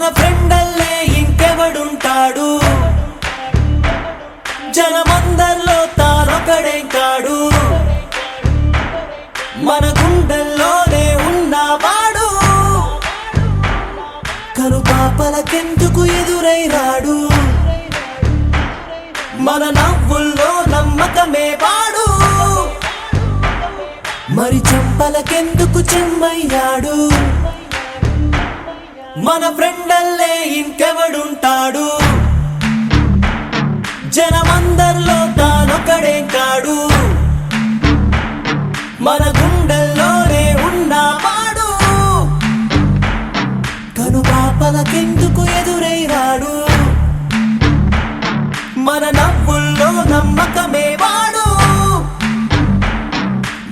మన ఫ్రెండల్లే ఇంకెవడుంటాడు జనమందర్లో తానొకడే కాడు మన గుండెల్లోనే ఉన్నవాడు కనుపాపలకెందుకు ఎదురై రాడు మన నవ్వుల్లో నమ్మకమే వాడు మరి చెంపలకెందుకు చెమ్మయ్యాడు మన ఫ్రెండల్లే ఇంకెవడుంటాడు జనమందర్లో తానొకడే కాడు మన గుండెల్లోనే ఉన్నవాడు కనుపాపలకెందుకు ఎదురై రాడు మన నవ్వుల్లో నమ్మకమే వాడు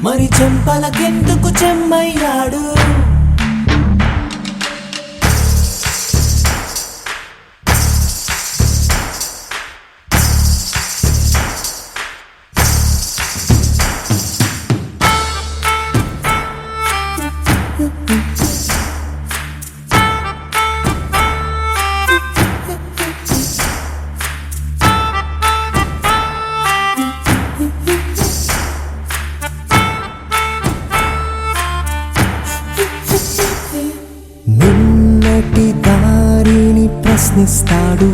మరి చెంపలకెందుకు చెమ్మయ్యాడు నిన్నటి దారిని ప్రశ్నిస్తాడు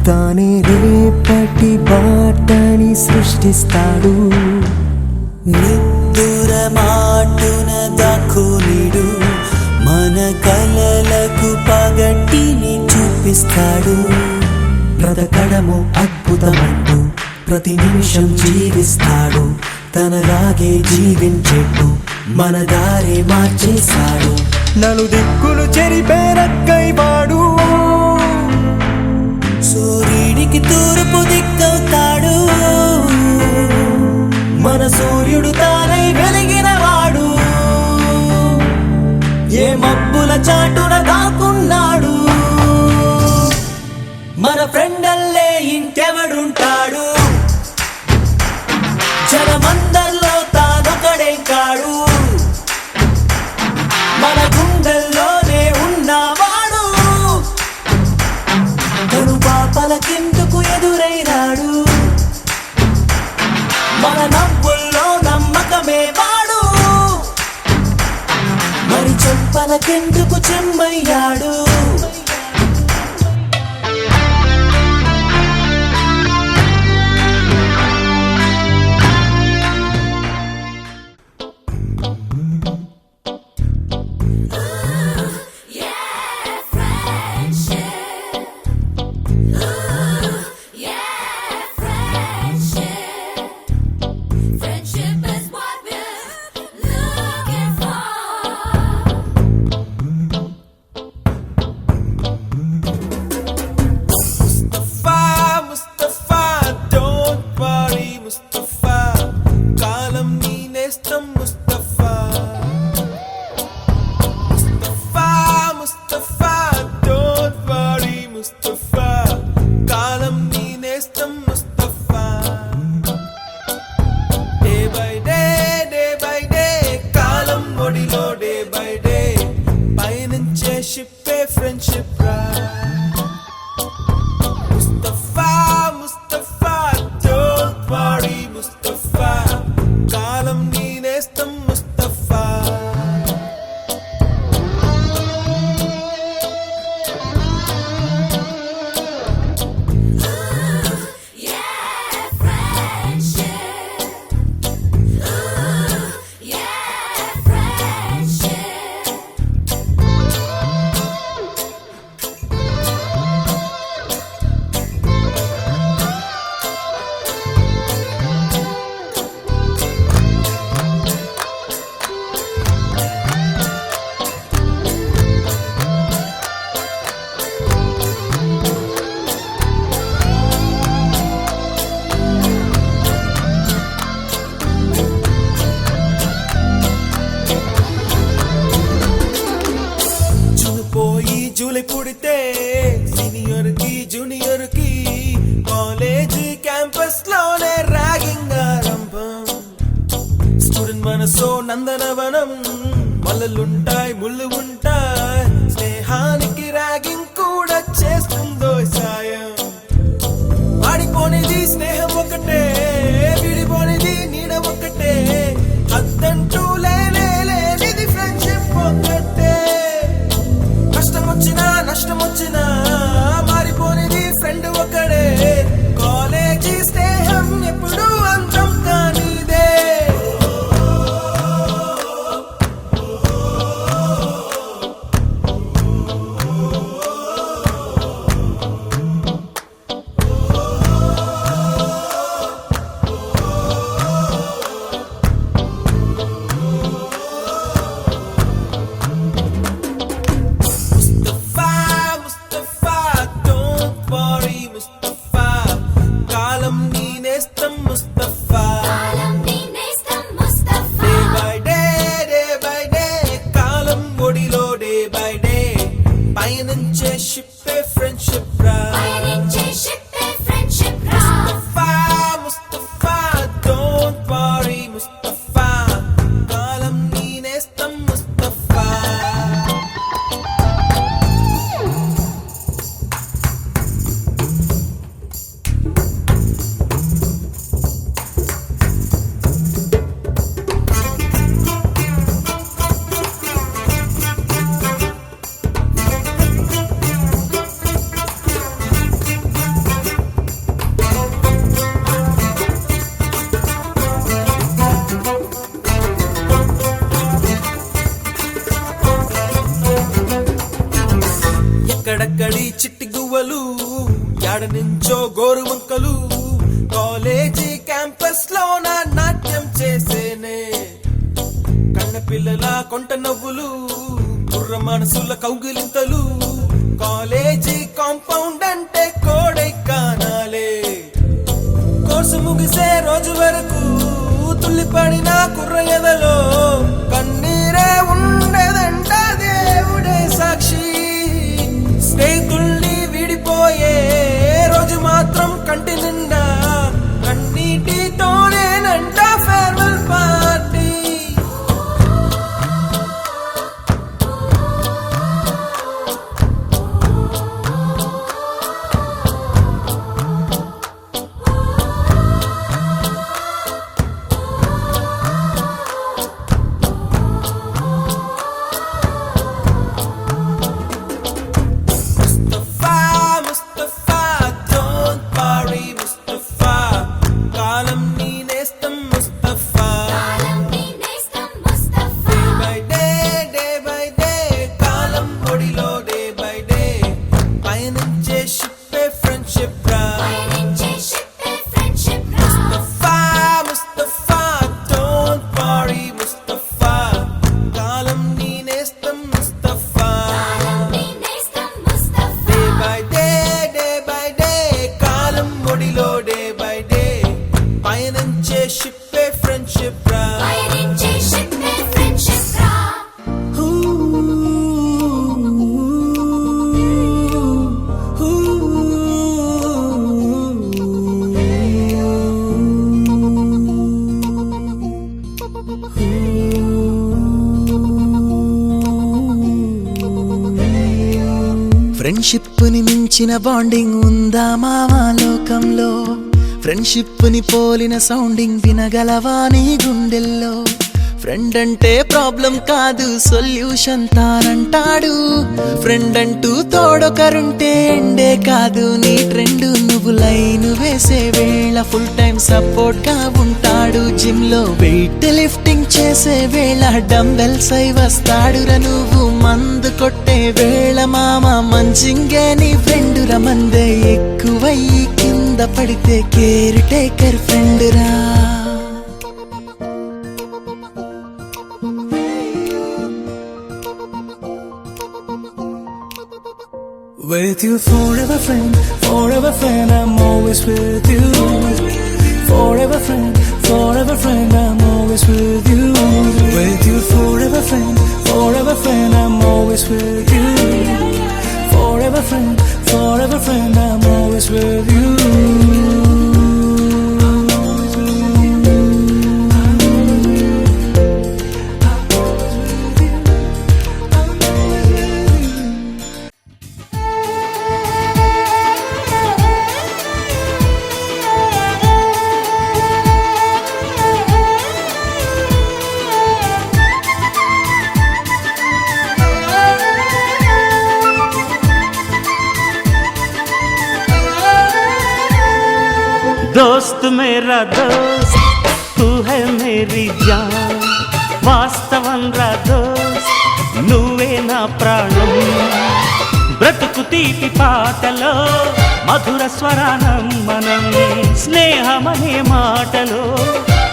తానే రేపటి బాటని సృష్టిస్తాడు నిద్దుర మాటున దక్కునిడు మన కలలకు పగటిని చూపిస్తాడు బ్రతకడము అద్భుతమంటూ ప్రతి నిమిషం జీవిస్తాడు తనలాగే జీవించేట్టు మన దారి మార్చేశాడు నలుదిక్కులు చెరిపేరక్కైవాడు సూర్యుడికి తూర్పు దిక్కవుతాడు మన సూర్యుడు తానై వెలిగినవాడు ఏ మబ్బుల చాటున దాక్కున్నాడు మన ఫ్రెండల్లే ఇంకెవడుంటాడు జనమందర్లో తానొకడే కాడు మన గుండెల్లోనే ఉన్నవాడు కనుపాపలకెందుకు ఎదురై రాడు మన నవ్వుల్లో నమ్మకమే వాడు మరి చెంపలకెందుకు చెమ్మయ్యాడు జూలై పుడితే సీనియర్ కి జూనియర్ కి కాలేజ్ క్యాంపస్ లోనే ర్యాగింగ్ ఆరంభం. స్టూడెంట్ మనసో నందనవనం, మల్లలుంటాయి ముళ్ళు ఉంటాయి, స్నేహానికి ర్యాగింగ్ చేస్తుందో సాయం. వాడిపోనిది స్నేహం ఒకటే, విడిపోనిది నీడ ఒకటే, అద్దంటూ లేనిది ఫ్రెండ్షిప్ ఒకటే. కష్టం వచ్చినా నష్టం వచ్చినా మారిపోనిది ఫ్రెండ్ ఒకడే. కాలేజీ స్నేహం ఎప్పుడు అంతం కానిదే. ముస్తఫా don't worry ముస్తఫా, కాలం నీ నేస్తం ముస్తఫా. డే బై డే కాలం ఒడిలో డే బై డే పయనించే షిప్పే ఫ్రెండ్షిప్ రా. ముస్తఫా don't worry ముస్తఫా, కాలం నీ నేస్తం ముస్తఫా. ఎక్కడక్కడి చిట్టి గువ్వలు, యాడ నుంచో గోరు వంకలు, కాలేజీ క్యాంపస్ లో నా నాట్యం చేసేనే. కన్న పిల్లల కొంట నవ్వులు, కుర్ర మనసుల కౌగిలింతలు, కాలేజీ కాంపౌండ్ అంటే కోడై కానాలే. కోర్సు ముగిసే రోజు వరకు తుల్లిపడిన కుర్ర ఎదలో కన్నీరే ఉండేదంట దేవుడే సాక్షి. స్నేహితుల్ని విడిపోయే రోజు మాత్రం కంటి నిండా కన్నీటితోనేనంట farewell party. Mustafa don't worry Mustafa, కాలం నీ నేస్తం ముస్తఫా. డే బై డే కాలం ఒడిలో డే బై డే పయనించే షిప్పే ఫ్రెండ్షిప్ రా. ముస్తఫా don't worry ముస్తఫా, కాలం నీ నేస్తం ముస్తఫా. డే బై డే కాలం ఒడిలో డే బై డే పయనించే షిప్పే ఫ్రెండ్షిప్ రా. ఫ్రెండ్షిప్ ని మించిన బాండింగ్ ఉందా మావా లోకంలో? ఫ్రెండ్షిప్ ని పోలిన సౌండింగ్ వినగలవా నీ గుండెల్లో? ఫ్రెండ్ అంటే ప్రాబ్లం కాదు సొల్యూషన్ తానంటాడు. ఫ్రెండ్ అంటూ తోడొకరుంటే ఎండే కాదు నీ ట్రెండ్. నువ్వు లైన్ వేసే వేళ ఫుల్ టైం సపోర్ట్ గా ఉంటాడు. జిమ్ లో వెయిట్ లిఫ్టింగ్ చేసే వేళ డంబెల్స్ అయి వస్తాడురా. నువ్వు మందు కొట్టే వేళ మామ మంచింగే నీ ఫ్రెండ్ రా. మందే ఎక్కువయ్యి కింద పడితే కేర్ టేకర్ ఫ్రెండ్ రా. With you forever friend, I'm always with you. Forever friend, I'm always with you. With you forever friend, I'm always with you. Forever friend, I'm always with you. दोस्त मेरा दोस्त तू है मेरी जान వాస్తవం రా దోస్త్ నువ్వే నా ప్రాణం బ్రతుకు తీపి పాటలో మధుర స్వరానం మనం స్నేహమనే మాటలో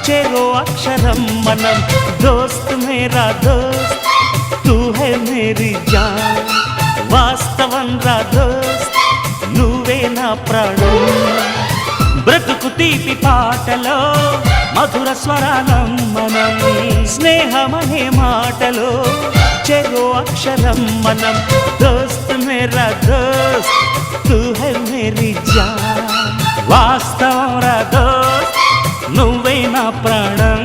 చెరో అక్షరం మనం దోస్త్ మేరా దోస్త్ తూ హై మేరీ జాన్ వాస్తవం రా దోస్త్ నువ్వే నా ప్రాణం బ్రతుకు తీపి పాటలో మధుర స్వరానం మనం స్నేహమనే మాటలో చెరో అక్షరం మనం దోస్త్ మేరా దోస్త్ తూ హై మేరీ జాన్ వాస్తవం రా దోస్త్ నువ్వే నా ప్రాణం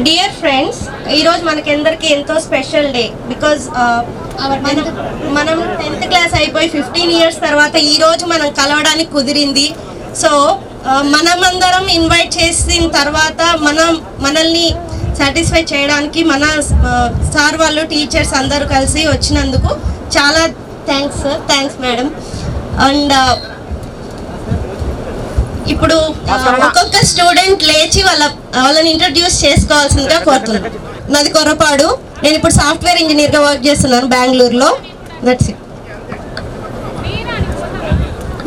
డియర్ ఫ్రెండ్స్, ఈరోజు మనకందరికి ఎంతో స్పెషల్ డే బికాజ్ మనం 10th క్లాస్ అయిపోయి 15 years తర్వాత ఈరోజు మనం కలవడానికి కుదిరింది. సో మనమందరం ఇన్వైట్ చేసిన తర్వాత మనల్ని సాటిస్ఫై చేయడానికి మన సార్ వాళ్ళు టీచర్స్ అందరూ కలిసి వచ్చినందుకు చాలా thanks sir, thanks madam. And ఇప్పుడు ఒక్కొక్క స్టూడెంట్ లేచి వాళ్ళని ఇంట్రడ్యూస్ చేసుకోవాల్సిందిగా కోరుతున్నాను. నాది కొర్రపాడు, నేను ఇప్పుడు సాఫ్ట్వేర్ ఇంజనీర్గా వర్క్ చేస్తున్నాను బెంగళూరులో. That's it.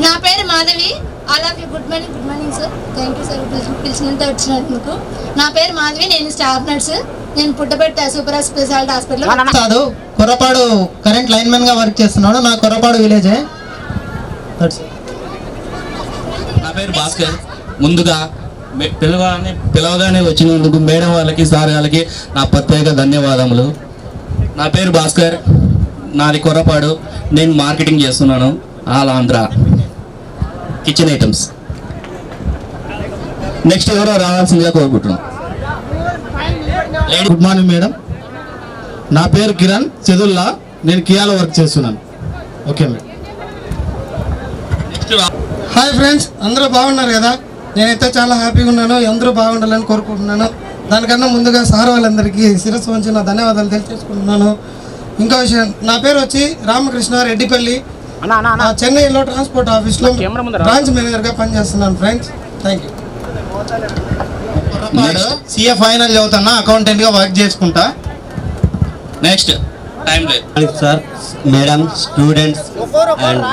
నా పేరు Madhavi. All of you good morning sir. Thank you sir పిలిచినంత వచ్చినందుకు. నా పేరు మాధవి, నేను స్టాఫ్ నర్స్. నేను పుట్టపర్తి సూపర్ స్పెషాలిటీ హాస్పిటల్ కాదు, కొర్రపాడు కరెంట్ లైన్మెన్ గా వర్క్ చేస్తున్నాడు. నా కొర్రపాడు విలేజే. నా పేరు భాస్కర్. ముందుగా పిలవగానే వచ్చినందుకు మేడం వాళ్ళకి సార్ వాళ్ళకి నా ప్రత్యేక ధన్యవాదములు. నా పేరు భాస్కర్, నాది కొర్రపాడు. నేను మార్కెటింగ్ చేస్తున్నాను all Andhra kitchen items. Next ఎవరో రావాల్సిందిగా కోరుకుంటున్నాను. గుడ్ మార్నింగ్ మేడం, నా పేరు కిరణ్ చెదుల్లా, నేను కియాలో వర్క్ చేస్తున్నాను. Okay madam. హాయ్ ఫ్రెండ్స్, అందరూ బాగున్నారు కదా? నేనైతే చాలా హ్యాపీగా ఉన్నాను. అందరూ బాగుండాలని కోరుకుంటున్నాను. దానికన్నా ముందుగా సార్ వాళ్ళందరికీ శిరస్సు వంచి నా ధన్యవాదాలు తెలియజేసుకుంటున్నాను. ఇంకో విషయం, నా పేరు వచ్చి రామకృష్ణ రెడ్డిపల్లి. చెన్నైలో ట్రాన్స్పోర్ట్ ఆఫీస్లో బ్రాంచ్ మేనేజర్గా పనిచేస్తున్నాను friends. Thank you. CA final చదువుతున్నా, అకౌంటెంట్గా వర్క్ చేసుకుంటా. నెక్స్ట్ టైం లేదు sir, madam, students and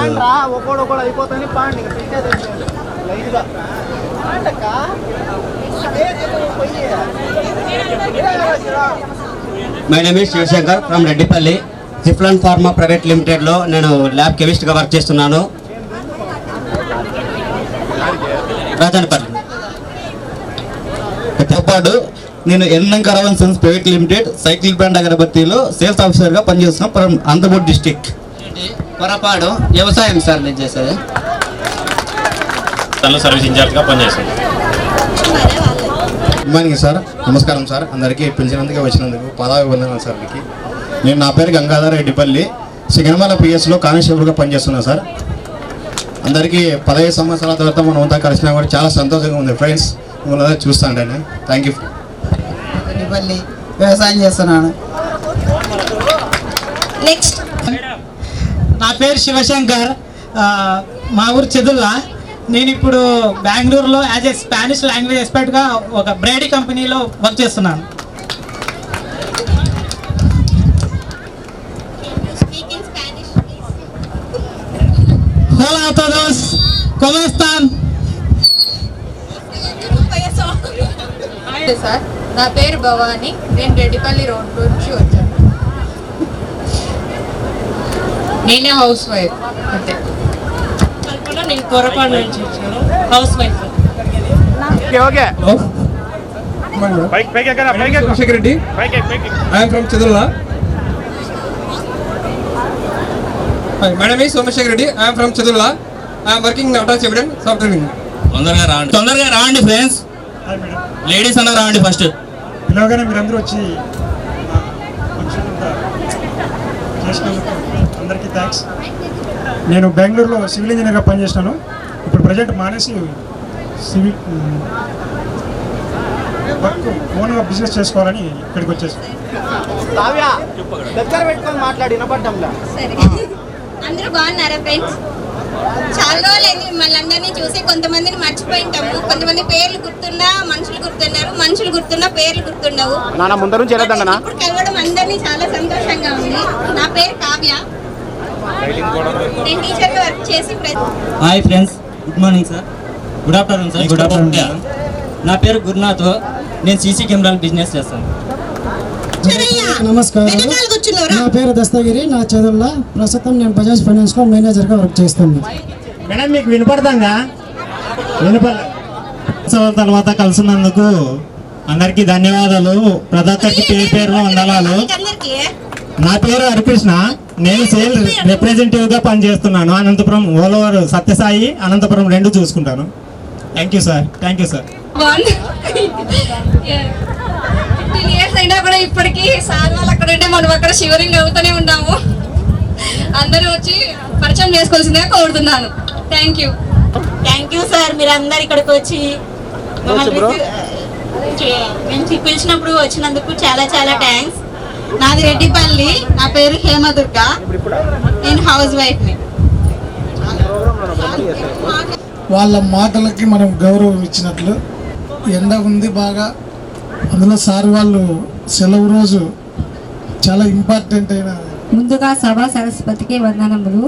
my name is Shivashankar from Reddipalli. జిఫ్లాన్ ఫార్మా ప్రైవేట్ లిమిటెడ్లో నేను ల్యాబ్ కెమిస్ట్గా వర్క్ చేస్తున్నాను. రాజానిపల్లి పాటు నేను ఎన్ఎం కరవన్ sons private limited cycle brand అగరబత్తీలో సేల్స్ ఆఫీసర్గా పనిచేస్తున్నాం ఫ్రమ్ అనంతపూర్ డిస్టిక్. పొరపాటు వ్యవసాయం సార్ నేను చేసేది. సర్వీస్ ఇన్ఛార్జ్గా పనిచేస్తాను. గుడ్ మార్నింగ్ సార్, నమస్కారం సార్. అందరికీ పిలిచినందుకు వచ్చినందుకు పాదాభివందనాలు సార్. మీకు నా పేరు గంగాధర్ రెడ్డిపల్లి, సిగనమల పిఎస్లో కానిస్టేబుల్గా పనిచేస్తున్నాను సార్. అందరికీ 15 సంవత్సరాల తర్వాత మనం అంతా కలిసినా కూడా చాలా సంతోషంగా ఉంది ఫ్రెండ్స్. మిమ్మల్ని చూస్తాను. Thank you. రెడ్డిపల్లి వ్యవసాయం చేస్తున్నాను. నెక్స్ట్ నా పేరు శివశంకర్, మా ఊరు చెదుల్లా. నేను ఇప్పుడు బెంగళూరులో యాజ్ ఏ స్పానిష్ లాంగ్వేజ్ ఎక్స్పర్ట్గా ఒక బ్రైడీ కంపెనీలో వర్క్ చేస్తున్నాను. Hola a todos, ¿cómo están? Sir, నా పేరు భవాని, నేను రెడ్డిపల్లి రోడ్ నుంచి వచ్చాను. నేనే హౌస్ వైఫ్ అంతే. నేను పొరపాటు నుంచి వచ్చాను, house wife. Shekar Reddy. I am from Chedula. Hi, my name is Somashekar Reddy. I am from Chedula. I am working in Auto Evident Software Engineer. తొందరగా రాండి ఫ్రెండ్స్. లేడీస్ అన్న రాండి ఫస్ట్. పిలవగానే మీరందరూ వచ్చి చేసినందుకు అందరికీ థ్యాంక్స్. నేను బెంగళూరులో సివిల్ ఇంజనీర్గా పనిచేసినాను. ఇప్పుడు ప్రజెంట్ మానేసి సివిల్ వర్క్ ఓన్గా బిజినెస్ చేసుకోవాలని ఇక్కడికి వచ్చేసాను. సరే, అందరూ బాగున్నారా ఫ్రెండ్స్? చాలా రోజులైంది మిమ్మల్ని అందరినీ చూసి. కొంతమందిని మర్చిపోయింటాము, కొంతమంది పేర్లు గుర్తున్నా మనుషులు గుర్తున్నారు, మనుషులు గుర్తున్నా పేర్లు గుర్తుండవు. ఇప్పుడు కలవడం అందరినీ చాలా సంతోషంగా ఉంది. నా పేరు కావ్య, నేను టీచర్గా వర్క్ చేసి hi friends, good morning sir, good afternoon sir. Good afternoon. నా పేరు గురునాథ్, నేను సీసీ కెమెరాల బిజినెస్ చేస్తాను. నమస్కారం, నా పేరు దస్తగిరి, నా చదువుల ప్రస్తుతం నేను బజాజ్ ఫైనాన్స్లో మేనేజర్గా వర్క్ చేస్తున్నాను. మేడం మీకు వినపడతాంగా? తర్వాత కలిసినందుకు అందరికీ ధన్యవాదాలు. ప్రతి ఒక్కరికి పేరు పేరు వందనాలు. నా పేరు హరికృష్ణ, నేను సేల్ రిప్రజెంటేటివ్గా పనిచేస్తున్నాను. అనంతపురం ఆల్ ఓవర్ సత్యసాయి అనంతపురం 2 చూసుకుంటాను. Thank you sir. Thank you sir. 15 years అయినా కూడా ఇప్పటికీ సార్ వాళ్ళు అక్కడ ఉంటే మనం అక్కడ షివరింగ్ అవుతూనే ఉన్నాము. అందరూ వచ్చి పరిచయం చేసుకోవాల్సిందిగా కోరుతున్నాను. Thank you. Thank you sir, మీరు అందరు ఇక్కడికి వచ్చి మేము పిలిచినప్పుడు వచ్చినందుకు చాలా చాలా థ్యాంక్స్. నాది రెడ్డిపల్లి, నా పేరు హేమదుర్గ, నేను హౌస్ వైఫ్ని. వాళ్ళ మాటలకి మనం గౌరవం ఇచ్చినట్లు. ఎండ ఉంది బాగా, అందులో సార్ వాళ్ళు సెలవు రోజు చాలా ఇంపార్టెంట్ అయిన. ముందుగా సభా సరస్వతికి వందనములు.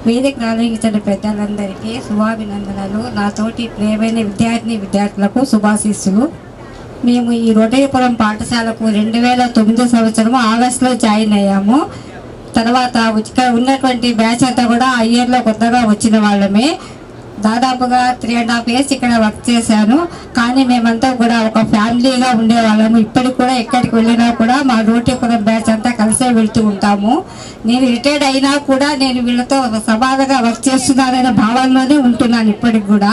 వేదిక ఆలోచించిన పెద్దలందరికీ శుభాభినందనలు. నాతోటి ప్రియమైన విద్యార్థులకు శుభాశీస్సులు. మేము ఈ రోటరీపురం పాఠశాలకు 2009 సంవత్సరం ఆగస్టులో జాయిన్ అయ్యాము. తర్వాత ఇక్కడ ఉన్నటువంటి బ్యాచ్ అంతా కూడా ఆ ఇయర్లో కొత్తగా వచ్చిన వాళ్ళమే. దాదాపుగా 3.5 years ఇక్కడ వర్క్ చేశాను. కానీ మేమంతా కూడా ఒక ఫ్యామిలీగా ఉండేవాళ్ళము. ఇప్పటికి కూడా ఎక్కడికి వెళ్ళినా కూడా మా రోటీపురం బ్యాచ్ అంతా కలిసే వెళ్తూ ఉంటాము. నేను రిటైర్డ్ అయినా కూడా నేను వీళ్ళతో సమానంగా వర్క్ చేస్తున్నాననే భావనలోనే ఉంటున్నాను ఇప్పటికి కూడా.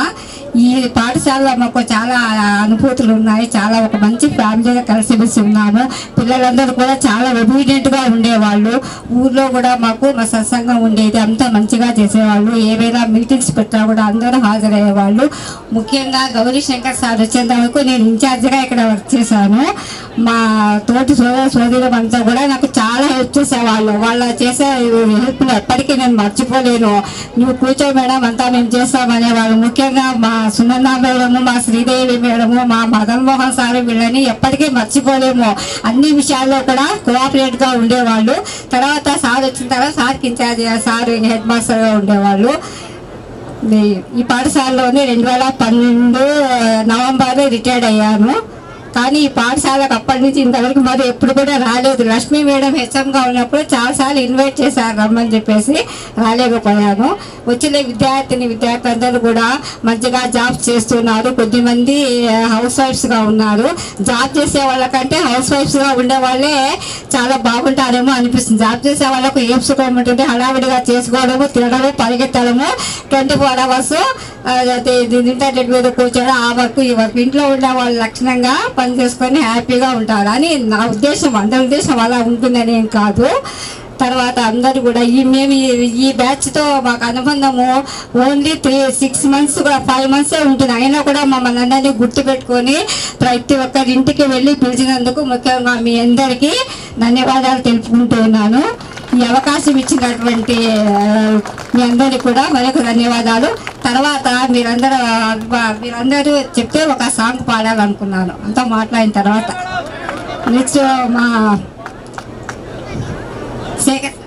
ఈ పాఠశాలలో మాకు చాలా అనుభూతులు ఉన్నాయి. చాలా ఒక మంచి ఫ్యామిలీగా కలిసిమెలిసి ఉన్నాము. పిల్లలందరూ కూడా చాలా ఒబీడియంట్గా ఉండేవాళ్ళు. ఊర్లో కూడా మాకు మా సత్సంగం ఉండేది, అంతా మంచిగా చేసేవాళ్ళు. ఏవైనా మీటింగ్స్ పెట్టినా కూడా అందరూ హాజరయ్యేవాళ్ళు. ముఖ్యంగా గౌరీ శంకర్ సార్ వచ్చేంత వరకు నేను ఇన్ఛార్జ్గా ఇక్కడ వర్క్ చేశాను. మా తోటి సోదరులు అంతా కూడా నాకు చాలా హెల్ప్ చేసేవాళ్ళు. వాళ్ళ చేసే హెల్ప్ని ఎప్పటికీ నేను మర్చిపోలేను. నువ్వు కూర్చో మేడం, అంతా మేము చేస్తామనేవాళ్ళు. ముఖ్యంగా మా సునంద మేడము, మా శ్రీదేవి మేడము, మా మదన్ మోహన్ సార్, వీళ్ళని ఎప్పటికీ మర్చిపోలేము. అన్ని విషయాల్లో కూడా కోఆపరేట్గా ఉండేవాళ్ళు. తర్వాత సార్ వచ్చిన తర్వాత సార్కి ఇన్ఛార్జ్, సార్ హెడ్ మాస్టర్గా ఉండేవాళ్ళు. ఈ పాఠశాలలోనే 2012 నవంబర్ రిటైర్డ్ అయ్యాను. కానీ ఈ పాఠశాలకు అప్పటి నుంచి ఇంతవరకు మరి ఎప్పుడు కూడా రాలేదు. లక్ష్మీ మేడం హెచ్ఎంగా ఉన్నప్పుడు చాలాసార్లు ఇన్వైట్ చేశారు రమ్మని చెప్పేసి, రాలేకపోయాను. వచ్చిన విద్యార్థులందరూ కూడా మంచిగా జాబ్స్ చేస్తున్నారు. కొద్దిమంది హౌస్ వైఫ్స్గా ఉన్నారు. జాబ్ చేసే వాళ్ళకంటే హౌస్ వైఫ్స్గా ఉండే వాళ్ళే చాలా బాగుంటారేమో అనిపిస్తుంది. జాబ్ చేసే వాళ్ళకు ఏం సుఖం ఉంటుంది, హడావిడిగా చేసుకోవడము, తినడము, పరిగెత్తడము, 24 hours ఇంటర్నెట్ మీద కూర్చోవడం, ఆ వర్క్ ఈ వర్క్. ఇంట్లో ఉండే వాళ్ళు లక్షణంగా పని చేసుకొని హ్యాపీగా ఉంటారు అని నా ఉద్దేశం. అందరి ఉద్దేశం అలా ఉంటుందని ఏం కాదు. తర్వాత అందరూ కూడా మేము ఈ బ్యాచ్తో మాకు అనుబంధము ఓన్లీ 6 months కూడా 5 months ఉంటుంది. అయినా కూడా మమ్మల్ని అందరినీ గుర్తుపెట్టుకొని ప్రతి ఒక్కరి ఇంటికి వెళ్ళి పిలిచినందుకు ముఖ్యంగా మీ అందరికీ ధన్యవాదాలు తెలుపుకుంటూ ఉన్నాను. ఈ అవకాశం ఇచ్చినటువంటి మీ అందరికీ కూడా మరొక ధన్యవాదాలు. తర్వాత మీరందరూ చెప్తే ఒక సాంగ్ పాడాలనుకున్నాను. అంతా మాట్లాడిన తర్వాత నెక్స్ట్ మా శేఖర్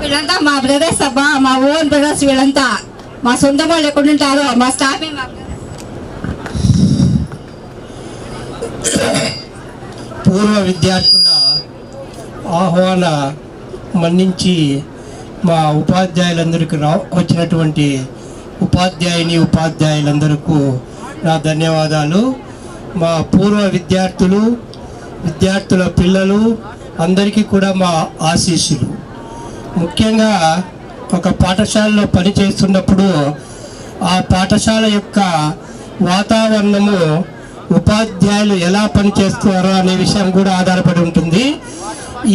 వీళ్ళంతా మా బ్రదర్స్ అబ్బా, మా ఓన్ బ్రదర్స్. వీళ్ళంతా మా సొంత వాళ్ళు ఎక్కడుంటారో మా స్టాఫే మా పూర్వ విద్యార్థుల ఆహ్వాన మన్నించి మా ఉపాధ్యాయులందరికీ వచ్చినటువంటి ఉపాధ్యాయులందరికీ నా ధన్యవాదాలు. మా పూర్వ విద్యార్థుల పిల్లలు అందరికీ కూడా మా ఆశీస్సులు. ముఖ్యంగా ఒక పాఠశాలలో పనిచేస్తున్నప్పుడు ఆ పాఠశాల యొక్క వాతావరణము ఉపాధ్యాయులు ఎలా పనిచేస్తున్నారో అనే విషయం కూడా ఆధారపడి ఉంటుంది.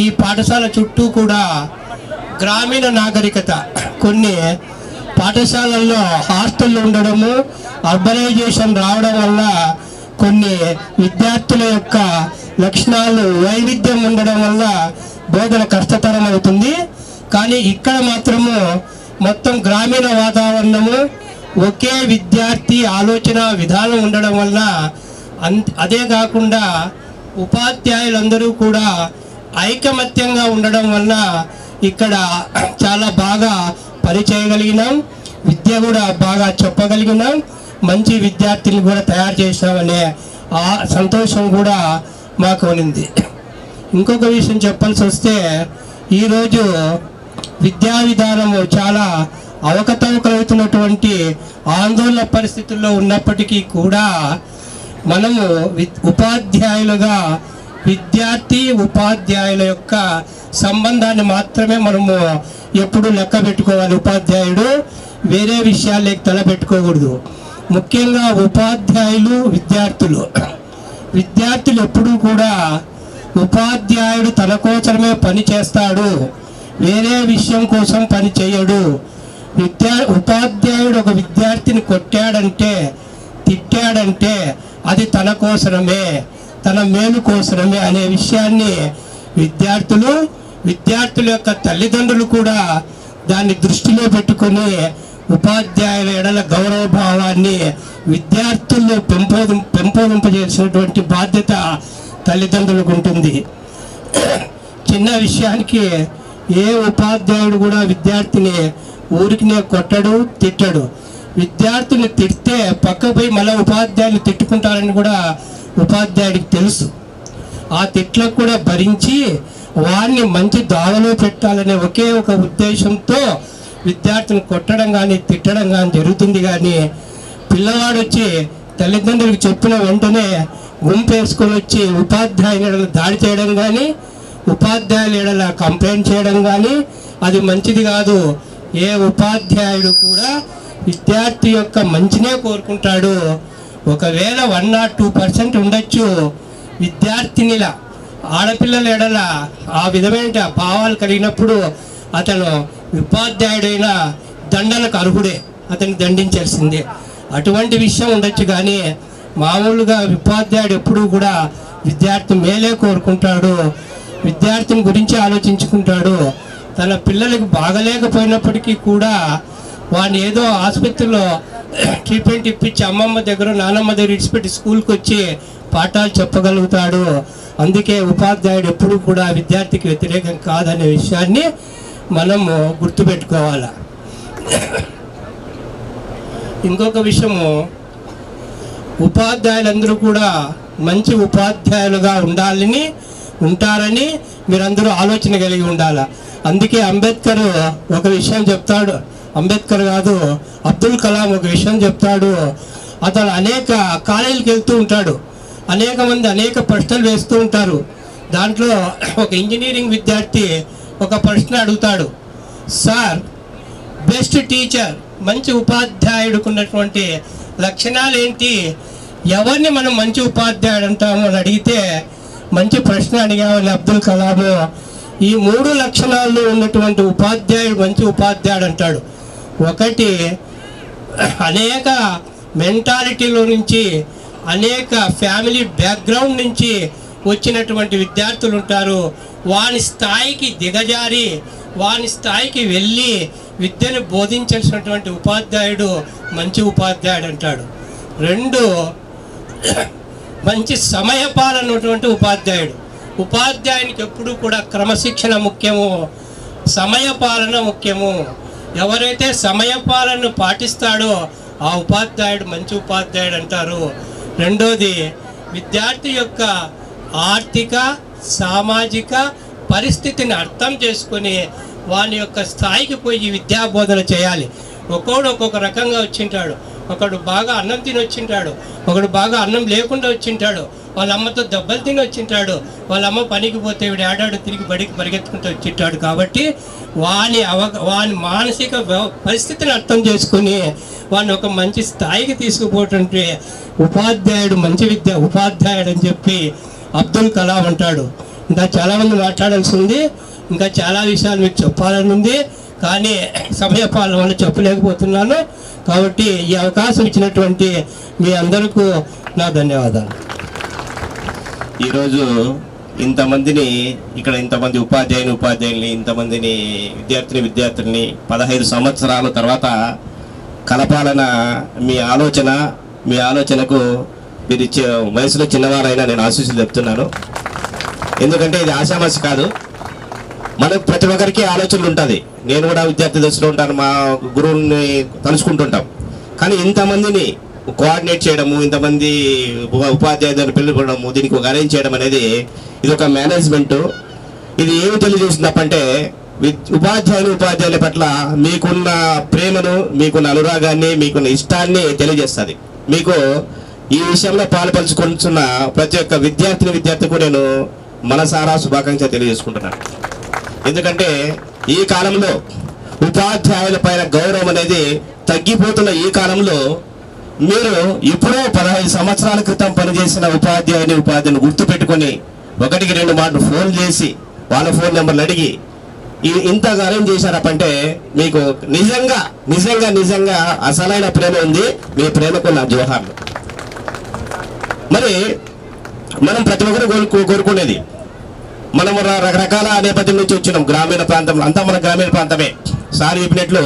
ఈ పాఠశాల చుట్టూ కూడా గ్రామీణ నాగరికత, కొన్ని పాఠశాలల్లో హాస్టళ్ళు ఉండడము, అర్బనైజేషన్ రావడం వల్ల కొన్ని విద్యార్థుల యొక్క లక్షణాలు వైవిధ్యం ఉండడం వల్ల బోధన కష్టతరం అవుతుంది. కానీ ఇక్కడ మాత్రము మొత్తం గ్రామీణ వాతావరణము, ఒకే విద్యార్థి ఆలోచన విధానం ఉండడం వల్ల, అదే కాకుండా ఉపాధ్యాయులందరూ కూడా ఐకమత్యంగా ఉండడం వల్ల ఇక్కడ చాలా బాగా పనిచేయగలిగినాం. విద్య కూడా బాగా చెప్పగలిగినాం. మంచి విద్యార్థులు కూడా తయారు చేసినామనే ఆ సంతోషం కూడా మాకు ఉంది. ఇంకొక విషయం చెప్పాల్సి వస్తే, ఈరోజు విద్యా విధానము చాలా అవకతవకలవుతున్నటువంటి ఆందోళన పరిస్థితుల్లో ఉన్నప్పటికీ కూడా మనము ఉపాధ్యాయులుగా ఉపాధ్యాయుల యొక్క సంబంధాన్ని మాత్రమే మనము ఎప్పుడు లెక్క పెట్టుకోవాలి. ఉపాధ్యాయుడు వేరే విషయాలకి తలపెట్టుకోకూడదు. ముఖ్యంగా ఉపాధ్యాయులు విద్యార్థులు ఎప్పుడూ కూడా ఉపాధ్యాయుడు తన కోసమే పని చేస్తాడు, వేరే విషయం కోసం పని చేయడు. ఉపాధ్యాయుడు ఒక విద్యార్థిని కొట్టాడంటే, తిట్టాడంటే అది తన కోసమే, తన మేలు కోసమే అనే విషయాన్ని విద్యార్థుల యొక్క తల్లిదండ్రులు కూడా దాన్ని దృష్టిలో పెట్టుకొని ఉపాధ్యాయుల ఎడల గౌరవ భావాన్ని విద్యార్థుల్లో పెంపొందింపజేసినటువంటి బాధ్యత తల్లిదండ్రులకు ఉంటుంది. చిన్న విషయానికి ఏ ఉపాధ్యాయుడు కూడా విద్యార్థిని ఊరికినే కొట్టడు, తిట్టడు. విద్యార్థుల్ని తిడితే పక్కకు పోయి మళ్ళీ ఉపాధ్యాయులు తిట్టుకుంటారని కూడా ఉపాధ్యాయుడికి తెలుసు. ఆ తిట్లకు కూడా భరించి వారిని మంచి దావలో పెట్టాలనే ఒకే ఒక ఉద్దేశంతో విద్యార్థులను కొట్టడం కానీ తిట్టడం కానీ జరుగుతుంది. కానీ పిల్లవాడు వచ్చి తల్లిదండ్రులకు చెప్పిన వెంటనే గుంపేసుకొని వచ్చి ఉపాధ్యాయుల దాడి చేయడం కానీ, ఉపాధ్యాయుల ఎడల కంప్లైంట్ చేయడం కానీ అది మంచిది కాదు. ఏ ఉపాధ్యాయుడు కూడా విద్యార్థి యొక్క మంచినే కోరుకుంటాడు. ఒకవేళ 1 or 2% ఉండొచ్చు విద్యార్థినిల ఆడపిల్లల ఎడల ఆ విధమైన భావాలు కలిగినప్పుడు అతను ఉపాధ్యాయుడైన దండనకు అర్హుడే, అతన్ని దండించాల్సిందే. అటువంటి విషయం ఉండొచ్చు. కానీ మామూలుగా ఉపాధ్యాయుడు ఎప్పుడూ కూడా విద్యార్థి మేలే కోరుకుంటాడు, విద్యార్థిని గురించి ఆలోచించుకుంటాడు. తన పిల్లలకు బాగలేకపోయినప్పటికీ కూడా వాడిని ఏదో ఆసుపత్రిలో ట్రీట్మెంట్ ఇప్పించి అమ్మమ్మ దగ్గర నానమ్మ దగ్గర ఇడిచిపెట్టి స్కూల్కి వచ్చి పాఠాలు చెప్పగలుగుతాడు. అందుకే ఉపాధ్యాయుడు ఎప్పుడూ కూడా విద్యార్థికి వ్యతిరేకం కాదనే విషయాన్ని మనము గుర్తుపెట్టుకోవాలి. ఇంకొక విషయము, ఉపాధ్యాయులందరూ కూడా మంచి ఉపాధ్యాయులుగా ఉంటారని మీరందరూ ఆలోచన కలిగి ఉండాలి. అందుకే అంబేద్కర్ ఒక విషయం చెప్తాడు, అంబేద్కర్ కాదు అబ్దుల్ కలాం ఒక విషయం చెప్తాడు. అతను అనేక కాలేజీలకు వెళ్తూ ఉంటాడు, అనేక మంది అనేక ప్రశ్నలు వేస్తూ ఉంటారు. దాంట్లో ఒక ఇంజనీరింగ్ విద్యార్థి ఒక ప్రశ్న అడుగుతాడు, సార్ బెస్ట్ టీచర్, మంచి ఉపాధ్యాయుడికి ఉన్నటువంటి లక్షణాలు ఏంటి, ఎవరిని మనం మంచి ఉపాధ్యాయుడు అంటాము అని అడిగితే, మంచి ప్రశ్న అడిగామని అబ్దుల్ కలాము ఈ 3 లక్షణాల్లో ఉన్నటువంటి ఉపాధ్యాయుడు మంచి ఉపాధ్యాయుడు అంటాడు. ఒకటి, అనేక మెంటాలిటీలో నుంచి అనేక ఫ్యామిలీ బ్యాక్గ్రౌండ్ నుంచి వచ్చినటువంటి విద్యార్థులు ఉంటారు. వాని స్థాయికి దిగజారి వాని స్థాయికి వెళ్ళి విద్యను బోధించాల్సినటువంటి ఉపాధ్యాయుడు మంచి ఉపాధ్యాయుడు అంటాడు. 2, మంచి సమయపాలన ఉన్నటువంటి ఉపాధ్యాయుడు. ఉపాధ్యాయునికి ఎప్పుడూ కూడా క్రమశిక్షణ ముఖ్యము, సమయపాలన ముఖ్యము. ఎవరైతే సమయపాలనను పాటిస్తాడో ఆ ఉపాధ్యాయుడు మంచి ఉపాధ్యాయుడు అంటారు. 2ది, విద్యార్థి యొక్క ఆర్థిక సామాజిక పరిస్థితిని అర్థం చేసుకొని వాని యొక్క స్థాయికి పోయి విద్యాబోధన చేయాలి. ఒక్కొక్కడు ఒక్కొక్క రకంగా వచ్చింటాడు. ఒకడు బాగా అన్నం తిని వచ్చింటాడు, ఒకడు బాగా అన్నం లేకుండా వచ్చింటాడు, వాళ్ళ అమ్మతో దెబ్బలు తిని వచ్చింటాడు, వాళ్ళ అమ్మ పనికి పోతే వీడు ఏడాడు తిరిగి బడికి పరిగెత్తుకుంటూ వచ్చింటాడు. కాబట్టి వాని మానసిక పరిస్థితిని అర్థం చేసుకుని వాడిని ఒక మంచి స్థాయికి తీసుకుపోతుంటే ఉపాధ్యాయుడు మంచి ఉపాధ్యాయుడు అని చెప్పి అబ్దుల్ కలాం అంటాడు. ఇంకా చాలామంది మాట్లాడాల్సి ఉంది, ఇంకా చాలా విషయాలు మీకు చెప్పాలని ఉంది, కానీ సమయపాలన వల్ల చెప్పలేకపోతున్నాను. కాబట్టి ఈ అవకాశం ఇచ్చినటువంటి మీ అందరికీ నా ధన్యవాదాలు. ఈరోజు ఇంతమందిని ఇక్కడ ఇంతమంది ఉపాధ్యాయుల్ని ఇంతమందిని విద్యార్థుల్ని 15 సంవత్సరాల తర్వాత కలపాలన మీ ఆలోచనకు మీరు వయసులో చిన్నవారైనా నేను ఆశీస్సులు చెప్తున్నాను. ఎందుకంటే ఇది ఆశామాసి కాదు, మనకు ప్రతి ఒక్కరికి ఆలోచనలు ఉంటుంది. నేను కూడా విద్యార్థి దశలో ఉంటాను, మా గురువుని తలుచుకుంటుంటాం. కానీ ఇంతమందిని కోఆర్డినేట్ చేయడము, ఇంతమంది ఉపాధ్యాయులను పెళ్ళిపోవడము, దీనికి ఒక అరేంజ్ చేయడం అనేది ఇది ఒక మేనేజ్మెంటు. ఇది ఏమి తెలియజేస్తుంది తప్పంటే ఉపాధ్యాయుల పట్ల మీకున్న ప్రేమను, మీకున్న అనురాగాన్ని, మీకున్న ఇష్టాన్ని తెలియజేస్తుంది. మీకు ఈ విషయంలో పాలుపంచుకుంటున్న ప్రతి ఒక్క విద్యార్థికి నేను మనసారా శుభాకాంక్షలు తెలియజేసుకుంటున్నాను. ఎందుకంటే ఈ కాలంలో ఉపాధ్యాయుల పైన గౌరవం అనేది తగ్గిపోతున్న ఈ కాలంలో మీరు ఎప్పుడో 15 సంవత్సరాల క్రితం పనిచేసిన ఉపాధ్యాయుని గుర్తుపెట్టుకొని 1-2 మాటలు ఫోన్ చేసి వాళ్ళ ఫోన్ నెంబర్లు అడిగి ఇంతగా అరేంజ్ చేశారంటే మీకు నిజంగా అసలైన ప్రేమ ఉంది. మీ ప్రేమకు నా జోహార్లు. మరి మనం ప్రతి ఒక్కరు కోరుకునేది, మనం రకరకాల నేపథ్యం నుంచి వచ్చినాం. గ్రామీణ ప్రాంతంలో అంతా మన గ్రామీణ ప్రాంతమే. సార్ చెప్పినట్లు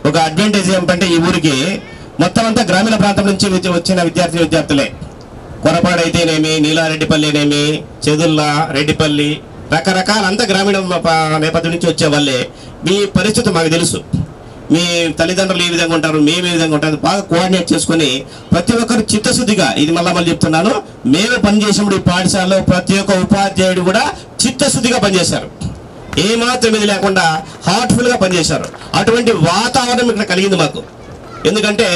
ఒక అడ్వాంటేజ్ ఏమిటంటే ఈ ఊరికి మొత్తం అంతా గ్రామీణ ప్రాంతం నుంచి వచ్చిన విద్యార్థులే. కొరపాడు అయితేనేమి, నీలారెడ్డిపల్లి అనేమి, చెదుల్లా, రెడ్డిపల్లి, రకరకాల అంతా గ్రామీణ నేపథ్యం నుంచి వచ్చే వాళ్ళే. మీ పరిస్థితి మాకు తెలుసు, మీ తల్లిదండ్రులు ఏ విధంగా ఉంటారు, మేము ఏ విధంగా ఉంటారు, బాగా కోఆర్డినేట్ చేసుకుని ప్రతి ఒక్కరు చిత్తశుద్ధిగా, ఇది మళ్ళీ చెప్తున్నాను, మేము పనిచేసినప్పుడు ఈ పాఠశాలలో ప్రతి ఒక్క ఉపాధ్యాయుడు కూడా చిత్తశుద్ధిగా పనిచేశారు. ఏమాత్రం ఇది లేకుండా హార్ట్ఫుల్గా పనిచేశారు. అటువంటి వాతావరణం ఇక్కడ కలిగింది మాకు. ఎందుకంటే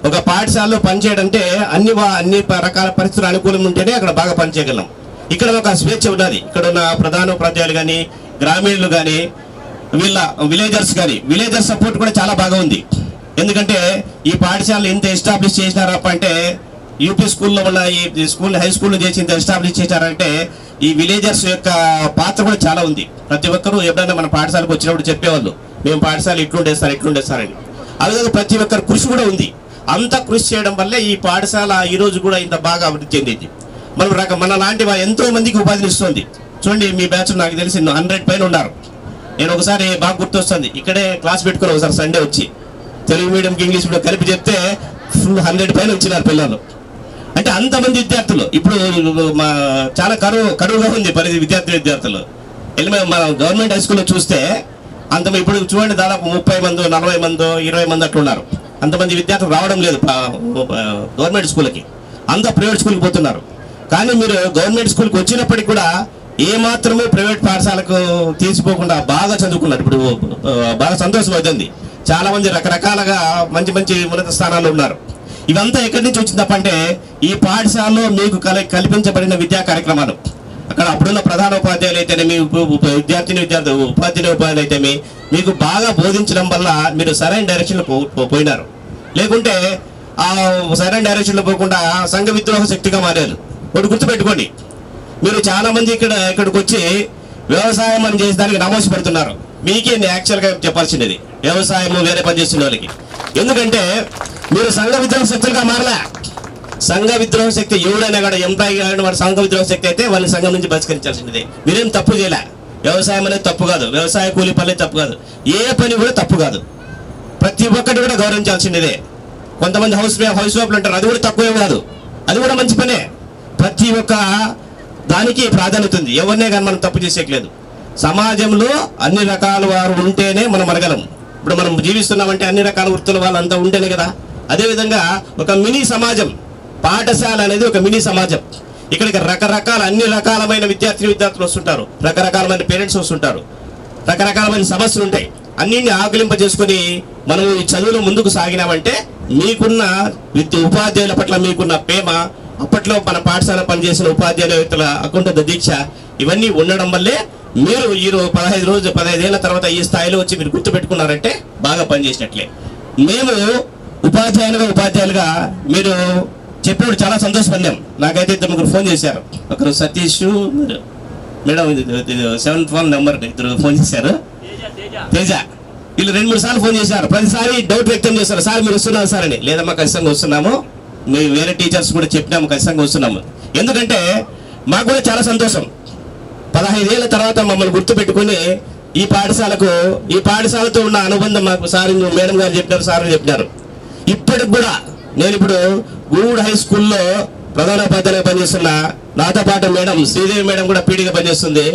ఒక పాఠశాలలో పనిచేయడంటే అన్ని రకాల పరిస్థితులు అనుకూలంగా ఉంటేనే అక్కడ బాగా పనిచేయగలం. ఇక్కడ ఒక స్వేచ్ఛ ఉన్నది. ఇక్కడ ఉన్న ప్రధాన ఉపాధ్యాయులు కానీ, గ్రామీణులు కానీ, విలేజర్స్ కానీ, విలేజర్ సపోర్ట్ కూడా చాలా బాగా ఉంది. ఎందుకంటే ఈ పాఠశాలలు ఎంత ఎస్టాబ్లిష్ చేసినారప్ప అంటే యూపీ స్కూల్లో ఉన్న ఈ స్కూల్ హై స్కూల్లో చేసి ఇంత ఎస్టాబ్లిష్ చేశారంటే ఈ విలేజర్స్ యొక్క పాత్ర కూడా చాలా ఉంది. ప్రతి ఒక్కరూ ఎప్పుడైనా మన పాఠశాలకు వచ్చినప్పుడు చెప్పేవాళ్ళు, మేము పాఠశాల ఇట్లుండేస్తారని. అలాగే ప్రతి ఒక్కరు కృషి కూడా ఉంది. అంత కృషి చేయడం వల్లే ఈ పాఠశాల ఈ రోజు కూడా ఇంత బాగా అభివృద్ధి చెందింది. మన లాంటి ఎంతో మందికి ఉపాధిని ఇస్తుంది. చూడండి, మీ బ్యాచ్ నాకు తెలిసి 100 పైన ఉన్నారు. నేను ఒకసారి బాగా గుర్తొస్తుంది, ఇక్కడే క్లాస్ పెట్టుకుని ఒకసారి సండే వచ్చి తెలుగు మీడియంకి ఇంగ్లీష్ మీడియం కలిపి చెప్తే ఫుల్ 100 పైన వచ్చినారు పిల్లలు. అంటే అంతమంది విద్యార్థులు. ఇప్పుడు చాలా కరువుగా ఉంది పరిస్థితి విద్యార్థులు. మన గవర్నమెంట్ హై స్కూల్లో చూస్తే ఇప్పుడు చూడండి, దాదాపు 30 మంది 40 మంది 20 మంది అట్లున్నారు. అంతమంది విద్యార్థులు రావడం లేదు గవర్నమెంట్ స్కూల్కి, అంతా ప్రైవేట్ స్కూల్కి పోతున్నారు. కానీ మీరు గవర్నమెంట్ స్కూల్కి వచ్చినప్పటికీ కూడా ఏ మాత్రమే ప్రైవేట్ పాఠశాలకు తీసిపోకుండా బాగా చదువుకున్నారు. ఇప్పుడు బాగా సంతోషం అవుతుంది. చాలా మంది రకరకాలుగా మంచి మంచి ఉన్నత స్థానాల్లో ఉన్నారు. ఇవంతా ఎక్కడి నుంచి వచ్చింది తప్పంటే ఈ పాఠశాలలో మీకు కల్పించబడిన విద్యా కార్యక్రమాలు, అక్కడ అప్పుడున్న ప్రధాన ఉపాధ్యాయులు అయితేనేమి, ఉపాధ్యాయులు అయితేమి మీకు బాగా బోధించడం వల్ల మీరు సరైన డైరెక్షన్లో పోయినారు. లేకుంటే ఆ సరైన డైరెక్షన్లో పోకుండా సంఘ విద్రోహ శక్తిగా మారారు. ఒకటి గుర్తుపెట్టుకోండి, మీరు చాలా మంది ఇక్కడికి వచ్చి వ్యవసాయం అని చేసేదానికి నమోసు పెడుతున్నారు. మీకే యాక్చువల్గా చెప్పాల్సినది వ్యవసాయం వేరే పని చేస్తున్న వాళ్ళకి. ఎందుకంటే మీరు సంఘ విద్రోహ శక్తులుగా మారలే. సంఘ విద్రోహ శక్తి ఎవడైనా కూడా ఎంప్లాయీ కానీ వాడు సంఘ విద్రోహ శక్తి అయితే వాళ్ళని సంఘం నుంచి బహిష్కరించాల్సిందే. మీరేం తప్పు చేయలే. వ్యవసాయం అనేది తప్పు కాదు, వ్యవసాయ కూలీ పనులే తప్పు కాదు, ఏ పని కూడా తప్పు కాదు. ప్రతి ఒక్కటి కూడా గౌరవించాల్సిందే. కొంతమంది హౌస్ వైఫ్లు అంటారు, అది కూడా తక్కువే కాదు, అది కూడా మంచి పనే. ప్రతి ఒక్క దానికి ప్రాధాన్యత ఉంది. ఎవరినే కానీ మనం తప్పు చేసేయట్లేదు. సమాజంలో అన్ని రకాల వారు ఉంటేనే మనం మనగలం. ఇప్పుడు మనం జీవిస్తున్నామంటే అన్ని రకాల వృత్తుల వాళ్ళంతా ఉంటేనే కదా. అదేవిధంగా ఒక మినీ సమాజం, పాఠశాల అనేది ఒక మినీ సమాజం. ఇక్కడికి రకరకాల అన్ని రకాలమైన విద్యార్థులు వస్తుంటారు, రకరకాలమైన పేరెంట్స్ వస్తుంటారు, రకరకాలమైన సమస్యలు ఉంటాయి. అన్నింటినీ ఆకలింపజేసుకొని మనం ఈ చదువులో ముందుకు సాగినామంటే మీకున్న ఉపాధ్యాయుల పట్ల మీకున్న ప్రేమ, అప్పట్లో మన పాఠశాల పనిచేసిన ఉపాధ్యాయుల అకుంఠ దీక్ష, ఇవన్నీ ఉండడం వల్లే మీరు ఈ 15 ఏళ్ల తర్వాత ఈ స్థాయిలో వచ్చి మీరు గుర్తుపెట్టుకున్నారంటే బాగా పనిచేసినట్లే. మేము ఉపాధ్యాయులుగా మీరు చెప్పినప్పుడు చాలా సంతోషపడ్డాం. నాకైతే 2 ఫోన్ చేశారు. ఒకరు సతీష్ మేడం, 7 నెంబర్ 2 ఫోన్ చేశారు, తేజ. వీళ్ళు 2-3 సార్లు ఫోన్ చేశారు. ప్రతిసారి డౌట్ వ్యక్తం చేశారు, సార్ మీరు వస్తున్నారు సార్ అని. లేదమ్మా ఖచ్చితంగా వస్తున్నాము, మేము వేరే టీచర్స్ కూడా చెప్పినాము, ఖచ్చితంగా వస్తున్నాము. ఎందుకంటే మాకు కూడా చాలా సంతోషం. 15 ఏళ్ల తర్వాత మమ్మల్ని గుర్తుపెట్టుకుని ఈ పాఠశాలతో ఉన్న అనుబంధం మాకు సార్ మేడం గారు చెప్పినారు, సార్ చెప్పినారు. ఇప్పటికి కూడా నేను ఇప్పుడు గూడ్ హై స్కూల్లో ప్రధానోపాధ్యాయులుగా పనిచేస్తున్నా. నాతో పాటు మేడం శ్రీదేవి మేడం కూడా పీడిగా పనిచేస్తుంది.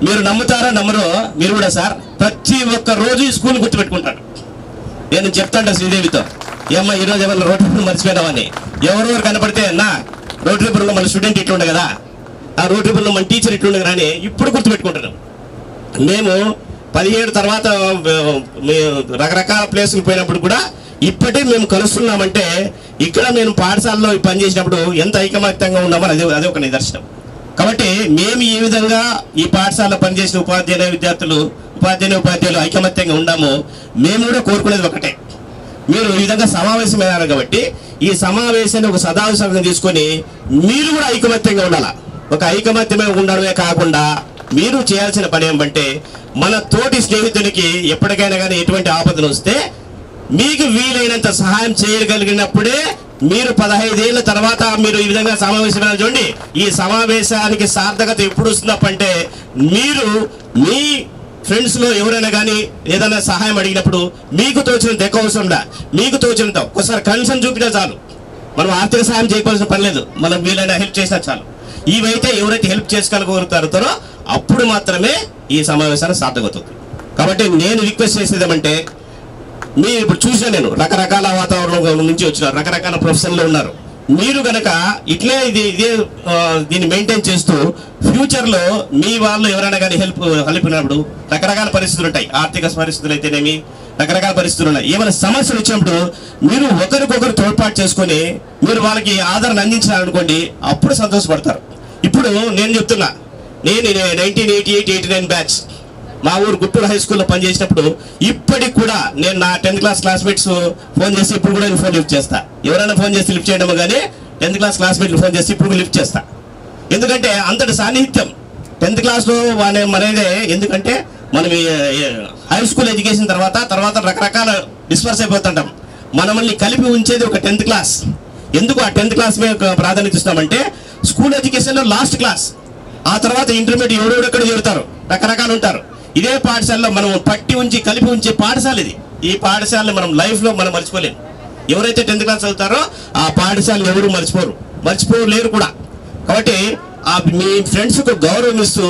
మీరు నమ్ముతారా నమ్మరో మీరు కూడా సార్, ప్రతి ఒక్క రోజు ఈ స్కూల్ గుర్తుపెట్టుకుంటాడు. నేను చెప్తాంట శ్రీదేవితో, ఏమ్మా ఈరోజు ఏమన్నా రోటరీ మర్చిపోయినామని. ఎవరెవరు కనపడితే నా రోటరీ బుర్రలో మన స్టూడెంట్ ఇట్లుండే కదా, ఆ రోటరీ బుర్రలో మన టీచర్ ఇట్లుండే కదా అని ఇప్పుడు గుర్తుపెట్టుకుంటున్నాం. మేము 17 తర్వాత రకరకాల ప్లేసులు పోయినప్పుడు కూడా ఇప్పటికీ మేము కలుస్తున్నామంటే ఇక్కడ మేము పాఠశాలలో పనిచేసినప్పుడు ఎంత ఐకమత్యంగా ఉన్నామని అదే ఒక నిదర్శనం. కాబట్టి మేము ఈ విధంగా ఈ పాఠశాలలో పనిచేసిన ఉపాధ్యాయులు ఐకమత్యంగా ఉన్నాము. మేము కూడా కోరుకునేది ఒకటే, మీరు ఈ విధంగా సమావేశమయ్యారు కాబట్టి ఈ సమావేశాన్ని ఒక సదావసరంగా తీసుకొని మీరు కూడా ఐకమత్యంగా ఉండాలా. ఒక ఐకమత్యమే ఉండడమే కాకుండా మీరు చేయాల్సిన పని ఏమంటే మన తోటి స్నేహితునికి ఎప్పటికైనా కానీ ఎటువంటి ఆపదలు వస్తే మీకు వీలైనంత సహాయం చేయగలిగినప్పుడే మీరు 15 ఏళ్ల తర్వాత మీరు ఈ విధంగా సమావేశం చూడండి. ఈ సమావేశానికి సార్థకత ఎప్పుడు వస్తుందంటే మీరు మీ ఫ్రెండ్స్లో ఎవరైనా కానీ ఏదైనా సహాయం అడిగినప్పుడు మీకు తోచినంత ఎక్కువ అవసరం, మీకు తోచినంత ఒకసారి కన్సర్న్ చూపినా చాలు. మనం ఆర్థిక సహాయం చేయవలసిన పని లేదు, మనం వీలైనా హెల్ప్ చేసినా చాలు. ఇవైతే ఎవరైతే హెల్ప్ చేసుకోగలుగుతారో అప్పుడు మాత్రమే ఈ సమావేశాన్ని సార్థకవుతుంది. కాబట్టి నేను రిక్వెస్ట్ చేసేది ఏమంటే, మీరు ఇప్పుడు చూసా నేను రకరకాల వాతావరణం నుంచి వచ్చినారు, రకరకాల ప్రొఫెషన్లో ఉన్నారు. మీరు కనుక ఇట్లే దీన్ని మెయింటైన్ చేస్తూ ఫ్యూచర్లో మీ వాళ్ళు ఎవరైనా కానీ హెల్ప్ కలిపినప్పుడు రకరకాల పరిస్థితులు ఉంటాయి, ఆర్థిక పరిస్థితులు అయితేనేమి రకరకాల పరిస్థితులు ఉన్నాయి. ఏమైనా సమస్యలు వచ్చినప్పుడు మీరు ఒకరికొకరు తోడ్పాటు చేసుకొని మీరు వాళ్ళకి ఆదరణ అందించాలనుకోండి, అప్పుడు సంతోషపడతారు. ఇప్పుడు నేను చెప్తున్నా, నేను 1988-89 బ్యాచ్ మా ఊరు గుట్టూరు హై స్కూల్లో పనిచేసినప్పుడు ఇప్పటికి కూడా నేను నా 10th క్లాస్ క్లాస్మేట్స్ ఫోన్ చేసి ఇప్పుడు కూడా ఫోన్ లిఫ్ట్ చేస్తా. ఎవరైనా ఫోన్ చేసి లిఫ్ట్ చేయడమో కానీ 10th క్లాస్ క్లాస్మేట్లు ఫోన్ చేసి ఇప్పుడు లిఫ్ట్ చేస్తా. ఎందుకంటే అంతటి సాన్నిహిత్యం 10th క్లాస్లో మనదే. ఎందుకంటే మనం హై స్కూల్ ఎడ్యుకేషన్ తర్వాత రకరకాల డిస్పర్స్ అయిపోతుంటాం. మనల్ని కలిపి ఉంచేది ఒక 10th క్లాస్. ఎందుకు ఆ 10th క్లాస్ మీద ప్రాధాన్యత ఇస్తామంటే స్కూల్ ఎడ్యుకేషన్లో లాస్ట్ క్లాస్. ఆ తర్వాత ఇంటర్మీడియట్ ఎవరెక్కడ చేరుతారు, రకరకాలు ఉంటారు. ఇదే పాఠశాలలో మనం పట్టి ఉంచి కలిపి ఉంచే పాఠశాల ఇది. ఈ పాఠశాలని మనం లైఫ్లో మనం మర్చిపోలేము. ఎవరైతే 10th క్లాస్ చదువుతారో ఆ పాఠశాలను ఎవరు మర్చిపోలేరు కూడా. కాబట్టి మీ ఫ్రెండ్స్కు గౌరవం ఇస్తూ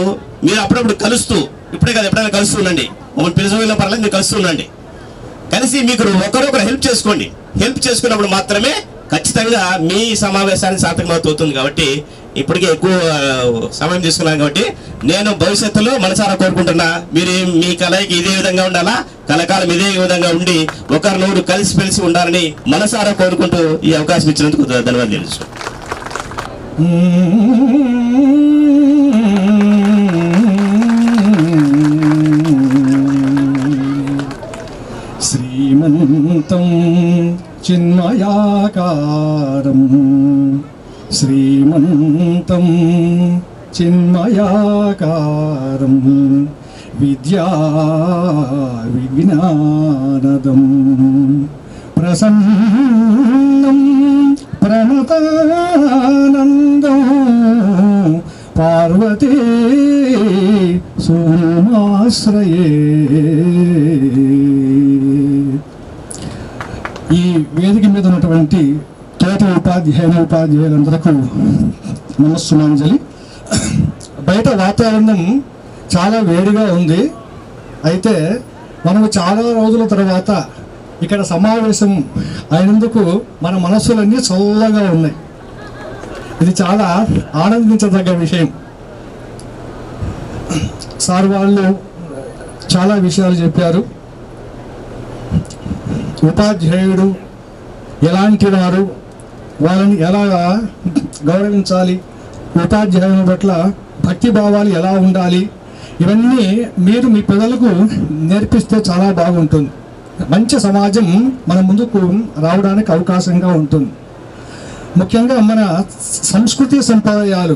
మీరు అప్పుడప్పుడు కలుస్తూ, ఇప్పుడే కదా ఎప్పుడైనా కలుస్తూ ఉండండి. మమ్మల్ని పిలిచిన పర్లేదు మీరు కలుస్తూ ఉండండి. కలిసి మీకు ఒకరొకరు హెల్ప్ చేసుకోండి. హెల్ప్ చేసుకున్నప్పుడు మాత్రమే ఖచ్చితంగా మీ సమావేశానికి సార్థకమవుతుంది. కాబట్టి ఇప్పటికే ఎక్కువ సమయం తీసుకున్నాను. కాబట్టి నేను భవిష్యత్తులో మనసారా కోరుకుంటున్నా మీరు మీ కలయికి ఇదే విధంగా ఉండాలా, కలకాలం ఇదే విధంగా ఉండి ఒకరినొకరు కలిసి ఉండాలని మనసారా కోరుకుంటూ ఈ అవకాశం ఇచ్చినందుకు ధన్యవాదాలు తెలుసు. శ్రీమంతం చిన్మయాకారం శ్రీమంతం చిన్మయాకారం విద్యా విజ్ఞానదం ప్రసన్నం ప్రణతానందం పార్వతీ సోమాశ్రయే. ఈ వేదిక మీద ఉన్నటువంటి తోటి ఉపాధ్యాయులందరకు నమస్సుమాంజలి. బయట వాతావరణం చాలా వేడిగా ఉంది. అయితే మనము చాలా రోజుల తర్వాత ఇక్కడ సమావేశం అయినందుకు మన మనస్సులన్నీ చల్లగా ఉన్నాయి. ఇది చాలా ఆనందించదగ్గ విషయం. సార్ వాళ్ళు చాలా విషయాలు చెప్పారు. ఉపాధ్యాయుడు ఎలాంటి వారు, వాళ్ళని ఎలా గౌరవించాలి, ఉపాధ్యాయుని పట్ల భక్తి భావాలు ఎలా ఉండాలి, ఇవన్నీ మీరు మీ పిల్లలకు నేర్పిస్తే చాలా బాగుంటుంది. మంచి సమాజం మన ముందుకు రావడానికి అవకాశంగా ఉంటుంది. ముఖ్యంగా మన సంస్కృతి సంప్రదాయాలు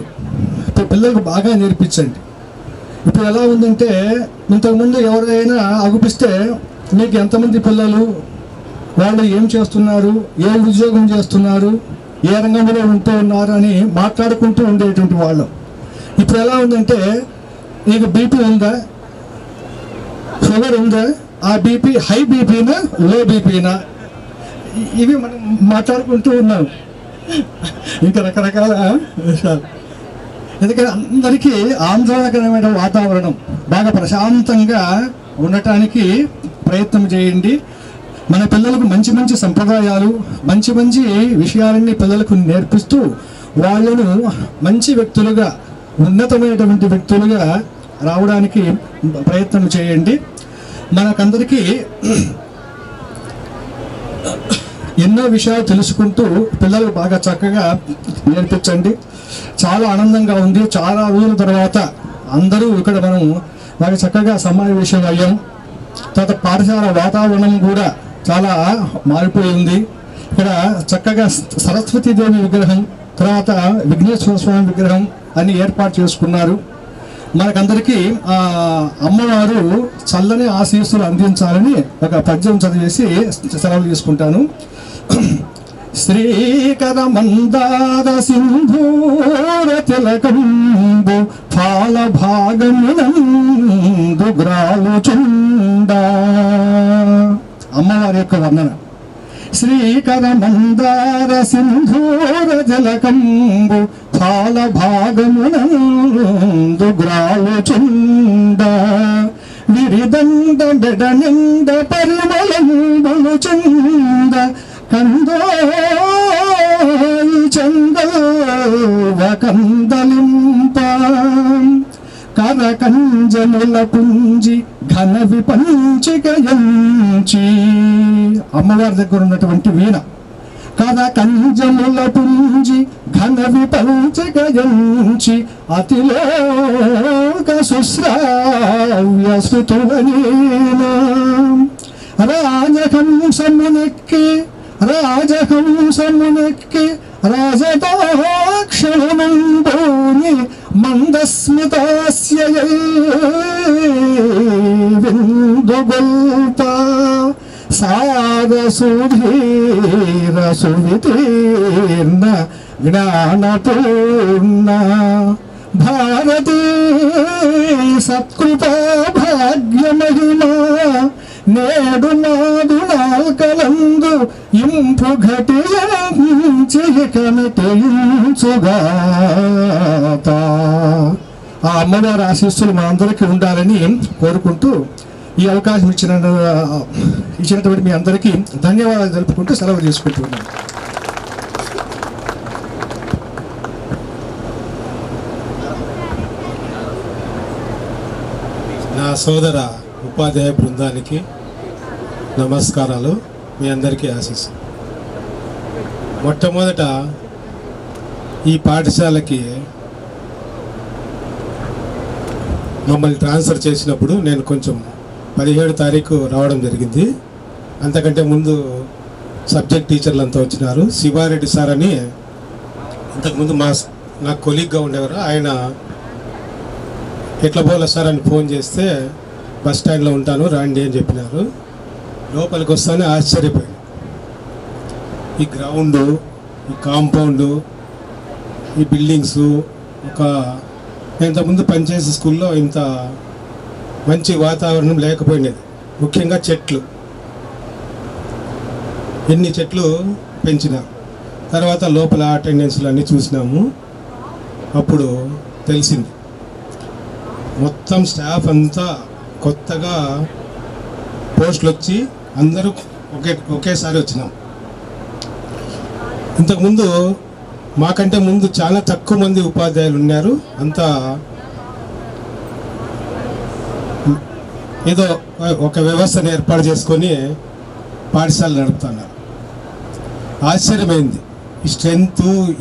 పిల్లలకు బాగా నేర్పించండి. ఇప్పుడు ఎలా ఉందంటే, ఇంతకుముందు ఎవరైనా అగుపిస్తే మీకు ఎంతమంది పిల్లలు, వాళ్ళు ఏం చేస్తున్నారు, ఏ ఉద్యోగం చేస్తున్నారు, ఏ రంగంలో ఉంటూ ఉన్నారు అని మాట్లాడుకుంటూ ఉండేటువంటి వాళ్ళం. ఇప్పుడు ఎలా ఉందంటే, నీకు బీపీ ఉందా, షుగర్ ఉందా, ఆ బీపీ హై బీపీనా లో బీపీనా, ఇవి మనం మాట్లాడుకుంటూ ఉన్నాం. ఇంకా రకరకాల విషయాలు. ఎందుకంటే అందరికీ ఆందోళనకరమైన వాతావరణం, బాగా ప్రశాంతంగా ఉండటానికి ప్రయత్నం చేయండి. మన పిల్లలకు మంచి మంచి సంప్రదాయాలు, మంచి మంచి విషయాలన్నీ పిల్లలకు నేర్పిస్తూ వాళ్ళను మంచి వ్యక్తులుగా, ఉన్నతమైనటువంటి వ్యక్తులుగా రావడానికి ప్రయత్నం చేయండి. మనకందరికీ ఎన్నో విషయాలు తెలుసుకుంటూ పిల్లలు బాగా చక్కగా నేర్పించండి. చాలా ఆనందంగా ఉంది. చాలా రోజుల తర్వాత అందరూ ఇక్కడ మనం బాగా చక్కగా సమావేశం అయ్యాం. తర్వాత పాఠశాల వాతావరణం కూడా చాలా మారిపోయింది. ఇక్కడ చక్కగా సరస్వతీదేవి విగ్రహం, తర్వాత విఘ్నేశ్వర స్వామి విగ్రహం అన్ని ఏర్పాటు చేసుకున్నారు. మనకందరికీ అమ్మవారు చల్లని ఆశీస్సులు అందించాలని ఒక పద్యం చదివేసి సెలవు తీసుకుంటాను. శ్రీకర మందార సింధూర తిలకంబు ఫాల భాగమునందు గ్రాలుచుండా. అమ్మవారి యొక్క వర్ణన. శ్రీకర మందార సింధూర జలకంబు ఫాల భాగమునందు గ్రాలుచుండా. విరిదండ బెడనిండ పరిమళంబులు చుండ. కందోయి చందవ కందలింప. కరకంజముల పుంజి ఘన విపంచికయంచి. అమ్మవారి దగ్గర ఉన్నటువంటి వీణ కథ కంజముల పుంజి ఘన విపంచగయంచి అతిలోక సుశ్రావ్య శృతులనీనా రాజహంసమునెక్కి రాజదోక్షణమంబోని మందస్మితాస్య విందుగొల్ప సారసుధీర సువితీర్ణ జ్ఞానపూర్ణ భారతీ సత్కృపా భాగ్యమహిమా నేడు నాడు నాల్కలందు ఇంపు ఘటించి కమిటించుగాత. ఆ అమ్మవారి ఆశీస్సులు మా అందరికీ ఉండాలని కోరుకుంటూ ఈ అవకాశం ఇచ్చినటువంటి మీ అందరికీ ధన్యవాదాలు తెలుపుకుంటూ సెలవు తీసుకుంటున్నాను. నా సోదర ఉపాధ్యాయ బృందానికి నమస్కారాలు. మీ అందరికీ ఆశీస్సు. మొట్టమొదట ఈ పాఠశాలకి మమ్మల్ని ట్రాన్స్ఫర్ చేసినప్పుడు నేను కొంచెం 17 తారీఖు రావడం జరిగింది. అంతకంటే ముందు సబ్జెక్ట్ టీచర్లు అంతా వచ్చినారు. శివారెడ్డి సార్ అని ఇంతకుముందు నాకు కొలీగ్గా ఉండేవారు. ఆయన ఎట్లా పోలే సార్ అని ఫోన్ చేస్తే బస్ స్టాండ్లో ఉంటాను రండి అని చెప్పినారు. లోపలికి వస్తానే ఆశ్చర్యపోయాను. ఈ గ్రౌండు, ఈ కాంపౌండు, ఈ బిల్డింగ్స్, నేను ఇంతకుముందు పనిచేసే స్కూల్లో ఇంత మంచి వాతావరణం లేకపోయినది. ముఖ్యంగా చెట్లు, ఎన్ని చెట్లు పెంచినారు. తర్వాత లోపల అటెండెన్స్లు అన్నీ చూసినాము. అప్పుడు తెలిసింది మొత్తం స్టాఫ్ అంతా కొత్తగా పోస్టులు వచ్చి అందరూ ఒకేసారి వచ్చినాం. ఇంతకుముందు మాకంటే ముందు చాలా తక్కువ మంది ఉపాధ్యాయులు ఉన్నారు. అంతా ఏదో ఒక వ్యవస్థను ఏర్పాటు చేసుకొని పాఠశాల నడుపుతున్నారు. ఆశ్చర్యమైంది. ఈ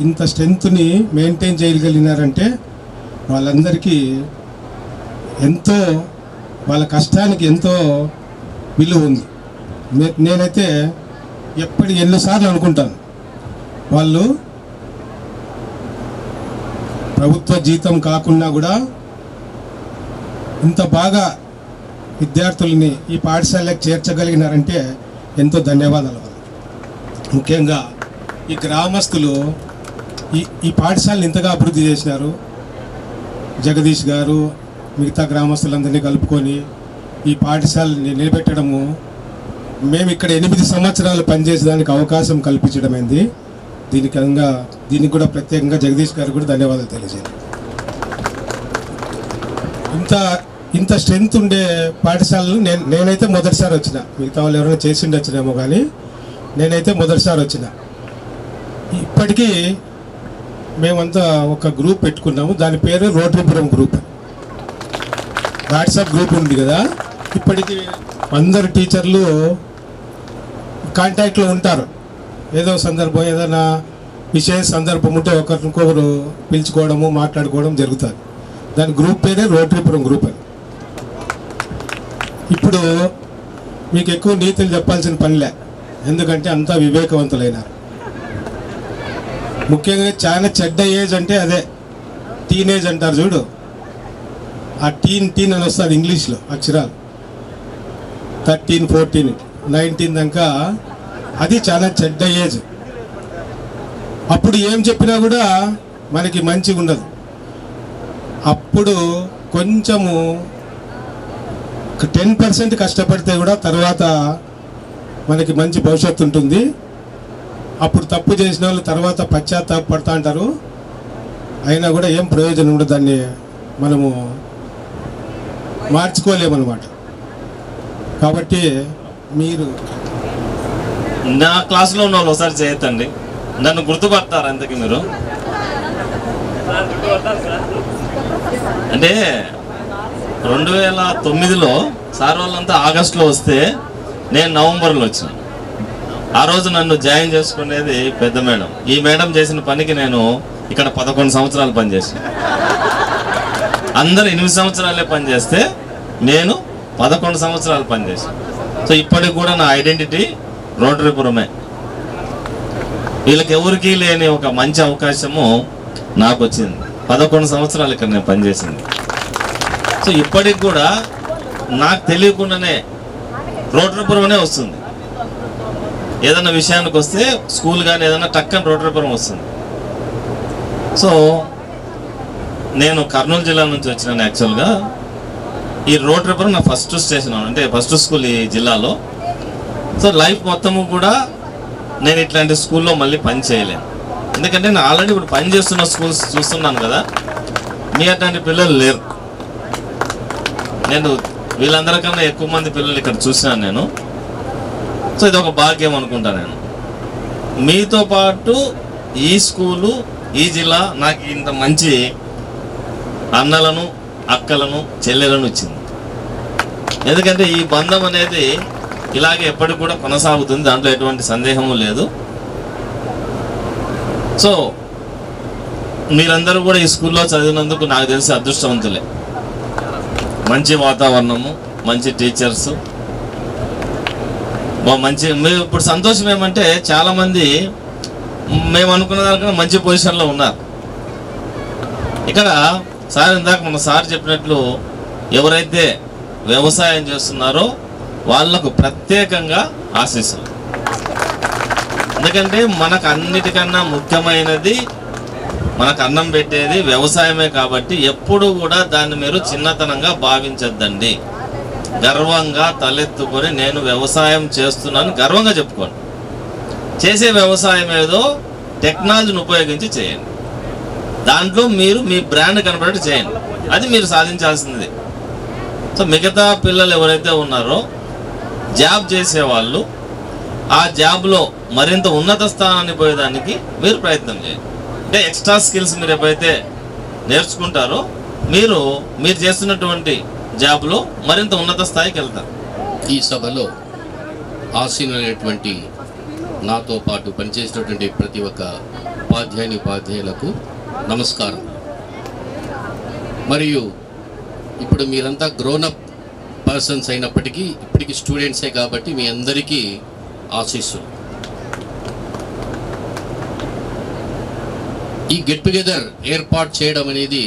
ఇంత స్ట్రెంత్ని మెయింటైన్ చేయగలిగినారంటే వాళ్ళందరికీ ఎంతో, వాళ్ళ కష్టానికి ఎంతో విలువ ఉంది. నేనైతే ఎన్నిసార్లు అనుకుంటాను, వాళ్ళు ప్రభుత్వ జీతం కాకుండా కూడా ఇంత బాగా విద్యార్థుల్ని ఈ పాఠశాలకు చేర్చగలిగినారంటే ఎంతో ధన్యవాదాలు. ముఖ్యంగా ఈ గ్రామస్తులు ఈ పాఠశాలను ఇంతగా అభివృద్ధి చేసినారు. జగదీష్ గారు మిగతా గ్రామస్తులందరినీ కలుపుకొని ఈ పాఠశాలని నిలబెట్టడము, మేము ఇక్కడ 8 సంవత్సరాలు పనిచేసేదానికి అవకాశం కల్పించడమైంది. దీనికి కూడా ప్రత్యేకంగా జగదీష్ గారు కూడా ధన్యవాదాలు తెలియజేయండి. ఇంత స్ట్రెంత్ ఉండే పాఠశాలలు నేనైతే మొదటిసారి వచ్చిన. మిగతా వాళ్ళు ఎవరైనా చేసిండి వచ్చినేమో, కానీ నేనైతే మొదటిసారి వచ్చిన. ఇప్పటికీ మేమంతా ఒక గ్రూప్ పెట్టుకున్నాము. దాని పేరు రోటరీపురం గ్రూప్. వాట్సాప్ గ్రూప్ ఉంది కదా, ఇప్పటికీ అందరు టీచర్లు కాంటాక్ట్లో ఉంటారు. ఏదో సందర్భం, ఏదైనా విశేష సందర్భం ఉంటే ఒకరికొకరు పిలుచుకోవడము, మాట్లాడుకోవడం జరుగుతుంది. దాని గ్రూప్ పేరే రోటరీపురం గ్రూప్ అని. ఇప్పుడు మీకు ఎక్కువ నీతులు చెప్పాల్సిన పనిలే, ఎందుకంటే అంతా వివేకవంతులైనారు. ముఖ్యంగా చాలా చెడ్డ ఏజ్ అంటే అదే టీనేజ్ అంటారు చూడు. ఆ టీన్ అని వస్తుంది ఇంగ్లీష్లో అక్షరాలు. 13, 14, 19 దాకా అది చాలా చెడ్డ ఏజ్. అప్పుడు ఏం చెప్పినా కూడా మనకి మంచిగా ఉండదు. అప్పుడు కొంచెము 10% కష్టపడితే కూడా తర్వాత మనకి మంచి భవిష్యత్తు ఉంటుంది. అప్పుడు తప్పు చేసిన వాళ్ళు తర్వాత పశ్చాత్తాపడతా అంటారు. అయినా కూడా ఏం ప్రయోజనం ఉండదు. దాన్ని మనము మార్చుకోలేమన్నమాట. కాబట్టి మీరు నా క్లాస్లో ఉన్న వాళ్ళు ఒకసారి చేయొద్దండి. నన్ను గుర్తుపడతారు అంతకి మీరు. అంటే 2009లో సార్ వాళ్ళంతా ఆగస్టులో వస్తే నేను నవంబర్లో వచ్చిన. ఆ రోజు నన్ను జాయిన్ చేసుకునేది పెద్ద మేడం. ఈ మేడం చేసిన పనికి నేను ఇక్కడ 11 సంవత్సరాలు పనిచేసాను. అందరు 8 సంవత్సరాలే పనిచేస్తే నేను 11 సంవత్సరాలు పనిచేసాను. సో ఇప్పటికి కూడా నా ఐడెంటిటీ రోటరీపురమే. వీళ్ళకి ఎవరికి లేని ఒక మంచి అవకాశము నాకు వచ్చింది. 11 సంవత్సరాలు ఇక్కడ నేను పనిచేసింది. సో ఇప్పటికి కూడా నాకు తెలియకుండానే రోటరీపురమనే వస్తుంది. ఏదైనా విషయానికి వస్తే స్కూల్ కానీ ఏదైనా టక్కని రోటరీపురం వస్తుంది. సో నేను కర్నూలు జిల్లా నుంచి వచ్చినాను. యాక్చువల్గా ఈ రోటరీపురం నా ఫస్ట్ స్టేషన్, అంటే ఫస్ట్ స్కూల్ ఈ జిల్లాలో. సో లైఫ్ మొత్తము కూడా నేను ఇట్లాంటి స్కూల్లో మళ్ళీ పని చేయలేను. ఎందుకంటే నేను ఆల్రెడీ ఇప్పుడు పని చేస్తున్న స్కూల్స్ చూస్తున్నాను కదా, మీ అట్లాంటి పిల్లలు లేరు. నేను వీళ్ళందరికన్నా ఎక్కువ మంది పిల్లలు ఇక్కడ చూసినాను నేను. సో ఇది ఒక భాగ్యం అనుకుంటా నేను. మీతో పాటు ఈ స్కూలు, ఈ జిల్లా నాకు ఇంత మంచి అన్నలను, అక్కలను, చెల్లెలను ఇచ్చింది. ఎందుకంటే ఈ బంధం అనేది ఇలాగే ఎప్పటికి కూడా కొనసాగుతుంది, దాంట్లో ఎటువంటి సందేహము లేదు. సో మీరందరూ కూడా ఈ స్కూల్లో చదివినందుకు నాకు తెలిసి అదృష్టవంతులే. మంచి వాతావరణము, మంచి టీచర్స్, మంచి. మేము ఇప్పుడు సంతోషం ఏమంటే చాలామంది మేము అనుకున్న దానికన్నా మంచి పొజిషన్లో ఉన్నారు. ఇక్కడ సార్ ఇందాక మన సార్ చెప్పినట్లు ఎవరైతే వ్యవసాయం చేస్తున్నారో వాళ్లకు ప్రత్యేకంగా ఆశీస్సులు. ఎందుకంటే మనకు అన్నిటికన్నా ముఖ్యమైనది, మనకు అన్నం పెట్టేది వ్యవసాయమే. కాబట్టి ఎప్పుడు కూడా దాన్ని మీరు చిన్నతనంగా భావించద్దండి. గర్వంగా తలెత్తుకొని నేను వ్యవసాయం చేస్తున్నాను గర్వంగా చెప్పుకోండి. చేసే వ్యవసాయం ఏదో టెక్నాలజీని ఉపయోగించి చేయండి. దాంట్లో మీరు మీ బ్రాండ్ కనబడేట్టు చేయండి. అది మీరు సాధించాల్సింది. సో మిగతా పిల్లలు ఎవరైతే ఉన్నారో జాబ్ చేసేవాళ్ళు, ఆ జాబ్లో మరింత ఉన్నత స్థానాన్ని పోయేదానికి మీరు ప్రయత్నం చేయండి. అంటే ఎక్స్ట్రా స్కిల్స్ మీరు ఎప్పుడైతే నేర్చుకుంటారో మీరు చేస్తున్నటువంటి జాబ్లో మరింత ఉన్నత స్థాయికి వెళ్తారు. ఈ సభలో ఆసీనులైనటువంటి నాతో పాటు పనిచేసినటువంటి ప్రతి ఒక్క ఉపాధ్యాయులకు నమస్కారం. మరియు ఇప్పుడు మీరంతా గ్రోనప్ పర్సన్స్ అయినప్పటికీ ఇప్పటికీ స్టూడెంట్సే కాబట్టి మీ అందరికీ ఆశీస్సులు. ఈ గెట్ టుగెదర్ ఏర్పాటు చేయడం అనేది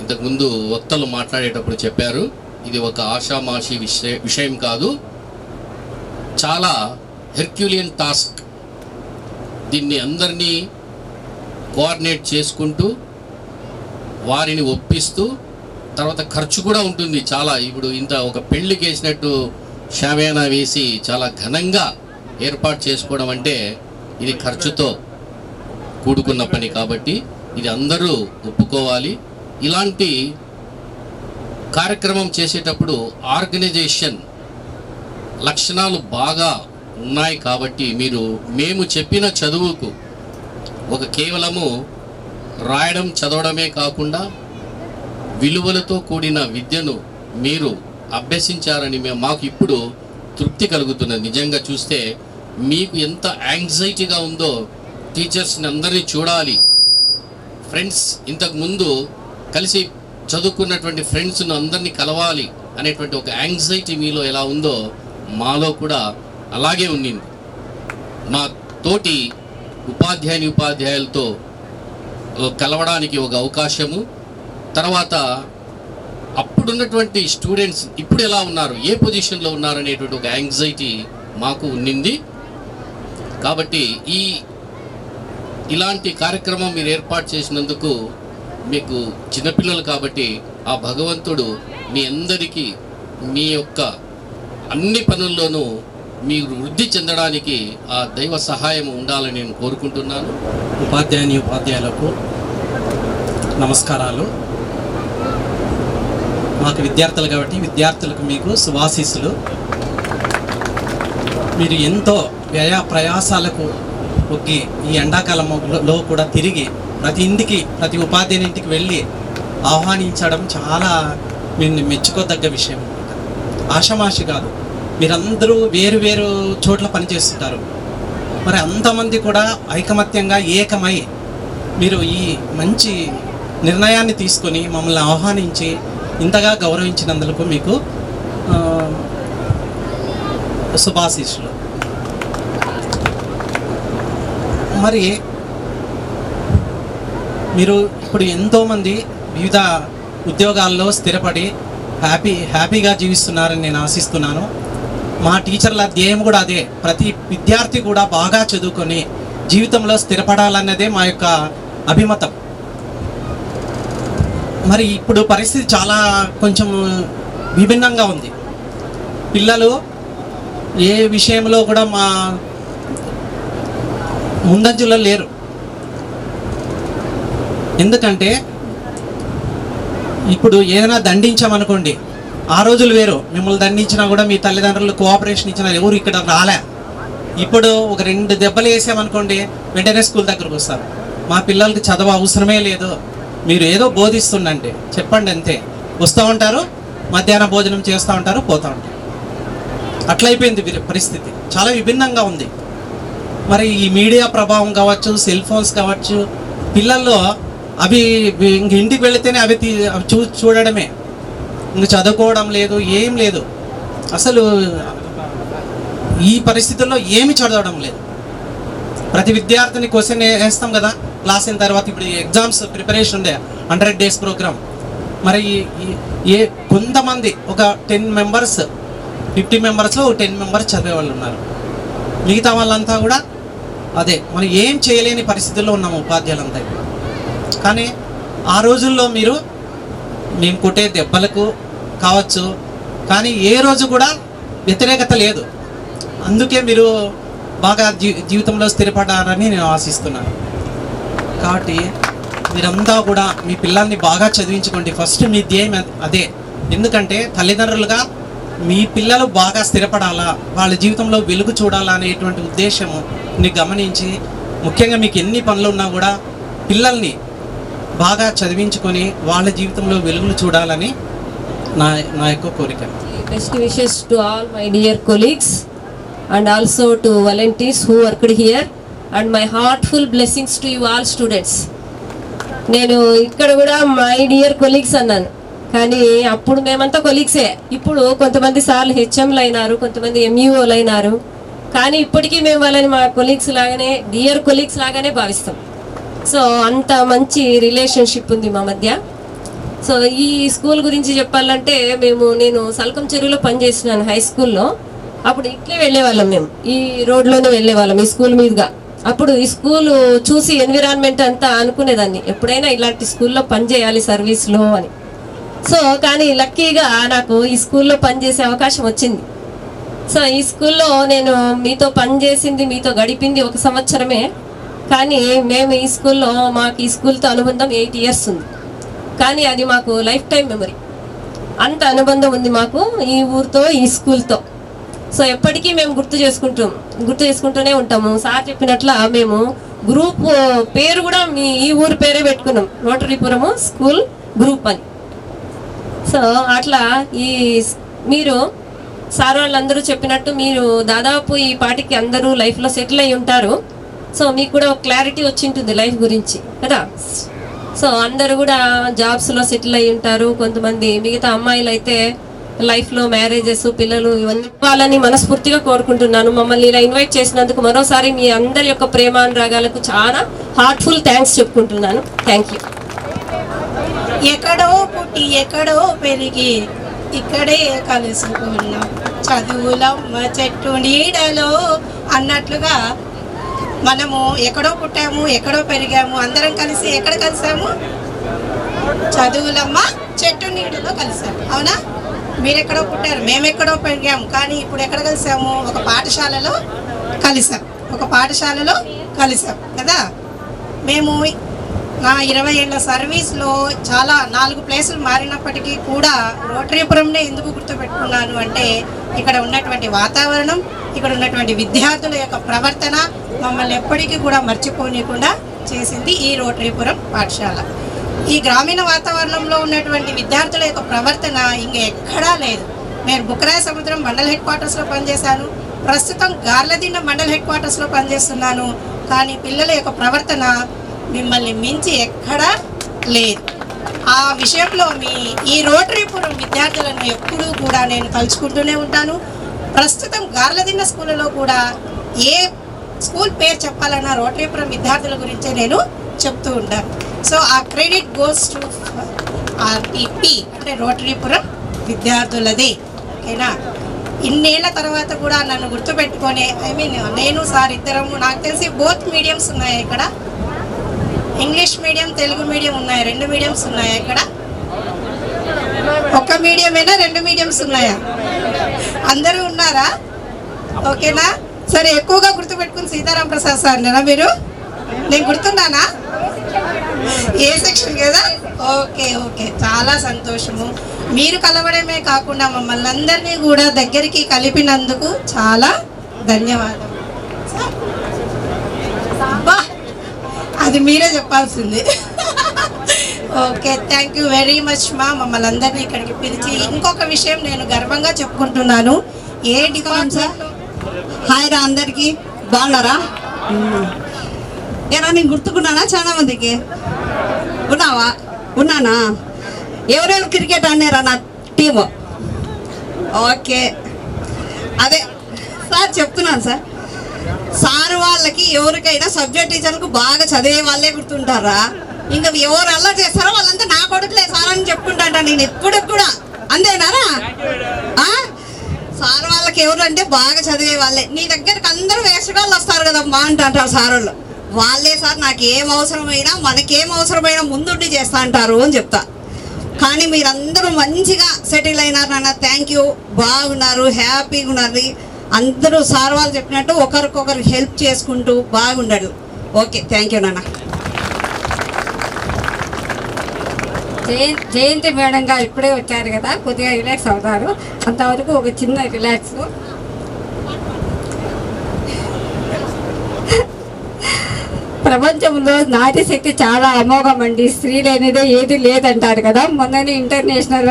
ఇంతకుముందు వక్తలు మాట్లాడేటప్పుడు చెప్పారు, ఇది ఒక ఆషామాషి విషయం కాదు, చాలా హెర్క్యులియన్ టాస్క్. దీన్ని అందరినీ కోఆర్డినేట్ చేసుకుంటూ వారిని ఒప్పిస్తూ తర్వాత ఖర్చు కూడా ఉంటుంది చాలా. ఇప్పుడు ఇంత ఒక పెళ్లికి వేసినట్టు షామియానా వేసి చాలా ఘనంగా ఏర్పాటు చేసుకోవడం అంటే ఇది ఖర్చుతో కూడుకున్న పని. కాబట్టి ఇది అందరూ ఒప్పుకోవాలి. ఇలాంటి కార్యక్రమం చేసేటప్పుడు ఆర్గనైజేషన్ లక్షణాలు బాగా ఉన్నాయి. కాబట్టి మేము చెప్పిన చదువుకు ఒక కేవలము రాయడం చదవడమే కాకుండా విలువలతో కూడిన విద్యను మీరు అభ్యసించారని మాకు ఇప్పుడు తృప్తి కలుగుతున్నది. నిజంగా చూస్తే మీకు ఎంత యాంగ్జైటీగా ఉందో టీచర్స్ని అందరినీ చూడాలి, ఫ్రెండ్స్ ఇంతకుముందు కలిసి చదువుకున్నటువంటి ఫ్రెండ్స్ను అందరినీ కలవాలి అనేటువంటి ఒక యాంగ్జైటీ మీలో ఎలా ఉందో మాలో కూడా అలాగే ఉండింది. మా తోటి ఉపాధ్యాయులతో కలవడానికి ఒక అవకాశము, తర్వాత అప్పుడున్నటువంటి స్టూడెంట్స్ ఇప్పుడు ఎలా ఉన్నారు, ఏ పొజిషన్లో ఉన్నారు అనేటువంటి ఒక యాంగ్జైటీ మాకు ఉండింది. కాబట్టి ఇలాంటి కార్యక్రమం మీరు ఏర్పాటు చేసినందుకు మీకు చిన్నపిల్లలు కాబట్టి ఆ భగవంతుడు మీ అందరికీ మీ యొక్క అన్ని పనుల్లోనూ మీరు వృద్ధి చెందడానికి ఆ దైవ సహాయం ఉండాలని నేను కోరుకుంటున్నాను. ఉపాధ్యాయులకు నమస్కారాలు. మాకు విద్యార్థులు కాబట్టి విద్యార్థులకు మీకు శుభాశీస్సులు. మీరు ఎంతో ప్రయాసాలకు ఒగ్గి ఈ ఎండాకాలంలో కూడా తిరిగి ప్రతి ఇంటికి ప్రతి ఉపాధ్యాయుని ఇంటికి వెళ్ళి ఆహ్వానించడం చాలా మీరు మెచ్చుకోదగ్గ విషయం. ఆషామాషి కాదు. మీరందరూ వేరు వేరు చోట్ల పనిచేస్తుంటారు. మరి అంతమంది కూడా ఐకమత్యంగా ఏకమై మీరు ఈ మంచి నిర్ణయాన్ని తీసుకొని మమ్మల్ని ఆహ్వానించి ఇంతగా గౌరవించినందుకు మీకు శుభాశీస్సులు. మరి మీరు ఇప్పుడు ఎంతోమంది వివిధ ఉద్యోగాల్లో స్థిరపడి హ్యాపీగా జీవిస్తున్నారని నేను ఆశిస్తున్నాను. మా టీచర్ల ధ్యేయం కూడా అదే, ప్రతి విద్యార్థి కూడా బాగా చదువుకొని జీవితంలో స్థిరపడాలన్నదే మా యొక్క అభిమతం. మరి ఇప్పుడు పరిస్థితి చాలా కొంచెం విభిన్నంగా ఉంది. పిల్లలు ఏ విషయంలో కూడా మా ముందంజలో లేరు. ఎందుకంటే ఇప్పుడు ఏదైనా దండించామనుకోండి, ఆ రోజులు వేరు. మిమ్మల్ని దండించినా కూడా మీ తల్లిదండ్రులు కోఆపరేషన్ ఇచ్చినా ఎవరు ఇక్కడ రాలే. ఇప్పుడు ఒక 2 దెబ్బలు వేసామనుకోండి, వెంటనే స్కూల్ దగ్గరకు వస్తారు. మా పిల్లలకి చదువు అవసరమే లేదు, మీరు ఏదో బోధిస్తుండండి చెప్పండి అంతే. వస్తూ ఉంటారు, మధ్యాహ్న భోజనం చేస్తూ ఉంటారు, పోతూ ఉంటారు. అట్లయిపోయింది పరిస్థితి, చాలా విభిన్నంగా ఉంది. మరి ఈ మీడియా ప్రభావం కావచ్చు, సెల్ ఫోన్స్ కావచ్చు, పిల్లల్లో అవి ఇంక ఇంటికి వెళితేనే అవి చూడడమే, ఇంక చదువుకోవడం లేదు, ఏం లేదు. అసలు ఈ పరిస్థితుల్లో ఏమి చదవడం లేదు. ప్రతి విద్యార్థిని క్వశ్చన్ వేస్తాం కదా క్లాస్ అయిన తర్వాత. ఇప్పుడు ఎగ్జామ్స్ ప్రిపరేషన్ ఉండే 100 days ప్రోగ్రామ్. మరి కొంతమంది ఒక 10 members 50 members 10 members చదివే వాళ్ళు ఉన్నారు. మిగతా వాళ్ళంతా కూడా అదే మనం ఏం చేయలేని పరిస్థితుల్లో ఉన్నాము ఉపాధ్యాయులంతా. కానీ ఆ రోజుల్లో మేము కొట్టే దెబ్బలకు కావచ్చు, కానీ ఏ రోజు కూడా వ్యతిరేకత లేదు. అందుకే మీరు బాగా జీవితంలో స్థిరపడారని నేను ఆశిస్తున్నాను. కాబట్టి మీరంతా కూడా మీ పిల్లల్ని బాగా చదివించుకోండి. ఫస్ట్ మీ ధ్యేయం అదే. ఎందుకంటే తల్లిదండ్రులుగా మీ పిల్లలు బాగా స్థిరపడాలా, వాళ్ళ జీవితంలో వెలుగు చూడాలా అనేటువంటి ఉద్దేశంని గమనించి, ముఖ్యంగా మీకు ఎన్ని పనులు ఉన్నా కూడా పిల్లల్ని బాగా చదివించుకొని వాళ్ళ జీవితంలో వెలుగులు చూడాలని నా యొక్క కోరిక. Best wishes to all my dear colleagues and also to volunteers who worked here, and my heartful blessings to you all students. నేను ఇక్కడ కూడా మై డియర్ కొలీగ్స్ అన్నాను, కానీ అప్పుడు మేమంతా కొలీగ్సే. ఇప్పుడు కొంతమంది సార్లు హెచ్ఎంలు అయినారు, కొంతమంది ఎంఈఓలు అయినారు, కానీ ఇప్పటికీ మేము వాళ్ళని మా కొలీగ్స్ లాగానే, డియర్ కొలీగ్స్ లాగానే భావిస్తాం. సో అంత మంచి రిలేషన్షిప్ ఉంది మా మధ్య. సో ఈ స్కూల్ గురించి చెప్పాలంటే నేను సల్కం చెరువులో పనిచేస్తున్నాను హై స్కూల్లో. అప్పుడు ఇట్లే వెళ్ళేవాళ్ళం, మేము ఈ రోడ్లోనే వెళ్ళేవాళ్ళం ఈ స్కూల్ మీదుగా. అప్పుడు ఈ స్కూల్ చూసి ఎన్విరాన్మెంట్ అంతా అనుకునేదాన్ని, ఎప్పుడైనా ఇలాంటి స్కూల్లో పనిచేయాలి సర్వీస్లో అని. సో కానీ లక్కీగా నాకు ఈ స్కూల్లో పనిచేసే అవకాశం వచ్చింది. సో ఈ స్కూల్లో నేను మీతో పనిచేసింది, మీతో గడిపింది 1 సంవత్సరమే. కానీ మేము ఈ స్కూల్లో, మాకు ఈ స్కూల్తో అనుబంధం 8 years ఉంది. కానీ అది మాకు లైఫ్ టైం మెమరీ. అంత అనుబంధం ఉంది మాకు ఈ ఊరితో, ఈ స్కూల్తో. సో ఎప్పటికీ మేము గుర్తు చేసుకుంటూనే ఉంటాము. సార్ చెప్పినట్ల మేము గ్రూప్ పేరు కూడా ఈ ఊరి పేరే పెట్టుకున్నాం, రోటరీపురము స్కూల్ గ్రూప్ అని. సో అట్లా మీరు సార్ వాళ్ళందరూ చెప్పినట్టు మీరు దాదాపు ఈ పాటికి అందరూ లైఫ్లో సెటిల్ అయి ఉంటారు. సో మీకు కూడా ఒక క్లారిటీ వచ్చి ఉంటుంది లైఫ్ గురించి కదా. సో అందరూ కూడా జాబ్స్లో సెటిల్ అయి ఉంటారు. కొంతమంది మిగతా అమ్మాయిలు అయితే లైఫ్లో మ్యారేజెస్, పిల్లలు ఇవన్నీ వాళ్ళని మనస్ఫూర్తిగా కోరుకుంటున్నాను. మమ్మల్ని ఇలా ఇన్వైట్ చేసినందుకు మరోసారి మీ అందరి యొక్క ప్రేమానురాగాలకు చాలా హార్ట్ఫుల్ థ్యాంక్స్ చెప్పుకుంటున్నాను. Thank you. ఎక్కడో పుట్టి ఎక్కడో పెరిగి ఇక్కడే కలుసుకున్నాం చదువులమ్మ చెట్టు నీడలో అన్నట్లుగా మనము ఎక్కడో పుట్టాము, ఎక్కడో పెరిగాము, అందరం కలిసి ఎక్కడ కలిసాము? చదువులమ్మ చెట్టు నీడలో కలిసాము. అవునా? మీరెక్కడో పుట్టారు, మేమెక్కడో పెరిగాము, కానీ ఇప్పుడు ఎక్కడ కలిసాము? ఒక పాఠశాలలో కలిసాం కదా. మేము నా 20 ఏళ్ల సర్వీస్లో చాలా 4 ప్లేసులు మారినప్పటికీ కూడా రోటరీపురంనే ఎందుకు గుర్తుపెట్టుకున్నాను అంటే, ఇక్కడ ఉన్నటువంటి వాతావరణం, ఇక్కడ ఉన్నటువంటి విద్యార్థుల యొక్క ప్రవర్తన మమ్మల్ని ఎప్పటికీ కూడా మర్చిపోనీయకుండా చేసింది ఈ రోటరీపురం పాఠశాల. ఈ గ్రామీణ వాతావరణంలో ఉన్నటువంటి విద్యార్థుల యొక్క ప్రవర్తన ఇంకా ఎక్కడా లేదు. నేను బుక్కరాయ సముద్రం మండల హెడ్ క్వార్టర్స్లో పనిచేశాను. ప్రస్తుతం గార్లదిన్న మండల్ హెడ్ క్వార్టర్స్లో పనిచేస్తున్నాను. కానీ పిల్లల యొక్క ప్రవర్తన మిమ్మల్ని మించి ఎక్కడా లేదు. ఆ విషయంలో ఈ రోటరీపురం విద్యార్థులను ఎప్పుడూ కూడా నేను తలుచుకుంటూనే ఉంటాను. ప్రస్తుతం గార్లదిన్న స్కూళ్ళలో కూడా ఏ స్కూల్ పేరు చెప్పాలన్నా రోటరీపురం విద్యార్థుల గురించే నేను చెప్తూ ఉంటాను. సో ఆ క్రెడిట్ గోస్ టు ఆర్టీపీ అంటే రోటరీపురం విద్యార్థులది. ఓకేనా? ఇన్నేళ్ల తర్వాత కూడా నన్ను గుర్తుపెట్టుకొని నేను సార్ ఇద్దరము, నాకు తెలిసి బోత్ మీడియంస్ ఉన్నాయి ఇక్కడ, ఇంగ్లీష్ మీడియం తెలుగు మీడియం ఉన్నాయి, 2 మీడియంస్ ఉన్నాయా ఇక్కడ? ఒక్క మీడియమేనా 2 మీడియంస్ ఉన్నాయా? అందరూ ఉన్నారా? ఓకేనా? సరే, ఎక్కువగా గుర్తుపెట్టుకుని సీతారాం ప్రసాద్ సార్ నేనా మీరు? నేను గుర్తున్నానా? ఏ సెక్షన్ కదా? ఓకే ఓకే, చాలా సంతోషము. మీరు కలవడమే కాకుండా మమ్మల్ని అందరినీ కూడా దగ్గరికి కలిపినందుకు చాలా ధన్యవాదాలు. అది మీరే చెప్పాల్సింది. Okay, thank you very much మా, మమ్మల్ని అందరినీ ఇక్కడికి పిలిచి. ఇంకొక విషయం నేను గర్వంగా చెప్పుకుంటున్నాను. ఏ డిపార్ట్మెంట్? హాయ్ రా అందరికి, బాగున్నారా? ఏరా నేను గుర్తుకున్నానా? చాలా మందికి ఉన్నావా? ఉన్నానా? ఎవరైనా క్రికెట్ ఆడినారా నా టీము? ఓకే, అదే సార్ చెప్తున్నాను సార్. సార్ వాళ్ళకి ఎవరికైనా సబ్జెక్ట్ టీచర్లకు బాగా చదివే వాళ్ళే గుర్తుంటారా? ఇంకా ఎవరు అలా చేస్తారో వాళ్ళంతా నా కొడుకులే సార్ అని చెప్పుకుంటా నేను ఎప్పుడు కూడా. అంతేనారా? సార్ వాళ్ళకి ఎవరు అంటే బాగా చదివే వాళ్ళే. నీ దగ్గరికి అందరూ వేసగాళ్ళు వస్తారు కదమ్మా అంటారు సార్ వాళ్ళు. వాళ్ళే సార్ నాకు ఏం అవసరమైనా మనకేం అవసరమైనా ముందుండి చేస్తా అంటారు అని చెప్తా. కానీ మీరందరూ మంచిగా సెటిల్ అయినారు నాన్న, థ్యాంక్ యూ. బాగున్నారు, హ్యాపీగా ఉన్నారు అందరూ. సార్ వాళ్ళు చెప్పినట్టు ఒకరికొకరు హెల్ప్ చేసుకుంటూ బాగుండడు. ఓకే, థ్యాంక్ యూ నాన్న. జయంతి మేడం గారు ఇప్పుడే వచ్చారు కదా, కొద్దిగా రిలాక్స్ అవుతారు. అంతవరకు ఒక చిన్న రిలాక్స్. ప్రపంచంలో నారీ శక్తి చాలా అమోఘం అండి. స్త్రీ లేనిదే ఏది లేదంటారు కదా. మొన్ననే ఇంటర్నేషనల్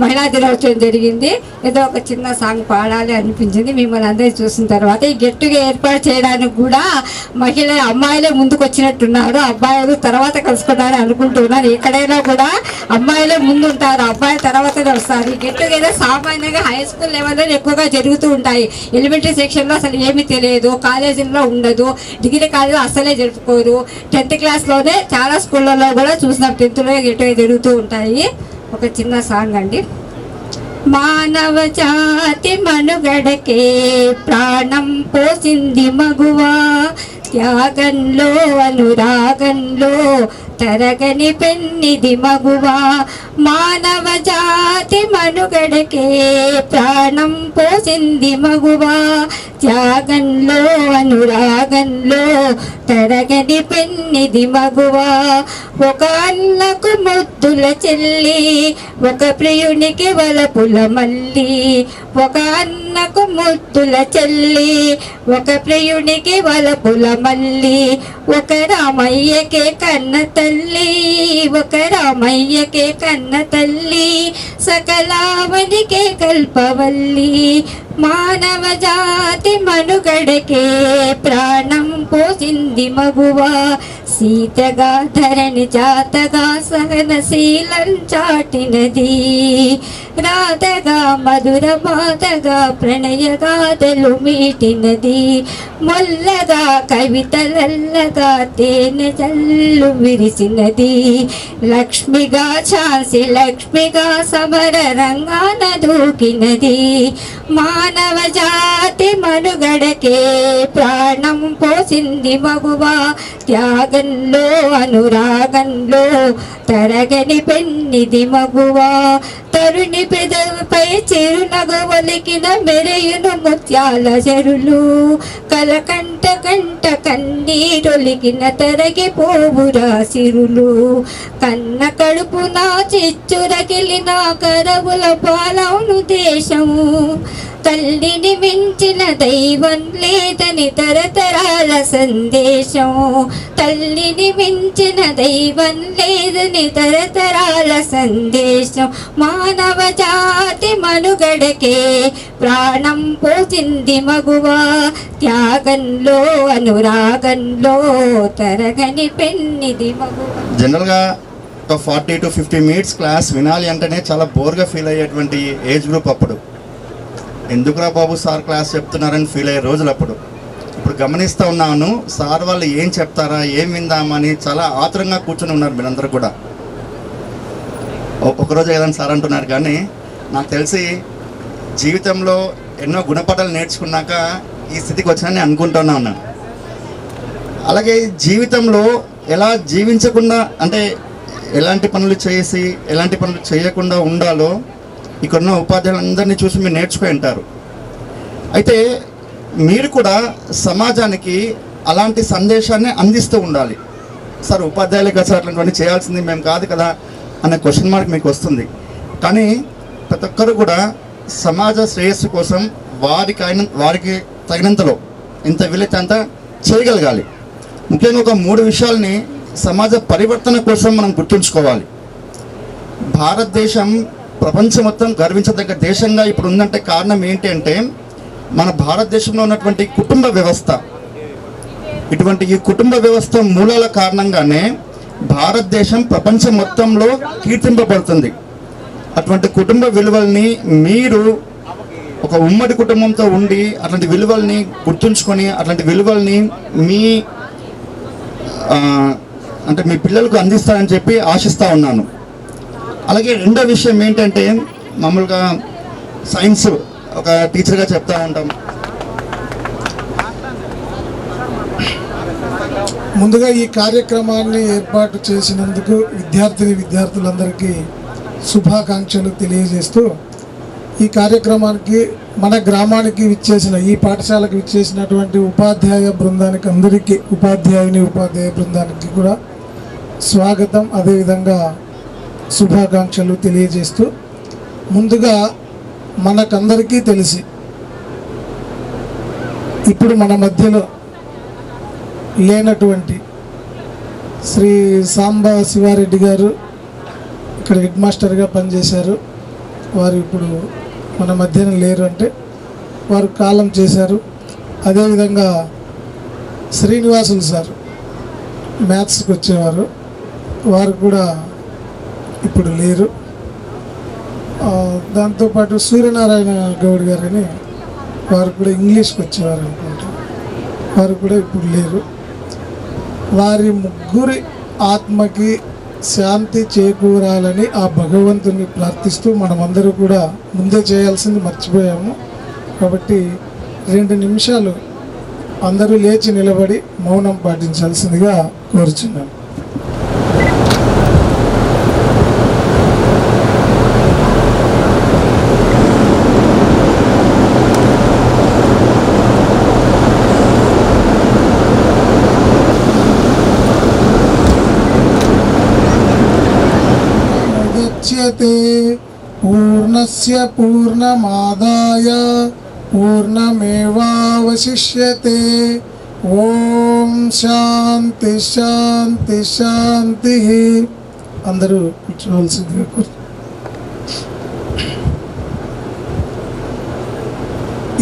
మహిళా దినోత్సవం జరిగింది. ఏదో ఒక చిన్న సాంగ్ పాడాలి అనిపించింది మిమ్మల్ని అందరూ చూసిన తర్వాత. ఈ గెట్టుగా ఏర్పాటు చేయడానికి కూడా అమ్మాయిలే ముందుకు వచ్చినట్టున్నారు, అబ్బాయిలు తర్వాత కలుసుకున్నారని అనుకుంటున్నాను. ఎక్కడైనా కూడా అమ్మాయిలే ముందు ఉంటారు, అబ్బాయి తర్వాతనే వస్తారు. ఈ గెట్టుగా సామాన్యంగా హై స్కూల్ లెవెల్లో ఎక్కువగా జరుగుతూ ఉంటాయి. ఎలిమెంటరీ సెక్షన్లో అసలు ఏమీ తెలియదు, కాలేజీల్లో ఉండదు, డిగ్రీ కాలేజీలో అసలే జరుపుకోరు. 10th క్లాస్లోనే చాలా స్కూళ్ళలో కూడా చూసిన 10thలో గెట్టుగా జరుగుతూ ఉంటాయి. ఒక చిన్న సాంగ్ అండి. మానవ జాతి మనుగడకే ప్రాణం పోసింది మగువా, త్యాగంలో అనురాగంలో తరగని పెన్నిది మగువా. మానవ జాతి మనుగడకే ప్రాణం పోసింది మగువా, త్యాగంలో అనురాగంలో తరగని పెన్నిది మగువా. ఒక అన్నకు ముద్దుల చెల్లి, ఒక ప్రియునికి వలపుల మల్లి. ఒక అన్నకు ముద్దుల చెల్లి, ఒక ప్రియునికి వలపుల మల్లి. ఒక రామయ్యకే కన్న తల్లి, ఒక రామయ్యకే కన్న తల్లి. సకలావనికే కల్పవల్లి. మానవ జాతి మనుగడకే ప్రాణం పోసింది మగువా, సీతగా ధరణి జాతగా సహనశీలం చాటినది. రాధగా మధుర బాధగా ప్రణయగాథలు మీటినది. మొల్లగా కవితలల్లగా తేనె జల్లు విరిసినది. లక్ష్మిగా ఝాన్సీ లక్ష్మిగా సమర రంగాన దూకినది. మానవ జాతి మనుగడకే ప్రాణం పోసింది మగువా, త్యాగంలో అనురాగంలో తరగని పెన్నిది మగువా. తరుణి పెదవిపై చిరునగ ఒలికిన మెరయును ముత్యాల చెరులు. కలకంట కంట కన్నీరొలికిన తరగిపోవురా సిరులు. కన్న కడుపున చిచ్చురగిలిన కరవుల పాలవును దేశము. తల్లిని మించిన దైవం లేదని తరతరాల సందేశం. తల్లిని మించిన దైవం లేదని తరతరాల సందేశం. మానవ జాతి మనుగడకే ప్రాణం పోసింది మగువా. త్యాగంలో అనురాగంలో తరగని పెన్నిది మగువ. జనరల్గా ఒక 40 to 50 మినిట్స్ క్లాస్ వినాలి అంటేనే చాలా బోర్గా ఫీల్ అయ్యేటువంటి ఏజ్ గ్రూప్ అప్పుడు. ఎందుకురా బాబు సార్ క్లాస్ చెప్తున్నారని ఫీల్ అయ్యే రోజులు అప్పుడు. ఇప్పుడు గమనిస్తూ ఉన్నాను సార్ వాళ్ళు ఏం చెప్తారా ఏం విందామని చాలా ఆతురంగా కూర్చొని ఉన్నారు మీరందరూ కూడా. ఒకరోజు ఏదైనా సార్ అంటున్నారు కానీ నాకు తెలిసి జీవితంలో ఎన్నో గుణపాఠాలు నేర్చుకున్నాక ఈ స్థితికి వచ్చానని అనుకుంటూనే ఉన్నాను. అలాగే జీవితంలో ఎలా జీవించకుండా అంటే ఎలాంటి పనులు చేసి ఎలాంటి పనులు చేయకుండా ఉండాలో ఇక్కడున్న ఉపాధ్యాయులందరినీ చూసి మీరు నేర్చుకుని ఉంటారు. అయితే మీరు కూడా సమాజానికి అలాంటి సందేశాన్ని అందిస్తూ ఉండాలి. సార్ ఉపాధ్యాయులే కదా సార్ అట్లాంటివన్నీ చేయాల్సింది మేము కాదు కదా అనే క్వశ్చన్ మార్క్ మీకు వస్తుంది. కానీ ప్రతి ఒక్కరు కూడా సమాజ శ్రేయస్సు కోసం వారికి తగినంతలో ఇంత వీలైతే అంత చేయగలగాలి. ముఖ్యంగా ఒక 3 విషయాల్ని సమాజ పరివర్తన కోసం మనం గుర్తుంచుకోవాలి. భారతదేశం ప్రపంచం మొత్తం గర్వించదగ్గ దేశంగా ఇప్పుడు ఉందంటే కారణం ఏంటి అంటే మన భారతదేశంలో ఉన్నటువంటి కుటుంబ వ్యవస్థ. ఇటువంటి ఈ కుటుంబ వ్యవస్థ మూలాల కారణంగానే భారతదేశం ప్రపంచం మొత్తంలో కీర్తింపబడుతుంది. అటువంటి కుటుంబ విలువల్ని మీరు ఒక ఉమ్మడి కుటుంబంతో ఉండి అట్లాంటి విలువల్ని గుర్తుంచుకొని అట్లాంటి విలువల్ని మీ పిల్లలకు అందిస్తారని చెప్పి ఆశిస్తూ ఉన్నాను. అలాగే రెండో విషయం ఏంటంటే మామూలుగా సైన్స్ ఒక టీచర్గా చెప్తా ఉంటాం. ముందుగా ఈ కార్యక్రమాన్ని ఏర్పాటు చేసినందుకు విద్యార్థులందరికీ శుభాకాంక్షలు తెలియజేస్తూ ఈ కార్యక్రమానికి మన గ్రామానికి విచ్చేసిన ఈ పాఠశాలకు విచ్చేసినటువంటి ఉపాధ్యాయ బృందానికి కూడా స్వాగతం అదేవిధంగా శుభాకాంక్షలు తెలియజేస్తూ ముందుగా మనకందరికీ తెలిసి ఇప్పుడు మన మధ్యలో లేనటువంటి శ్రీ సాంబ శివారెడ్డి గారు ఇక్కడ హెడ్ మాస్టర్గా పనిచేశారు. వారు ఇప్పుడు మన మధ్యన లేరు అంటే వారు కాలం చేశారు. అదేవిధంగా శ్రీనివాసులు సార్ మ్యాథ్స్కి వచ్చేవారు, వారు కూడా ఇప్పుడు లేరు. దాంతోపాటు సూర్యనారాయణ గౌడ్ గారని వారు కూడా ఇంగ్లీష్కి వచ్చేవారు అనుకుంటా, వారు కూడా ఇప్పుడు లేరు. వారి ముగ్గురి ఆత్మకి శాంతి చేకూరాలని ఆ భగవంతుని ప్రార్థిస్తూ మనమందరూ కూడా ముందే చేయాల్సింది మర్చిపోయాము. కాబట్టి 2 నిమిషాలు అందరూ లేచి నిలబడి మౌనం పాటించాల్సిందిగా కోరుచున్నాను. పూర్ణస్య పూర్ణమాదాయ పూర్ణమేవావశిష్యతే. ఓం శాంతి శాంతి శాంతి. అందరూ కూర్చోవలసిందిగా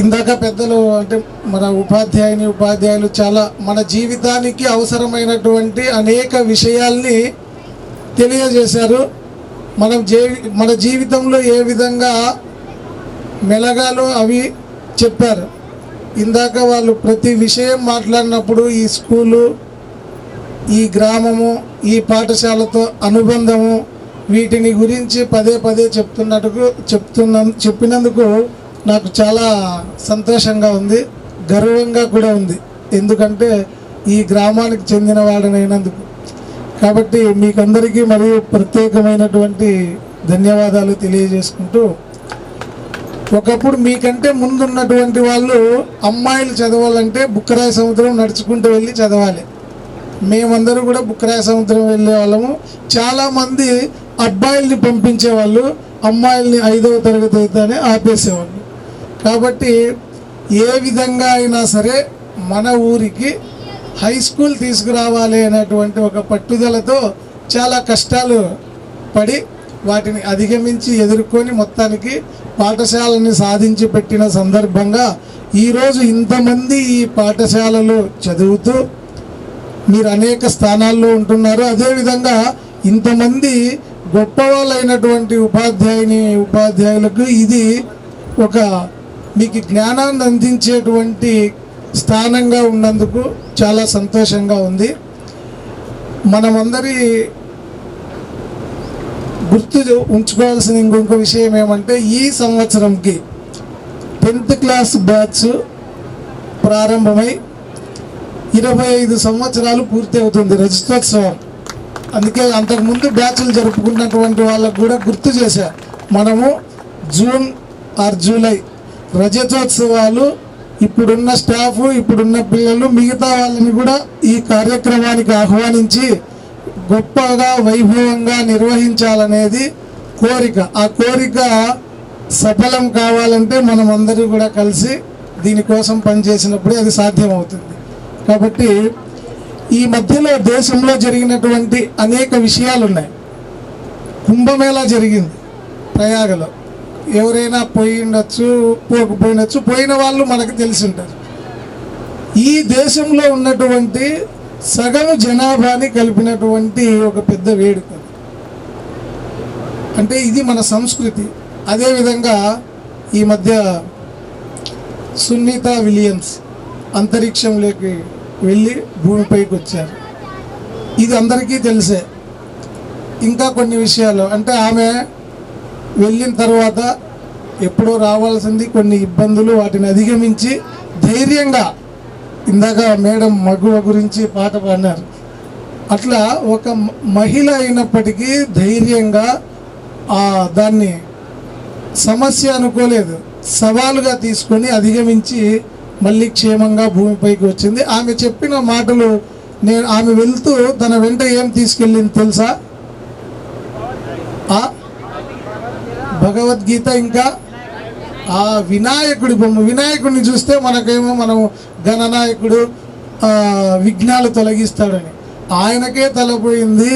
ఇందాక పెద్దలు అంటే మన ఉపాధ్యాయులు చాలా మన జీవితానికి అవసరమైనటువంటి అనేక విషయాల్ని తెలియజేశారు. మన జీవితంలో ఏ విధంగా మెలగాలో అవి చెప్పారు. ఇందాక వాళ్ళు ప్రతి విషయం మాట్లాడినప్పుడు ఈ స్కూలు, ఈ గ్రామము, ఈ పాఠశాలతో అనుబంధము, వీటిని గురించి పదే పదే చెప్పినందుకు నాకు చాలా సంతోషంగా ఉంది, గర్వంగా కూడా ఉంది. ఎందుకంటే ఈ గ్రామానికి చెందిన వాడినైనందుకు. కాబట్టి మీకందరికీ మరియు ప్రత్యేకమైనటువంటి ధన్యవాదాలు తెలియజేసుకుంటూ, ఒకప్పుడు మీకంటే ముందున్నటువంటి వాళ్ళు అమ్మాయిలు చదవాలంటే బుక్కరాయ సముద్రం నడుచుకుంటూ వెళ్ళి చదవాలి. మేమందరూ కూడా బుక్కరాయ సముద్రం వెళ్ళే వాళ్ళము. చాలామంది అబ్బాయిల్ని పంపించేవాళ్ళు, అమ్మాయిల్ని 5వ తరగతి అయితేనే ఆపేసేవాళ్ళు. కాబట్టి ఏ విధంగా అయినా సరే మన ఊరికి హై స్కూల్ తీసుకురావాలి అనేటువంటి ఒక పట్టుదలతో చాలా కష్టాలు పడి వాటిని అధిగమించి ఎదుర్కొని మొత్తానికి పాఠశాలని సాధించి పెట్టిన సందర్భంగా ఈరోజు ఇంతమంది ఈ పాఠశాలలో చదువుతూ మీరు అనేక స్థానాల్లో ఉంటున్నారు. అదేవిధంగా ఇంతమంది గొప్ప వాళ్ళైనటువంటి ఉపాధ్యాయులకు ఇది ఒక మీకు జ్ఞానాన్ని అందించేటువంటి స్థానంగా ఉన్నందుకు చాలా సంతోషంగా ఉంది. మనమందరి గుర్తు ఉంచుకోవాల్సిన ఇంకొక విషయం ఏమంటే ఈ సంవత్సరంకి 10th క్లాస్ బ్యాచ్ ప్రారంభమై 25 సంవత్సరాలు పూర్తి అవుతుంది రజతోత్సవం. అందుకే అంతకుముందు బ్యాచ్లు జరుపుకున్నటువంటి వాళ్ళకు కూడా గుర్తు చేశారు. మనము జూన్ ఆర్ జూలై రజతోత్సవాలు ఇప్పుడున్న స్టాఫ్ ఇప్పుడున్న పిల్లలు మిగతా వాళ్ళని కూడా ఈ కార్యక్రమానికి ఆహ్వానించి గొప్పగా వైభవంగా నిర్వహించాలనేది కోరిక. ఆ కోరిక సఫలం కావాలంటే మనం అందరూ కూడా కలిసి దీనికోసం పనిచేసినప్పుడే అది సాధ్యమవుతుంది. కాబట్టి ఈ మధ్యలో దేశంలో జరిగినటువంటి అనేక విషయాలు ఉన్నాయి. కుంభమేళా జరిగింది ప్రయాగలో. ఎవరైనా పోయి ఉండొచ్చు, పోకపోయినచ్చు, పోయిన వాళ్ళు మనకు తెలిసి ఉంటారు. ఈ దేశంలో ఉన్నటువంటి సగం జనాభాని కలిపినటువంటి ఒక పెద్ద వేడుక. అంటే ఇది మన సంస్కృతి. అదేవిధంగా ఈ మధ్య సునీత విలియమ్స్ అంతరిక్షంలోకి వెళ్ళి భూమిపైకి వచ్చారు. ఇది అందరికీ తెలిసే. ఇంకా కొన్ని విషయాలు అంటే ఆమె వెళ్ళిన తర్వాత ఎప్పుడో రావాల్సింది కొన్ని ఇబ్బందులు, వాటిని అధిగమించి ధైర్యంగా, ఇందాక మేడం మగువ గురించి పాట పాడినారు, అట్లా ఒక మహిళ అయినప్పటికీ ధైర్యంగా దాన్ని సమస్య అనుకోలేదు, సవాలుగా తీసుకొని అధిగమించి మళ్ళీ క్షేమంగా భూమిపైకి వచ్చింది. ఆమె చెప్పిన మాటలు ఆమె వెళ్తూ తన వెంట ఏం తీసుకెళ్ళింది తెలుసా? భగవద్గీత, ఇంకా ఆ వినాయకుడి బొమ్మ. వినాయకుడిని చూస్తే మనకేమో మనం గణనాయకుడు విఘ్నాలు తొలగిస్తాడని, ఆయనకే తలపోయింది,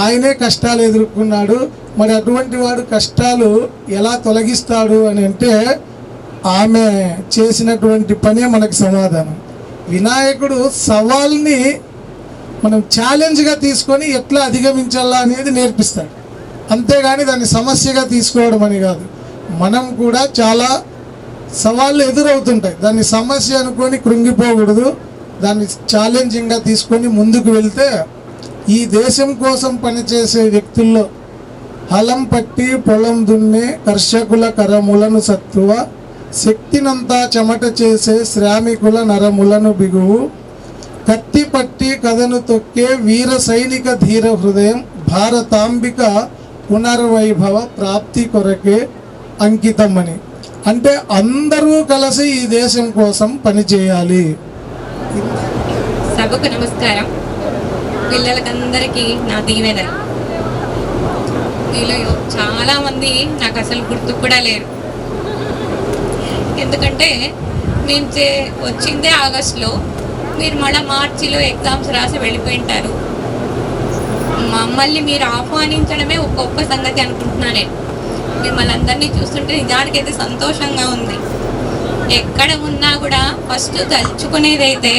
ఆయనే కష్టాలు ఎదుర్కొన్నాడు. మరి అటువంటి వాడు కష్టాలు ఎలా తొలగిస్తాడు అని అంటే ఆమె చేసినటువంటి పనే మనకు సమాధానం. వినాయకుడు సవాల్ని మనం ఛాలెంజ్గా తీసుకొని ఎట్లా అధిగమించాలా అనేది నేర్పిస్తాడు, అంతేగాని దాన్ని సమస్యగా తీసుకోవడం అని కాదు. మనం కూడా చాలా సవాళ్ళు ఎదురవుతుంటాయి, దాన్ని సమస్య అనుకొని కృంగిపోకూడదు, దాన్ని ఛాలెంజింగ్గా తీసుకొని ముందుకు వెళ్తే ఈ దేశం కోసం పనిచేసే వ్యక్తుల్లో హలం పట్టి పొలం దున్నే కర్షకుల కరములను సత్తువ, శక్తినంతా చెమట చేసే శ్రామికుల నరములను బిగువు, కత్తి పట్టి కథను తొక్కే వీర సైనిక ధీర హృదయం, భారతాంబిక పునర్వైభవ ప్రాప్తి కొరకే అంకితం అని. అంటే అందరూ కలిసి ఈ దేశం కోసం పనిచేయాలి. సభకు నమస్కారం. పిల్లలకందరికీ నా దీవెనలు. వీళ్ళు చాలామంది నాకు అసలు గుర్తు కూడా లేరు, ఎందుకంటే మేము వచ్చిందే ఆగస్టులో, మీరు మళ్ళీ మార్చిలో ఎగ్జామ్స్ రాసి వెళ్ళిపోయింటారు. మమ్మల్ని మీరు ఆహ్వానించడమే ఒక గొప్ప సంగతి అనుకుంటున్నాను నేను. మిమ్మల్ని అందరినీ చూస్తుంటే నిజానికైతే సంతోషంగా ఉంది. ఎక్కడ ఉన్నా కూడా ఫస్ట్ తలుచుకునేదైతే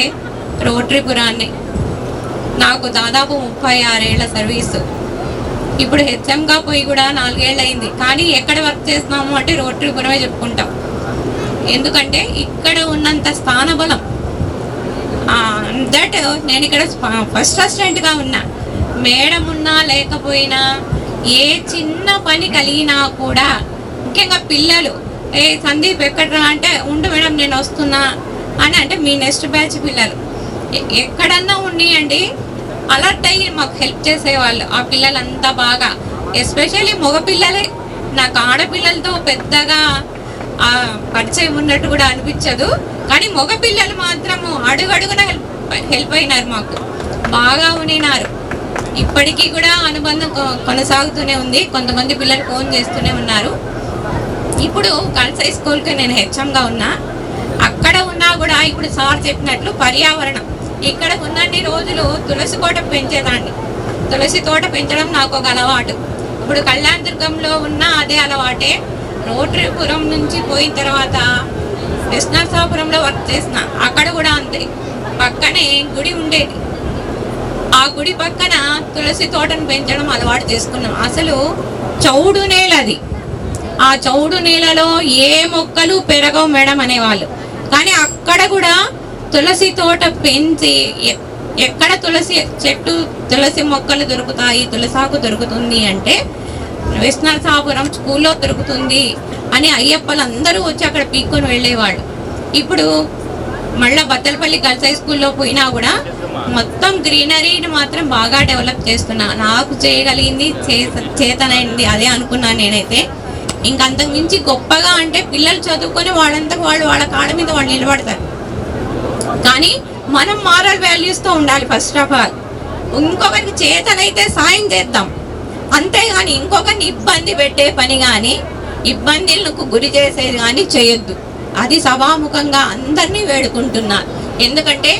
రోటరీపురాన్ని. నాకు దాదాపు 36 ఏళ్ల సర్వీసు. ఇప్పుడు హెచ్ఎంగా పోయి కూడా 4 ఏళ్ళు అయింది. కానీ ఎక్కడ వర్క్ చేస్తున్నాము అంటే రోటరీపురమే చెప్పుకుంటాం. ఎందుకంటే ఇక్కడ ఉన్నంత స్థానబలం. దట్ నేను ఇక్కడ ఫస్ట్ అసిస్టెంట్గా ఉన్నా. మేడం ఉన్నా లేకపోయినా ఏ చిన్న పని కలిగినా కూడా, ముఖ్యంగా పిల్లలు సందీప్ ఎక్కడరా అంటే ఉండు మేడం నేను వస్తున్నా అని అంటే మీ నెక్స్ట్ బ్యాచ్ పిల్లలు ఎక్కడన్నా ఉండియండి అలర్ట్ అయ్యి మాకు హెల్ప్ చేసేవాళ్ళు. ఆ పిల్లలంతా బాగా, ఎస్పెషల్లీ మగపిల్లలే. నాకు ఆడపిల్లలతో పెద్దగా పరిచయం ఉన్నట్టు కూడా అనిపించదు, కానీ మగపిల్లలు మాత్రము అడుగడుగున హెల్ప్ అయినారు, మాకు బాగా ఉనినారు. ఇప్పటికీ కూడా అనుబంధం కొనసాగుతూనే ఉంది. కొంతమంది పిల్లలు ఫోన్ చేస్తూనే ఉన్నారు. ఇప్పుడు గర్ల్స్ హై స్కూల్కి నేను హెచ్ఎంగా ఉన్నా. అక్కడ ఉన్నా కూడా ఇప్పుడు సార్ చెప్పినట్లు పర్యావరణం ఇక్కడ ఉన్నన్ని రోజులు తులసి కోట పెంచేదాన్ని. తులసి తోట పెంచడం నాకు ఒక అలవాటు. ఇప్పుడు కళ్యాణదుర్గంలో ఉన్న అదే అలవాటే. రోటరీపురం నుంచి పోయిన తర్వాత కృష్ణాసాపురంలో వర్క్ చేసిన, అక్కడ కూడా అంతే. పక్కనే గుడి ఉండేది, ఆ గుడి పక్కన తులసి తోటను పెంచడం అలవాటు చేసుకున్నాం. అసలు చౌడు నేల అది. ఆ చౌడు నేలలో ఏ మొక్కలు పెరగవు మేడం అనేవాళ్ళు. కానీ అక్కడ కూడా తులసి తోట పెంచి ఎక్కడ తులసి చెట్టు తులసి మొక్కలు దొరుకుతాయి, తులసాకు దొరుకుతుంది అంటే విష్ణుసాపురం స్కూల్లో దొరుకుతుంది అని అయ్యప్పలు అందరూ వచ్చి అక్కడ పీక్కొని వెళ్ళేవాళ్ళు. ఇప్పుడు మళ్ళీ బత్తలపల్లి గర్ల్స్ హై స్కూల్లో పోయినా కూడా మొత్తం గ్రీనరీని మాత్రం బాగా డెవలప్ చేస్తున్నా. నాకు చేయగలిగింది చేతనైంది అదే అనుకున్నాను నేనైతే. ఇంకంతకు మించి గొప్పగా అంటే పిల్లలు చదువుకొని వాళ్ళంతకు వాళ్ళు వాళ్ళ కాళ్ళ మీద వాళ్ళు నిలబడతారు. కానీ మనం మారల్ వాల్యూస్తో ఉండాలి. ఫస్ట్ ఆఫ్ ఆల్ ఇంకొకరికి చేతనైతే సాయం చేద్దాం, అంతేగాని ఇంకొకరిని ఇబ్బంది పెట్టే పని కానీ ఇబ్బందులకు గురి చేసేది కానీ చేయొద్దు. అది సభాముఖంగా అందరినీ వేడుకుంటున్నా. ఎందుకంటే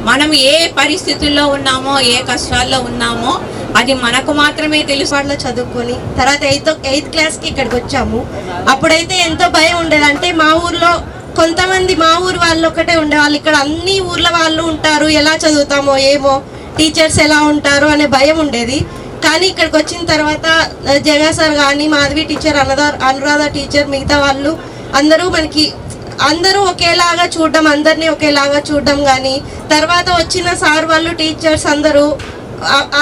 మనం ఏ పరిస్థితుల్లో ఉన్నామో ఏ కష్టాల్లో ఉన్నామో అది మనకు మాత్రమే తెలుసు. వాళ్ళలో చదువుకొని తర్వాత ఎయిత్ క్లాస్కి ఇక్కడికి వచ్చాము. అప్పుడైతే ఎంతో భయం ఉండేది. అంటే మా ఊర్లో కొంతమంది మా ఊరు వాళ్ళు ఒకటే ఉండేవాళ్ళు, ఇక్కడ అన్ని ఊర్ల వాళ్ళు ఉంటారు, ఎలా చదువుతామో ఏమో, టీచర్స్ ఎలా ఉంటారు అనే భయం ఉండేది. కానీ ఇక్కడికి వచ్చిన తర్వాత జగా సార్ కానీ మాధవి టీచర్, అనురాధ టీచర్, మిగతా వాళ్ళు అందరూ ఒకేలాగా చూడడం, అందరినీ ఒకేలాగా చూడడం కానీ తర్వాత వచ్చిన సార్ వాళ్ళు టీచర్స్ అందరూ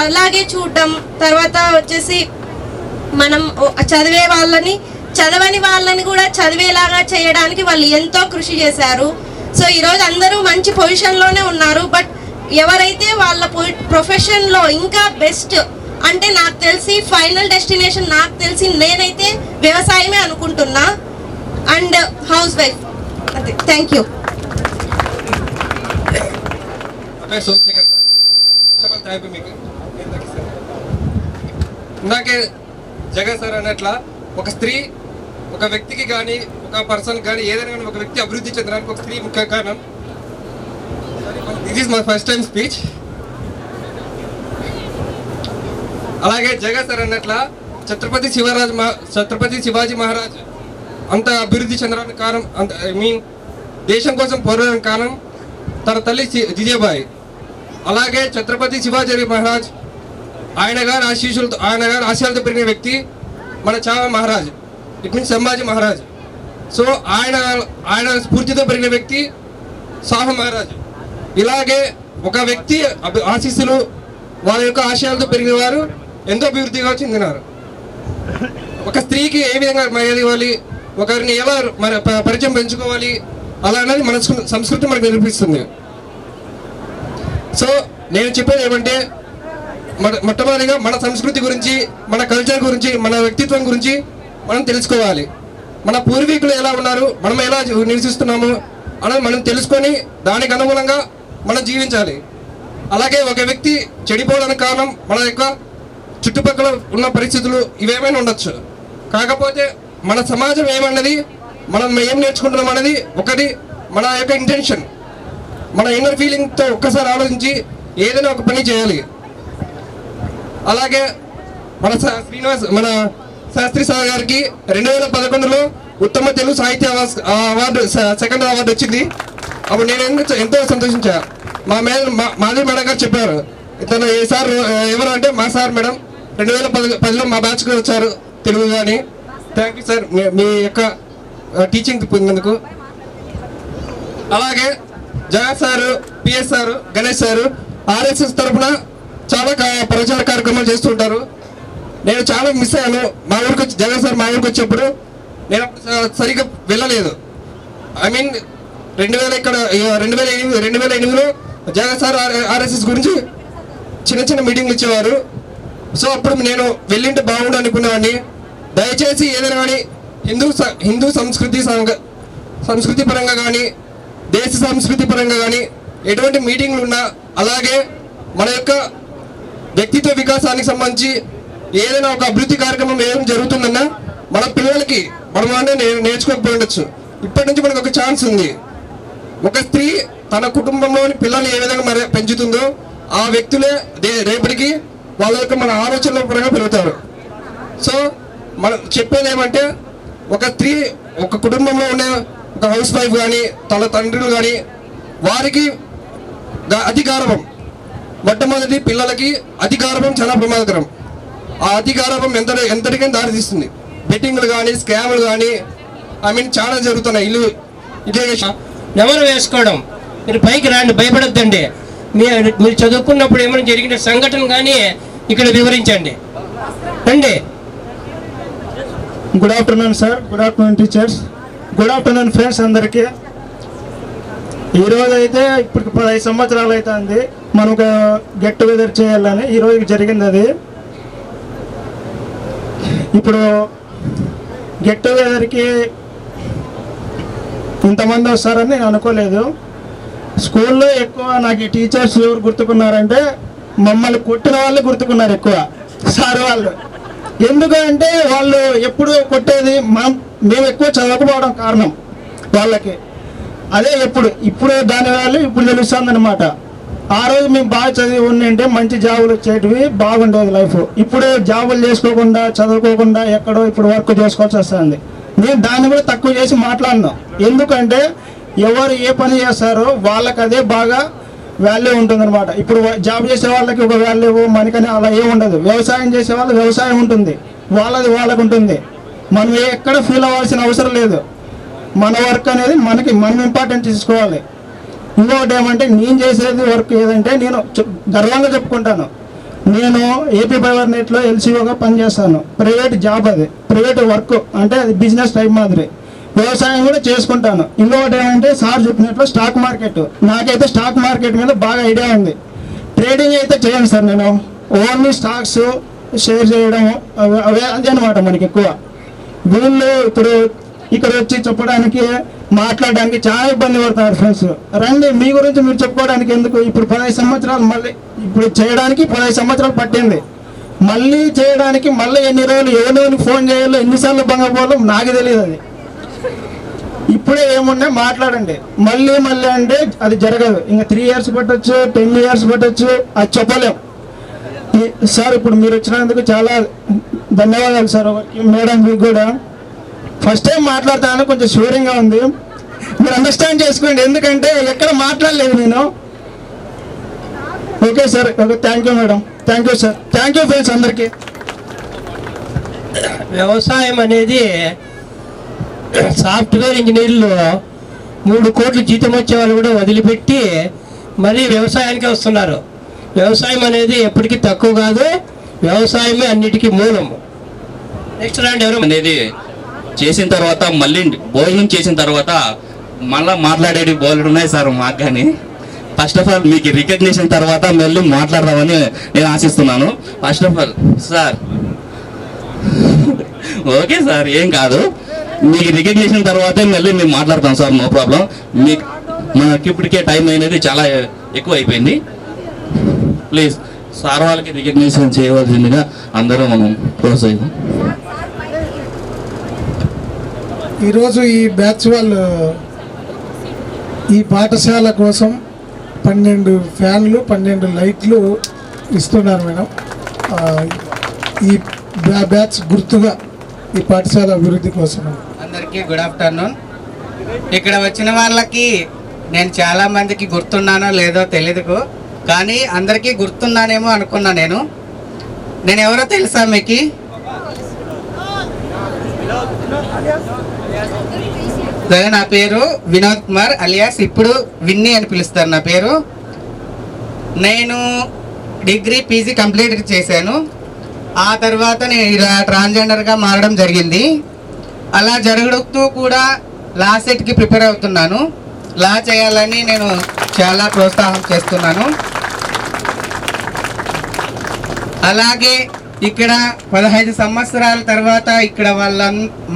అలాగే చూడడం. తర్వాత వచ్చేసి మనం చదవని వాళ్ళని కూడా చదివేలాగా చేయడానికి వాళ్ళు ఎంతో కృషి చేశారు. సో ఈరోజు అందరూ మంచి పొజిషన్లోనే ఉన్నారు. బట్ ఎవరైతే వాళ్ళ ప్రొఫెషన్లో ఇంకా బెస్ట్ అంటే నాకు తెలిసి ఫైనల్ డెస్టినేషన్ నాకు తెలిసి నేనైతే వ్యవసాయమే అనుకుంటున్నా అండ్ హౌస్ వైఫ్. అదే, థ్యాంక్ యూ. ఇందాకే జగన్ సార్ అన్నట్లా ఒక స్త్రీ ఒక వ్యక్తికి కానీ ఒక పర్సన్ కానీ ఏదైనా కానీ ఒక వ్యక్తి అభివృద్ధి చెందడానికి ఒక స్త్రీ ముఖ్య కారణం. This is my first time speech. అలాగే జగన్ సార్ అన్నట్లా ఛత్రపతి శివాజీ మహారాజ్ అంత అభివృద్ధి చెందడానికి కారణం, దేశం కోసం పోరాడడానికి కారణం తన తల్లి జిజేబాయి. అలాగే ఛత్రపతి శివాజీ మహారాజ్ ఆయన గారి ఆశయాలతో పెరిగిన వ్యక్తి మన Chhaava Maharaj, it means Sambhaji Maharaj. So ఆయన స్ఫూర్తితో పెరిగిన వ్యక్తి సాహు మహారాజ్. ఇలాగే ఒక వ్యక్తి ఆశీస్సులు వాళ్ళ యొక్క ఆశయాలతో పెరిగిన వారు ఎంతో అభివృద్ధిగా చెందినారు. ఒక స్త్రీకి ఏ విధంగా మర్యాద ఇవ్వాలి, ఒకరిని ఎలా పరిచయం పెంచుకోవాలి అలా అనేది మన సంస్కృతి మనకు నేర్పిస్తుంది. సో నేను చెప్పేది ఏమంటే మొట్టమొదటిగా మన సంస్కృతి గురించి, మన కల్చర్ గురించి, మన వ్యక్తిత్వం గురించి మనం తెలుసుకోవాలి. మన పూర్వీకులు ఎలా ఉన్నారు, మనం ఎలా నివసిస్తున్నాము అనేది మనం తెలుసుకొని దానికి అనుగుణంగా మనం జీవించాలి. అలాగే ఒక వ్యక్తి చెడిపోవడానికి కారణం మన యొక్క చుట్టుపక్కల ఉన్న పరిస్థితులు ఇవేమైనా ఉండొచ్చు. కాకపోతే మన సమాజం ఏమన్నది, మనం ఏం నేర్చుకుంటున్నాం అనేది ఒకటి మన యొక్క ఇంటెన్షన్, మన ఇన్నర్ ఫీలింగ్తో ఒక్కసారి ఆలోచించి ఏదైనా ఒక పని చేయాలి. అలాగే మన శాస్త్రి సార్ గారికి 2011లో ఉత్తమ తెలుగు సాహిత్య అవార్డు సెకండ్ అవార్డు వచ్చింది. అప్పుడు నేను ఎంతో సంతోషించా. మాధవి మేడం గారు చెప్పారు, ఇతను ఏ సార్ ఎవరు అంటే మా సార్ మేడం 2010లో మా బ్యాచ్కి వచ్చారు తెలుగు కానీ. థ్యాంక్ యూ సార్ మీ యొక్క టీచింగ్ పొందినందుకు. అలాగే Jagan sir, PS sir, Ganesh sir RSS తరఫున చాలా ప్రచార కార్యక్రమాలు చేస్తుంటారు. నేను చాలా మిస్ అయ్యాను. మా ఊరికి వచ్చి జగన్ సార్ మా ఊరికి వచ్చినప్పుడు నేను సరిగ్గా వెళ్ళలేదు. 2008లో జగన్ సార్ ఆర్ఎస్ఎస్ గురించి చిన్న మీటింగ్లు ఇచ్చేవారు. సో అప్పుడు నేను వెళ్ళింటే బాగుండు అనుకునేవాడిని. దయచేసి ఏదైనా కానీ హిందూ సంస్కృతి పరంగా కానీ దేశ సంస్కృతి పరంగా కానీ ఎటువంటి మీటింగ్లు ఉన్నా, అలాగే మన యొక్క వ్యక్తిత్వ వికాసానికి సంబంధించి ఏదైనా ఒక అభివృద్ధి కార్యక్రమం ఏం జరుగుతుందన్నా మన పిల్లలకి మనం అంటే నేర్చుకోకపోయి ఉండొచ్చు. ఇప్పటి నుంచి మనకు ఒక ఛాన్స్ ఉంది. ఒక స్త్రీ తన కుటుంబంలోని పిల్లలు ఏ విధంగా మరి పెంచుతుందో ఆ వ్యక్తులే రేపటికి వాళ్ళ యొక్క మన ఆలోచనల పరంగా పెరుగుతారు. సో మనం చెప్పేది ఏమంటే ఒక స్త్రీ ఒక కుటుంబంలో ఉండే ఒక హౌస్ వైఫ్ కానీ తన తండ్రులు కానీ వారికి అధికారం మొట్టమొదటి పిల్లలకి అధికారం చాలా ప్రమాదకరం. ఆ అధికారం ఎంతటికైనా దారితీస్తుంది. బెట్టింగ్లు కానీ స్కామ్లు కానీ చాలా జరుగుతున్నాయి. ఇదే నెమరు వేసుకోవడం. మీరు పైకి రాండి, భయపడొద్దండి. మీరు చదువుకున్నప్పుడు ఏమైనా జరిగిన సంఘటన కానీ ఇక్కడ వివరించండి. రండి. Good afternoon sir, good afternoon teachers, good afternoon friends అందరికీ. ఈరోజు అయితే ఇప్పుడు 15 సంవత్సరాలు అవుతుంది మనం ఒక గెట్ టుగెదర్ చేయాలని ఈరోజు జరిగింది. అది ఇప్పుడు గెట్ టుగెదర్కి ఇంతమంది వస్తారని నేను అనుకోలేదు. స్కూల్లో ఎక్కువ నాకు ఈ టీచర్స్ ఎవరు గుర్తుకున్నారంటే మమ్మల్ని కొట్టిన వాళ్ళు గుర్తుకున్నారు ఎక్కువ, సార్ వాళ్ళు. ఎందుకంటే వాళ్ళు ఎప్పుడు కొట్టేది మేము ఎక్కువ చదవకపోవడం కారణం వాళ్ళకి. అదే ఇప్పుడు దాని వాళ్ళు ఇప్పుడు తెలుస్తుంది అనమాట. ఆ రోజు మేము బాగా చదివి ఉండింటే మంచి జాబులు వచ్చేటివి, బాగుండేది లైఫ్. ఇప్పుడు జాబులు చేసుకోకుండా చదువుకోకుండా ఎక్కడో ఇప్పుడు వర్క్ చేసుకోవాల్సి వస్తుంది. నేను దాన్ని కూడా తక్కువ చేసి మాట్లాడినాం. ఎందుకంటే ఎవరు ఏ పని చేస్తారో వాళ్ళకి అదే బాగా వాల్యూ ఉంటుందన్నమాట. ఇప్పుడు జాబ్ చేసే వాళ్ళకి ఒక వాల్యూ మనకని అలా ఏముండదు. వ్యవసాయం చేసే వాళ్ళకి వ్యవసాయం ఉంటుంది, వాళ్ళది వాళ్ళకు ఉంటుంది. మనం ఎక్కడ ఫీల్ అవ్వాల్సిన అవసరం లేదు. మన వర్క్ అనేది మనం ఇంపార్టెంట్ తీసుకోవాలి. ఇంకొకటి ఏమంటే నేను చేసేది వర్క్ ఏదంటే నేను గర్వంగా చెప్పుకుంటాను. నేను ఏపీ పవర్ నెట్లో ఎల్సీఓగా పనిచేస్తాను. ప్రైవేట్ జాబ్, అది ప్రైవేట్ వర్క్, అంటే అది బిజినెస్ టైప్ మాదిరి. వ్యవసాయం కూడా చేసుకుంటాను. ఇంకొకటి ఏమంటే సార్ చెప్పినట్లు స్టాక్ మార్కెట్, నాకైతే స్టాక్ మార్కెట్ మీద బాగా ఐడియా ఉంది. ట్రేడింగ్ అయితే చేయను సార్, నేను ఓన్లీ స్టాక్స్ షేర్ చేయడం అవే అదే అనమాట మనకి ఎక్కువ. వీళ్ళు ఇప్పుడు ఇక్కడ వచ్చి చెప్పడానికి మాట్లాడడానికి చాలా ఇబ్బంది పడుతున్నారు ఫ్రెండ్స్. రండి, మీ గురించి మీరు చెప్పుకోవడానికి ఎందుకు. ఇప్పుడు 15 సంవత్సరాలు మళ్ళీ ఇప్పుడు చేయడానికి 15 సంవత్సరాలు పట్టింది. మళ్ళీ చేయడానికి మళ్ళీ ఎన్ని రోజులు ఎవరికి ఫోన్ చేయాలో ఎన్నిసార్లు భంగపోవాలో నాకు తెలియదు. అది ఇప్పుడే ఏమున్నా మాట్లాడండి. మళ్ళీ అంటే అది జరగదు. ఇంకా 3 years పట్టొచ్చు, 10 years పట్టొచ్చు, అది చెప్పలేం. సార్ ఇప్పుడు మీరు వచ్చినందుకు చాలా ధన్యవాదాలు సార్. మేడం మీకు కూడా ఫస్ట్ టైం మాట్లాడతాను, కొంచెం షూరింగ్గా ఉంది. మీరు అండర్స్టాండ్ చేసుకోండి, ఎందుకంటే ఎక్కడ మాట్లాడలేదు నేను. Okay sir, okay, thank you madam, thank you sir, thank you friends అందరికీ. వ్యవసాయం అనేది సాఫ్ట్వేర్ ఇంజనీర్లు 3 కోట్లు జీతం వచ్చే వాళ్ళు కూడా వదిలిపెట్టి మళ్ళీ వ్యవసాయానికి వస్తున్నారు. వ్యవసాయం అనేది ఎప్పటికీ తక్కువ కాదు, వ్యవసాయమే అన్నిటికీ మూలం. నెక్స్ట్ రాండి ఎవరు అనేది చేసిన తర్వాత మళ్ళీ భోజనం చేసిన తర్వాత మళ్ళీ మాట్లాడేవి బోల్డ్ ఉన్నాయి సార్ మాకు. కానీ ఫస్ట్ ఆఫ్ ఆల్ మీకు రికగ్నిషన్ తర్వాత మళ్ళీ మాట్లాడదామని నేను ఆశిస్తున్నాను. First of all sir, okay sir, ఏం కాదు, మీకు రికగ్నిషన్ తర్వాతే మళ్ళీ మేము మాట్లాడతాం సార్, నో ప్రాబ్లం. మీకు మనకి ఇప్పటికే టైం అనేది చాలా ఎక్కువ అయిపోయింది. ప్లీజ్ సార్ వాళ్ళకి రికగ్నిషన్ చేయవలసిందిగా అందరూ మనం ప్రోత్సహిద్దాం. ఈరోజు ఈ బ్యాచ్ వాళ్ళు ఈ పాఠశాల కోసం 12 ఫ్యాన్లు 12 లైట్లు ఇస్తున్నారు మేడం. ఈ బ్యాచ్ గుర్తుగా ఈ పాఠశాల అభివృద్ధి కోసం. అందరికీ గుడ్ ఆఫ్టర్నూన్. ఇక్కడ వచ్చిన వాళ్ళకి నేను చాలా మందికి గుర్తున్నానో లేదో తెలియదు, కానీ అందరికీ గుర్తున్నానేమో అనుకున్నా. నేను ఎవరో తెలుసా మీకు? నా పేరు వినోద్ కుమార్ అలియాస్, ఇప్పుడు విన్నీ అని పిలుస్తారు నా పేరు. నేను డిగ్రీ పీజీ కంప్లీట్ చేశాను. ఆ తర్వాత నేను ఇలా ట్రాన్స్జెండర్గా మారడం జరిగింది. అలా జరుగుతూ కూడా లా సెట్కి ప్రిపేర్ అవుతున్నాను. లా చేయాలని నేను చాలా ప్రోత్సాహం చేస్తున్నాను. అలాగే ఇక్కడ 15 సంవత్సరాల తర్వాత ఇక్కడ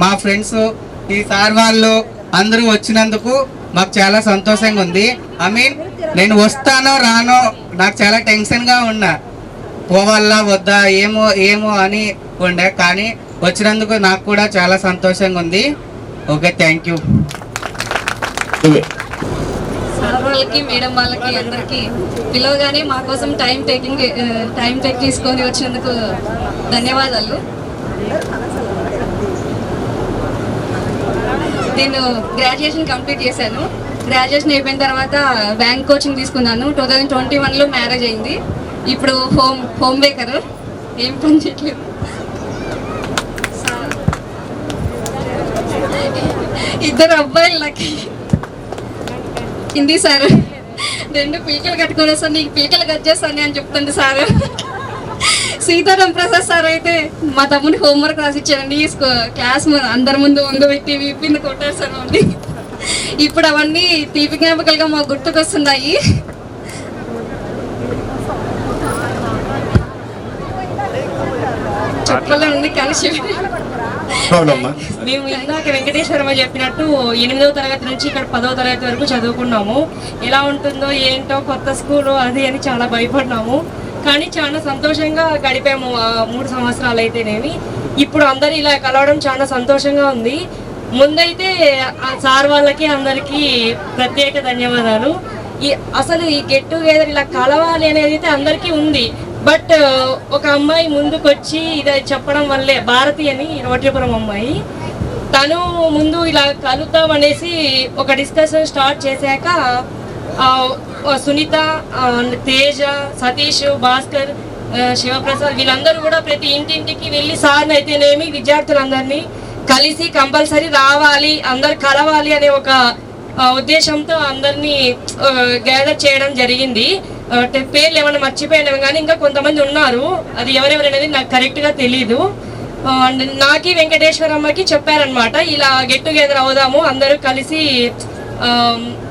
మా ఫ్రెండ్స్, ఈ సార్ వాళ్ళు అందరూ వచ్చినందుకు మాకు చాలా సంతోషంగా ఉంది. నేను వస్తానో రానో నాకు చాలా టెన్షన్గా ఉన్నా, పోవాలా వద్దా ఏమో అని ఉండే. కానీ వచ్చినందుకు నాకు కూడా చాలా సంతోషంగా ఉంది. Okay, thank you. సార్ వాళ్ళకి, మేడం వాళ్ళకి, అందరికీ పిలవగానే మా కోసం టైం టేక్ తీసుకొని వచ్చినందుకు ధన్యవాదాలు. నేను గ్రాడ్యుయేషన్ కంప్లీట్ చేశాను. గ్రాడ్యుయేషన్ అయిపోయిన తర్వాత బ్యాంక్ కోచింగ్ తీసుకున్నాను. 2021లో మ్యారేజ్ అయింది. ఇప్పుడు హోమ్ మేకర్, ఏం పని చేయట్లేదు. ఇద్దరు అబ్బాయిలు నాకు హిందీ సార్ 2 పిలకలు కట్టుకొని వస్తాను, నీకు పిలకలు కట్ చేస్తాను అని చెప్తుంది సార్. సీతారాం ప్రసాద్ సార్ అయితే మా తమ్ముని హోంవర్క్ రాసిచ్చారండి. క్లాస్ అందరి ముందు వంగబెట్టి వీపింది కొట్టారు సార్ అవన్నీ. ఇప్పుడు అవన్నీ తీపి జ్ఞాపకాలుగా మాకు గుర్తుకొస్తున్నాయి. చెప్పాలని కానీ మేము ఇందాక వెంకటేశ్వరమ్మ చెప్పినట్టు 8వ తరగతి నుంచి ఇక్కడ 10వ తరగతి వరకు చదువుకున్నాము. ఎలా ఉంటుందో ఏంటో కొత్త స్కూలు అది అని చాలా భయపడినాము. కానీ చాలా సంతోషంగా గడిపాము 3 సంవత్సరాలు అయితేనేమి. ఇప్పుడు అందరు ఇలా కలవడం చాలా సంతోషంగా ఉంది. ముందైతే సార్ వాళ్ళకి అందరికీ ప్రత్యేక ధన్యవాదాలు. అసలు ఈ గెట్ టుగెదర్ ఇలా కలవాలి అనేది అయితే అందరికీ ఉంది. బట్ ఒక అమ్మాయి ముందుకు వచ్చి ఇది చెప్పడం వల్లే, భారతి అని రోటిపురం అమ్మాయి, తను ముందు ఇలా కలుద్దాం అనేసి ఒక డిస్కషన్ స్టార్ట్ చేశాక సునీత, తేజ, సతీష్, భాస్కర్, శివప్రసాద్ వీళ్ళందరూ కూడా ప్రతి ఇంటింటికి వెళ్ళి సార్ని అయితేనేమి విద్యార్థులందరినీ కలిసి కంపల్సరీ రావాలి, అందరు కలవాలి అనే ఒక ఉద్దేశంతో అందరినీ గ్యాదర్ చేయడం జరిగింది. పేర్లు ఏమైనా మర్చిపోయినాము కానీ ఇంకా కొంతమంది ఉన్నారు, అది ఎవరెవరు అనేది నాకు కరెక్ట్గా తెలీదు. అండ్ నాకి వెంకటేశ్వరమ్మకి చెప్పారనమాట, ఇలా గెట్ టుగెదర్ అవుదాము, అందరూ కలిసి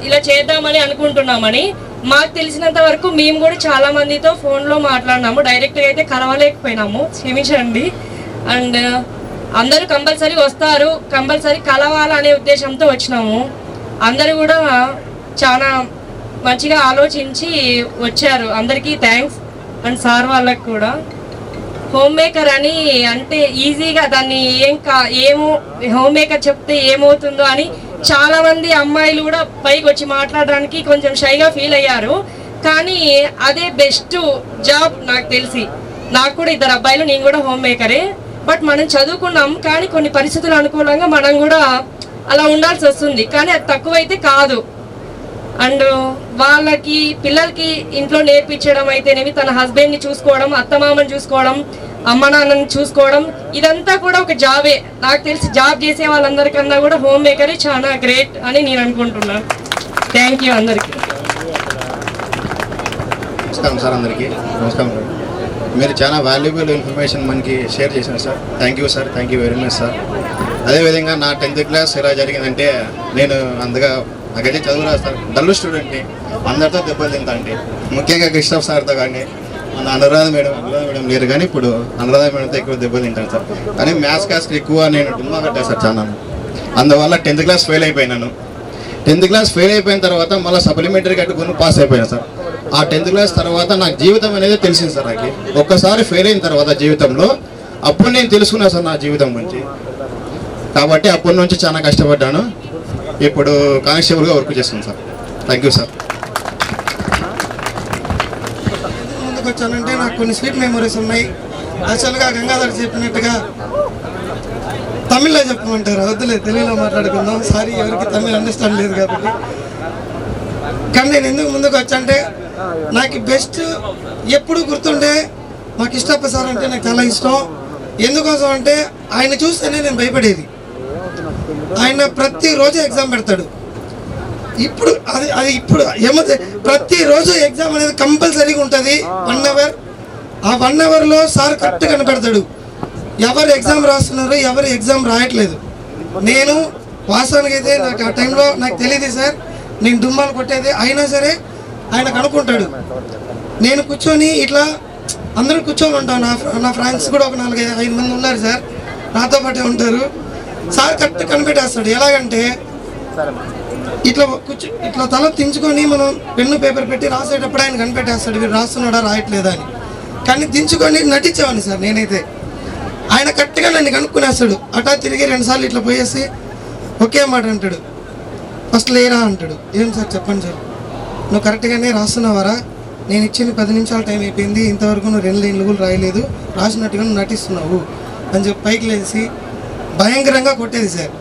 ఇలా చేద్దామని అనుకుంటున్నామని. మాకు తెలిసినంత వరకు మేము కూడా చాలా మందితో ఫోన్లో మాట్లాడినాము, డైరెక్ట్గా అయితే కలవలేకపోయినాము, క్షమించండి. అండ్ అందరూ కంపల్సరీ వస్తారు, కంపల్సరీ కలవాలనే ఉద్దేశంతో వచ్చినాము. అందరూ కూడా చాలా మంచిగా ఆలోచించి వచ్చారు, అందరికీ థ్యాంక్స్. అండ్ సార్ వాళ్ళకి కూడా. హోమ్ మేకర్ అని అంటే ఈజీగా దాన్ని ఏమో హోమ్ మేకర్ చెప్తే ఏమవుతుందో అని చాలామంది అమ్మాయిలు కూడా పైకి వచ్చి మాట్లాడడానికి కొంచెం షైగా ఫీల్ అయ్యారు. కానీ అదే బెస్ట్ జాబ్ నాకు తెలిసి. నాకు కూడా 2 అబ్బాయిలు, నేను కూడా హోమ్ మేకరే. బట్ మనం చదువుకున్నాం కానీ కొన్ని పరిస్థితులు అనుకూలంగా మనం కూడా అలా ఉండాల్సి వస్తుంది, కానీ అది తక్కువైతే కాదు. అండ్ వాళ్ళకి పిల్లలకి ఇంట్లో నేర్పించడం అయితేనేమి, తన హస్బెండ్ని చూసుకోవడం, అత్తమామని చూసుకోవడం, అమ్మ నాన్నని చూసుకోవడం, ఇదంతా కూడా ఒక జాబే. నాకు తెలిసి జాబ్ చేసే వాళ్ళందరికన్నా కూడా హోమ్ మేకరే చాలా గ్రేట్ అని నేను అనుకుంటున్నాను. థ్యాంక్ యూ అందరికీ. నమస్కారం సార్, అందరికీ నమస్కారం. మీరు చాలా వాల్యుబుల్ ఇన్ఫర్మేషన్ మనకి షేర్ చేశారు sir. Thank you sir, thank you very much sir. అదేవిధంగా నా 10th క్లాస్ ఎలా జరిగిందంటే, నేను అందుగా నాకైతే చదువు రాదు సార్, డల్లు స్టూడెంట్ని, అందరితో దెబ్బలు తింటా అంటే, ముఖ్యంగా కృష్ణప్ సార్తో కానీ మన అనురాధ మేడం లేరు, కానీ ఇప్పుడు అనురాధ మేడంతో ఎక్కువ దెబ్బలు తింటాను సార్. కానీ మ్యాథ్స్ క్లాస్కి ఎక్కువ నేను డుమ్మా కట్టాను సార్ చాలా. అందువల్ల 10th క్లాస్ ఫెయిల్ అయిపోయినాను. 10th క్లాస్ ఫెయిల్ అయిపోయిన తర్వాత మళ్ళీ సప్లిమెంటరీ కట్టుకుని పాస్ అయిపోయాను సార్. ఆ 10th క్లాస్ తర్వాత నాకు జీవితం అనేది తెలిసింది సార్. నాకు ఒక్కసారి ఫెయిల్ అయిన తర్వాత జీవితంలో అప్పుడు నేను తెలుసుకున్నాను సార్ నా జీవితం గురించి. కాబట్టి అప్పటి నుంచి చాలా కష్టపడ్డాను. ఇప్పుడు కానిస్టేబుల్గా వర్క్ చేస్తున్నాను సార్. Thank you sir. ముందుకు వచ్చానంటే నాకు కొన్ని స్వీట్ మెమరీస్ ఉన్నాయి. యాక్చువల్గా గంగాధర్ చెప్పినట్టుగా తమిళ్లో చెప్పమంటారు, వద్దులే తెలుగులో మాట్లాడుకుందాం. సారీ, ఎవరికి తమిళ్ అండర్స్టాండ్ లేదు కాబట్టి. కానీ నేను ఎందుకు ముందుకు వచ్చానంటే, నాకు బెస్ట్ ఎప్పుడు గుర్తుండే మాకు ఇష్టప్ప సార్ అంటే నాకు చాలా ఇష్టం. ఎందుకోసం అంటే ఆయన చూస్తేనే నేను భయపడేది. ఆయన ప్రతిరోజు ఎగ్జామ్ పెడతాడు. ఇప్పుడు అది ఇప్పుడు ఏమవుతుంది, ప్రతిరోజు ఎగ్జామ్ అనేది కంపల్సరీగా ఉంటుంది. 1 అవర్. ఆ 1 అవర్లో సార్ కరెక్ట్ కనపెడతాడు ఎవరు ఎగ్జామ్ రాస్తున్నారు, ఎవరు ఎగ్జామ్ రాయట్లేదు. నేను వాస్తవానికి అయితే నాకు ఆ టైంలో నాకు తెలియదు సార్, నేను డుమ్మాలు కొట్టేది. అయినా సరే ఆయన కనుక్కుంటాడు. నేను కూర్చొని ఇట్లా అందరూ కూర్చొని ఉంటాను. నా ఫ్రెండ్స్ కూడా ఒక 4-5 మంది ఉన్నారు సార్, నాతో పాటే ఉంటారు. సార్ కరెక్ట్ కనిపెట్టేస్తాడు. ఎలాగంటే ఇట్లా తల దించుకొని మనం పెన్ను పేపర్ పెట్టి రాసేటప్పుడు ఆయన కనిపెట్టేస్తాడు, వీడు రాస్తున్నాడా రాయట్లేదా అని. కానీ దించుకొని నటించేవాడిని సార్ నేనైతే. ఆయన కరెక్ట్గా నన్ను కనుక్కునేస్తాడు. అటా తిరిగి 2 సార్లు ఇట్లా పోయేసి ఒకే మాట అంటాడు, ఫస్ట్ లేరా అంటాడు. ఏం సార్ చెప్పండి సార్, నువ్వు కరెక్ట్గానే రాస్తున్నావారా? నేను ఇచ్చిన 10 నిమిషాలు టైం అయిపోయింది, ఇంతవరకు నువ్వు 2 లైన్లు కూడా రాయలేదు, రాసినట్టుగా నువ్వు నటిస్తున్నావు అని చెప్పి పైకి లేచి భయంకరంగా కొట్టేది సార్.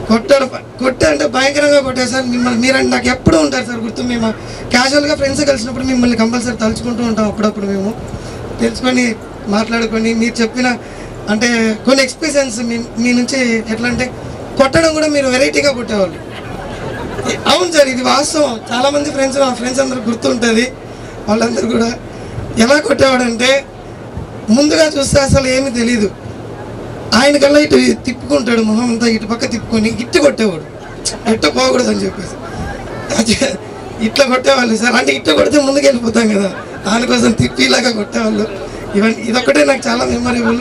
కొట్టే భయంకరంగా కొట్టేది సార్. మిమ్మల్ని మీరంటే నాకు ఎప్పుడూ ఉంటారు సార్ గుర్తు. మేము క్యాజువల్గా ఫ్రెండ్స్ కలిసినప్పుడు మిమ్మల్ని కంపల్సరీ తలుచుకుంటూ ఉంటాం. అప్పుడప్పుడు మేము తెలుసుకొని మాట్లాడుకొని మీరు చెప్పిన అంటే కొన్ని ఎక్స్పీరియన్స్ మీ నుంచి ఎట్లా అంటే కొట్టడం కూడా మీరు వెరైటీగా కొట్టేవాళ్ళు. అవును సార్, ఇది వాస్తవం. చాలామంది ఫ్రెండ్స్, మా ఫ్రెండ్స్ అందరూ గుర్తుంటుంది. వాళ్ళందరూ కూడా ఎలా కొట్టేవాడంటే ముందుగా చూస్తే అసలు ఏమీ తెలీదు, ఆయన కల్లా ఇటు తిప్పుకుంటాడు, మొహం అంతా ఇటు పక్క తిప్పుకొని ఇట్టు కొట్టేవాడు. ఇట్ట పోకూడదు అని చెప్పేసి ఇట్లా కొట్టేవాళ్ళు సార్. అంటే ఇట్ట కొడితే ముందుకు వెళ్ళిపోతాం కదా, దానికోసం తిప్పిలాగా కొట్టేవాళ్ళు. ఇవన్నీ ఇదొక్కటే నాకు చాలా మెమొరబుల్.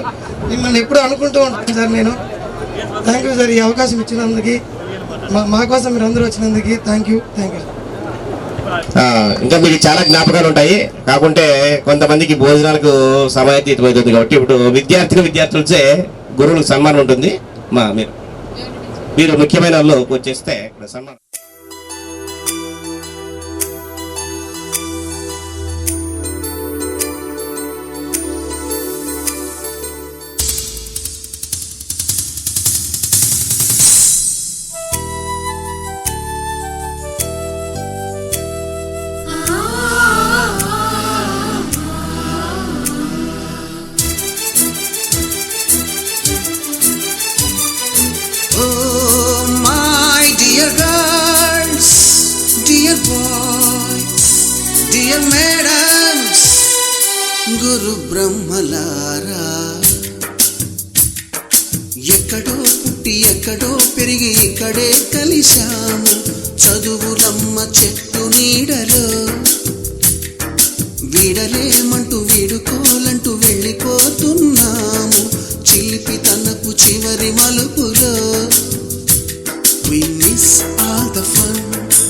మిమ్మల్ని ఎప్పుడు అనుకుంటూ ఉంటాను సార్ నేను. థ్యాంక్ యూ సార్, ఈ అవకాశం ఇచ్చినందుకు, మా కోసం మీరు అందరూ వచ్చినందుకు థ్యాంక్ యూ. ఇంకా మీకు చాలా జ్ఞాపకాలు ఉంటాయి. కాకుంటే కొంతమందికి భోజనాలకు సమయాతీతం అవుతుంది కాబట్టి ఇప్పుడు విద్యార్థులచే గురువులకు సన్మానం ఉంటుంది. మీరు ముఖ్యమైన వాళ్ళు వచ్చేస్తే ఇక్కడ సన్మానం. గురు బ్రహ్మలారా, ఎక్కడో పుట్టి ఎక్కడో పెరిగి ఇక్కడే కలిశాము. చదువులమ్మ చెట్టు నీడలో వీడలేమంటూ వీడుకోలంటూ వెళ్ళిపోతున్నాము. చిలిపి తనపు చివరి మలుపులో we miss all the fun,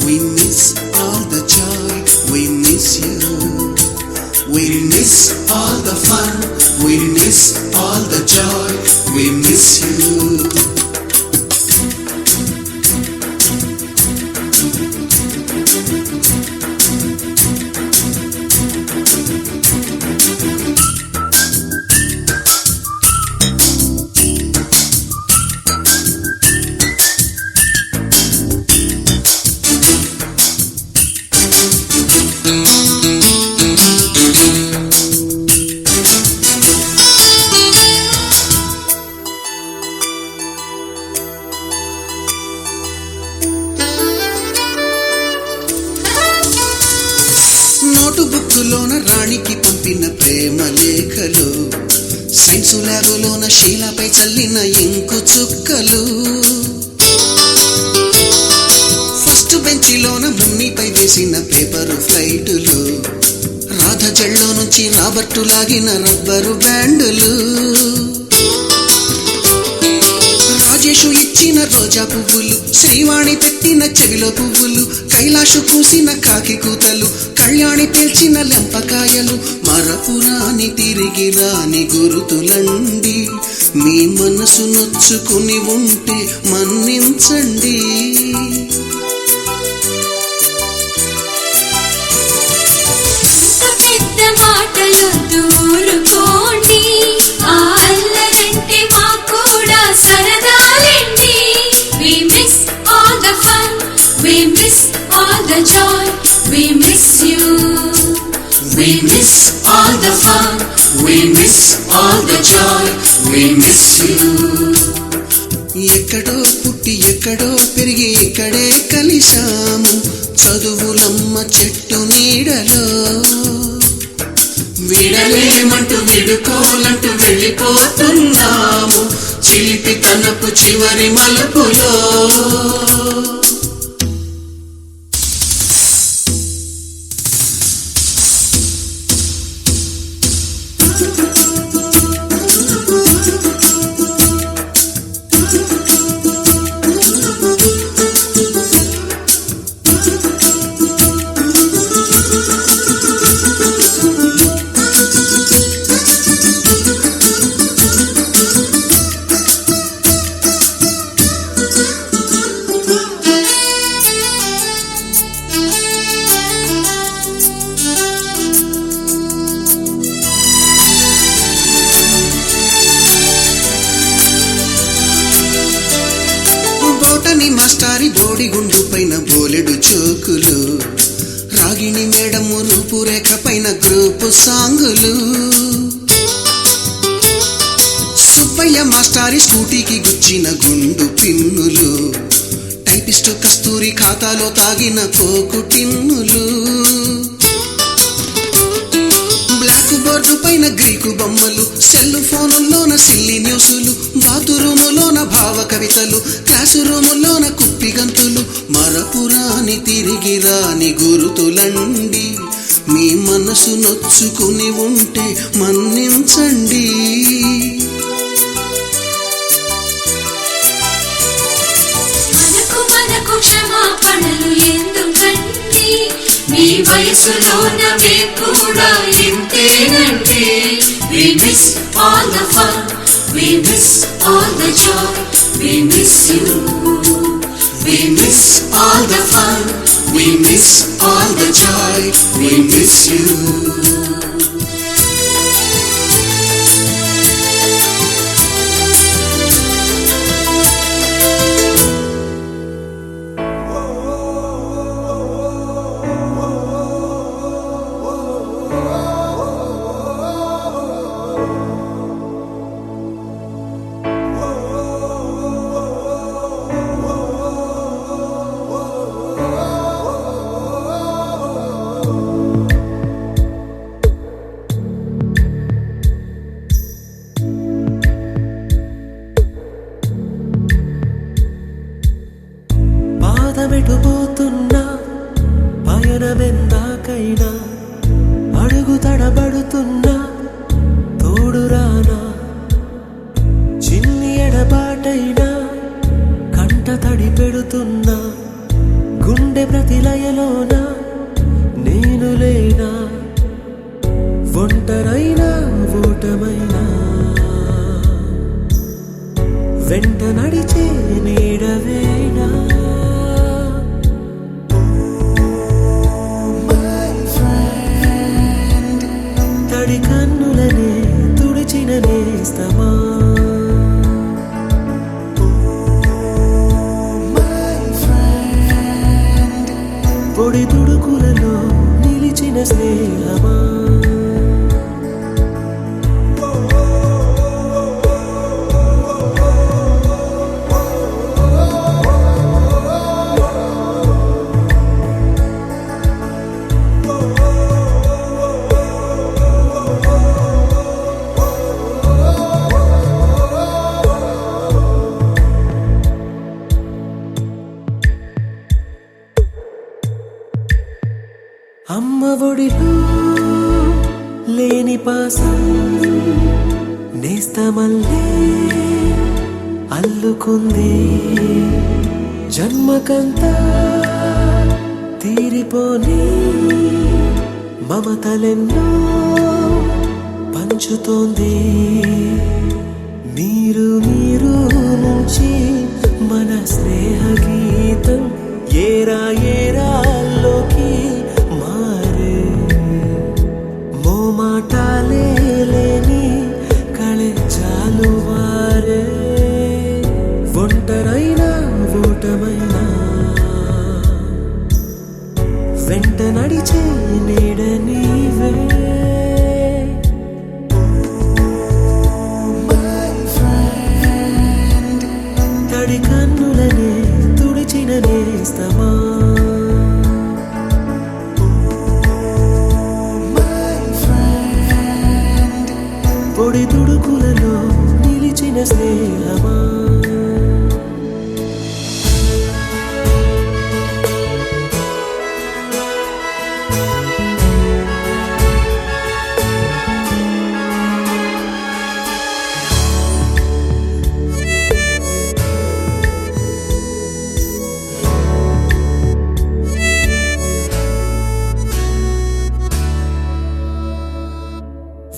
we miss all the joy, we miss you. We miss all the fun, we miss all the joy, we miss you. నోటుబుక్కులోన రాణికి పంపిన ప్రేమ లేఖలు, సైన్సు ల్యాబులోన శీలపై చల్లిన ఇంకు చుక్కలు, ఫస్ట్ బెంచిలోన మున్నిపై వేసిన పేపరు ఫ్లైటులు, రాధ జల్లో నుంచి రాబర్టు లాగిన rubber బ్యాండులు, Rajesh ఇచ్చిన రోజా పువ్వులు, శ్రీవాణి పెట్టిన చెవిలో పువ్వులు, కైలాషు కూసిన కాకి కూతలు, కళ్యాణి పేల్చిన లెంపకాయలు, మరపురాని తిరిగి రాని గురుతులండి. మీ మనసు నొచ్చుకుని ఉంటే మన్నించండి. పెద్ద మాటలు దూరుకోండి, ఆ అల్లరంటే మా కూడా సరదాలండి. We miss all the fun, we miss all the joy, we miss you. We miss all the fun, we miss all the joy, we miss you. ఎక్కడో పుట్టి ఎక్కడో పెరిగి ఇక్కడే కలిశాము. చదువులమ్మ చెట్టు నీడలో వీడలేమంటూ విడుకోలంటూ వెళ్ళిపోతున్నాము. చిలిపి తనపు చివరి మలుపులో గీతము రూపురేఖ పైన గ్రూపు సాంగులు, సుబ్బయ్య మాస్టారి స్కూటీకి గుచ్చిన గుండు పిన్నులు, టైపిస్టు కస్తూరి ఖాతాలో తాగిన కోకు టిన్నులు, బ్లాక్ బోర్డు పైన గ్రీకు బొమ్మలు, సెల్ ఫోనుల్లోన సిల్లి న్యూసులు, బాతురూములోన భావ కవితలు, క్లాసు రూములోన కుప్పి గంతులు, మరపురాని తిరిగి రాని గురుతులండి. మీ మనసు నొచ్చుకుని ఉంటే మన్నించండి. మనకు క్షమాపణలు ఎందుకండి, మీ వయసులోన మేము కూడా ఇంతేనండి. We miss all the fun, we miss all the joy, we miss you. We miss all the fun, we miss all the joy, we miss you. పాదమెటుపోతున్నా పయనమెందాకైనా, అడుగు తడబడుతున్నా తోడురానా, చిన్ని ఎడబాటైనా కంట తడి పెడుతున్నా, గుండె ప్రతిలయలోన నేను లేనా, ఒంటరైనా ఓటమైనా వెంట నడిచే నీడవేనా. తడి కన్నులనే తుడిచిన నేస్తమా, పొడి తుడుకులలో నిలిచిన స్నేహమా. అమ్మ ఒడిలో లేని పాసం నేస్తమల్లే అల్లుకుంది, జన్మకంతా తీరిపోని మమతలెన్నో పంచుతోంది. మీరు నుంచి మన స్నేహ గీతం ఏరా ఏరాల్లోకి మారే, మోమాటాలే లేని కళే చాలు వారే, ఒంటరైనా ఓటమైనా వెంట నడిచే నీడ నీవే. తడి కన్నులనే తుడిచిన నేస్తమా, పొడి తుడుకులలో నిలిచిన స్నేహమా.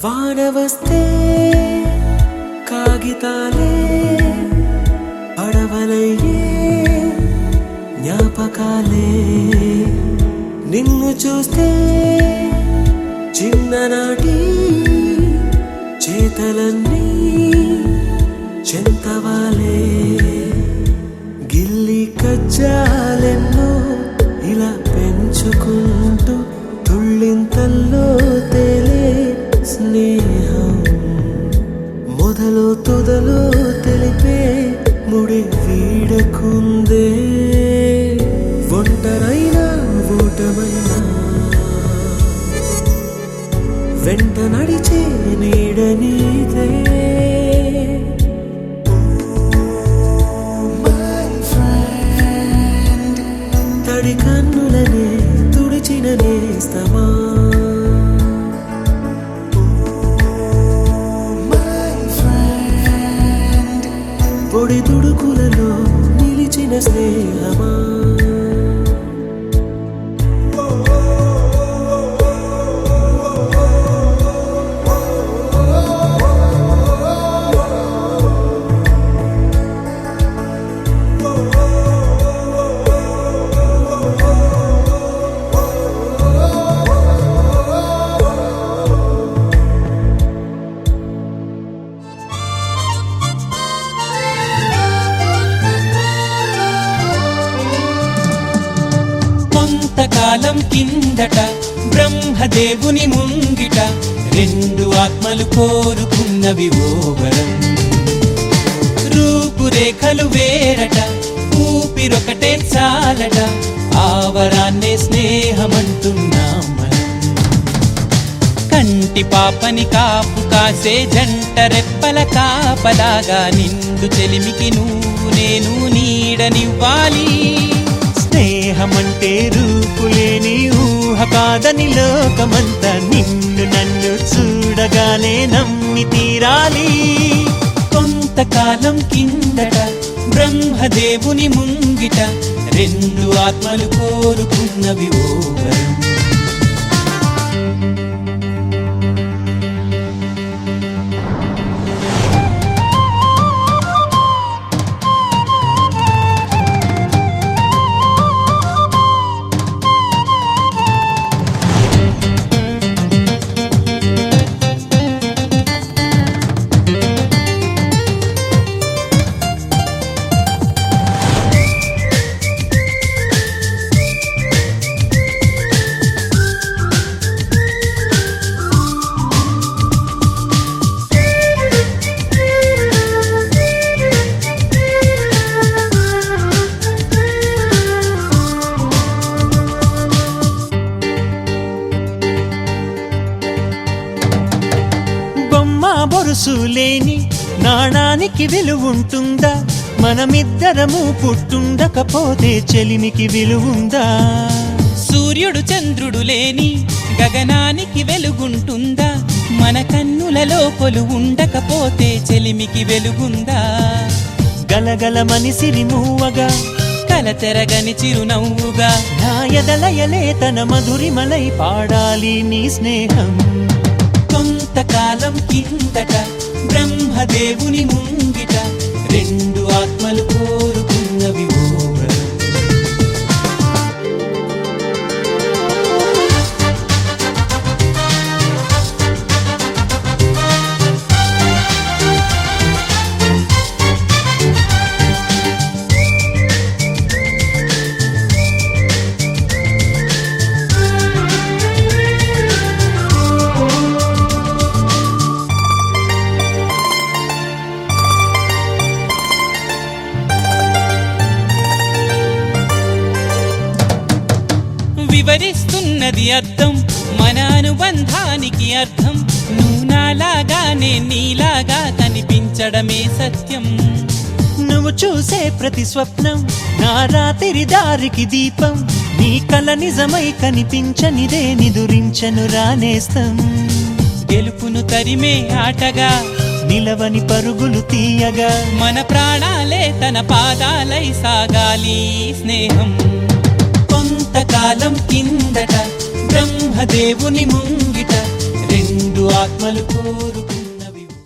వాన వస్తే కాగితాలే పడవలయ్యే జ్ఞాపకాలే, నిన్ను చూస్తే చిన్ననాటి చేతలన్నీ చెంతవాలే, గిల్లి కజ్జాలెన్నో ఇలా పెంచుకుంటూ తుళ్ళి కళ్ళల్లో తేలే స్నేహం మొదలు తుదలు తెలిపే ముడి వీడకుందే ఒంటరైనా ఓటమైనా వెంట నడిచే నీడ నీదే తడి కన్నులనే తుడిచిన నేస్తమా పొడి తుడుకులలో నిలిచిన స్నేహమా కొంతకాలం కిందట బ్రహ్మదేవుని ముంగిట రెండు ఆత్మలు కోరుకున్నవి ఓ వరం. రూపురేఖలు వేరట ఊపిరొకటే చాలట ఆ వరాన్నే స్నేహమంటున్నాం మనం. కంటి పాపని కాపు కాసే జంట రెప్పల కాపలాగా నిండు చెలిమికి నువ్వు నేను నీడనివ్వాలి. స్నేహమంటే రూపులేని ఊహ కాదని లోకమంతా నిన్ను నన్ను చూడగానే నమ్మి తీరాలి. కొంతకాలం కిందట బ్రహ్మదేవుని ముంగిట రెండు ఆత్మలు కోరుకున్నవి ఓ వరం. బొరుసులేని నాణానికి విలువుంటుందా? మనమిద్దరము పుట్టుండకపోతే చెలిమికి విలువుందా? సూర్యుడు చంద్రుడు లేని గగనానికి వెలుగుంటుందా? మన కన్నులలో కొలువుండకపోతే చెలిమికి వెలుగుందా? గలగల మనిసిరి మూవగా కలతెరగని చిరునవ్వుగా నా ఎదలయలే తన మధురిమలై పాడాలి నీ స్నేహం. కొంతకాలం కిందట బ్రహ్మదేవుని ముంగిట రెండు ఆత్మలు కోరుకున్నవి ఓ వరం. వివరిస్తున్నది అర్థం మన అనుబంధానికి అర్థం. నువ్వు నాలాగా నేను నీలాగా కనిపించడమే సత్యం. నువ్వు చూసే ప్రతి స్వప్నం నా రాత్రి దారికి దీపం. నీ కల నిజమై కనిపించనిదే నిదురించను రానేస్తం. గెలుపును తరిమే ఆటగా నిలవని పరుగులు తీయగా మన ప్రాణాలే తన పాదాలై సాగాలి స్నేహం. కొంతకాలం కిందట బ్రహ్మదేవుని ముంగిట రెండు ఆత్మలు కోరుకు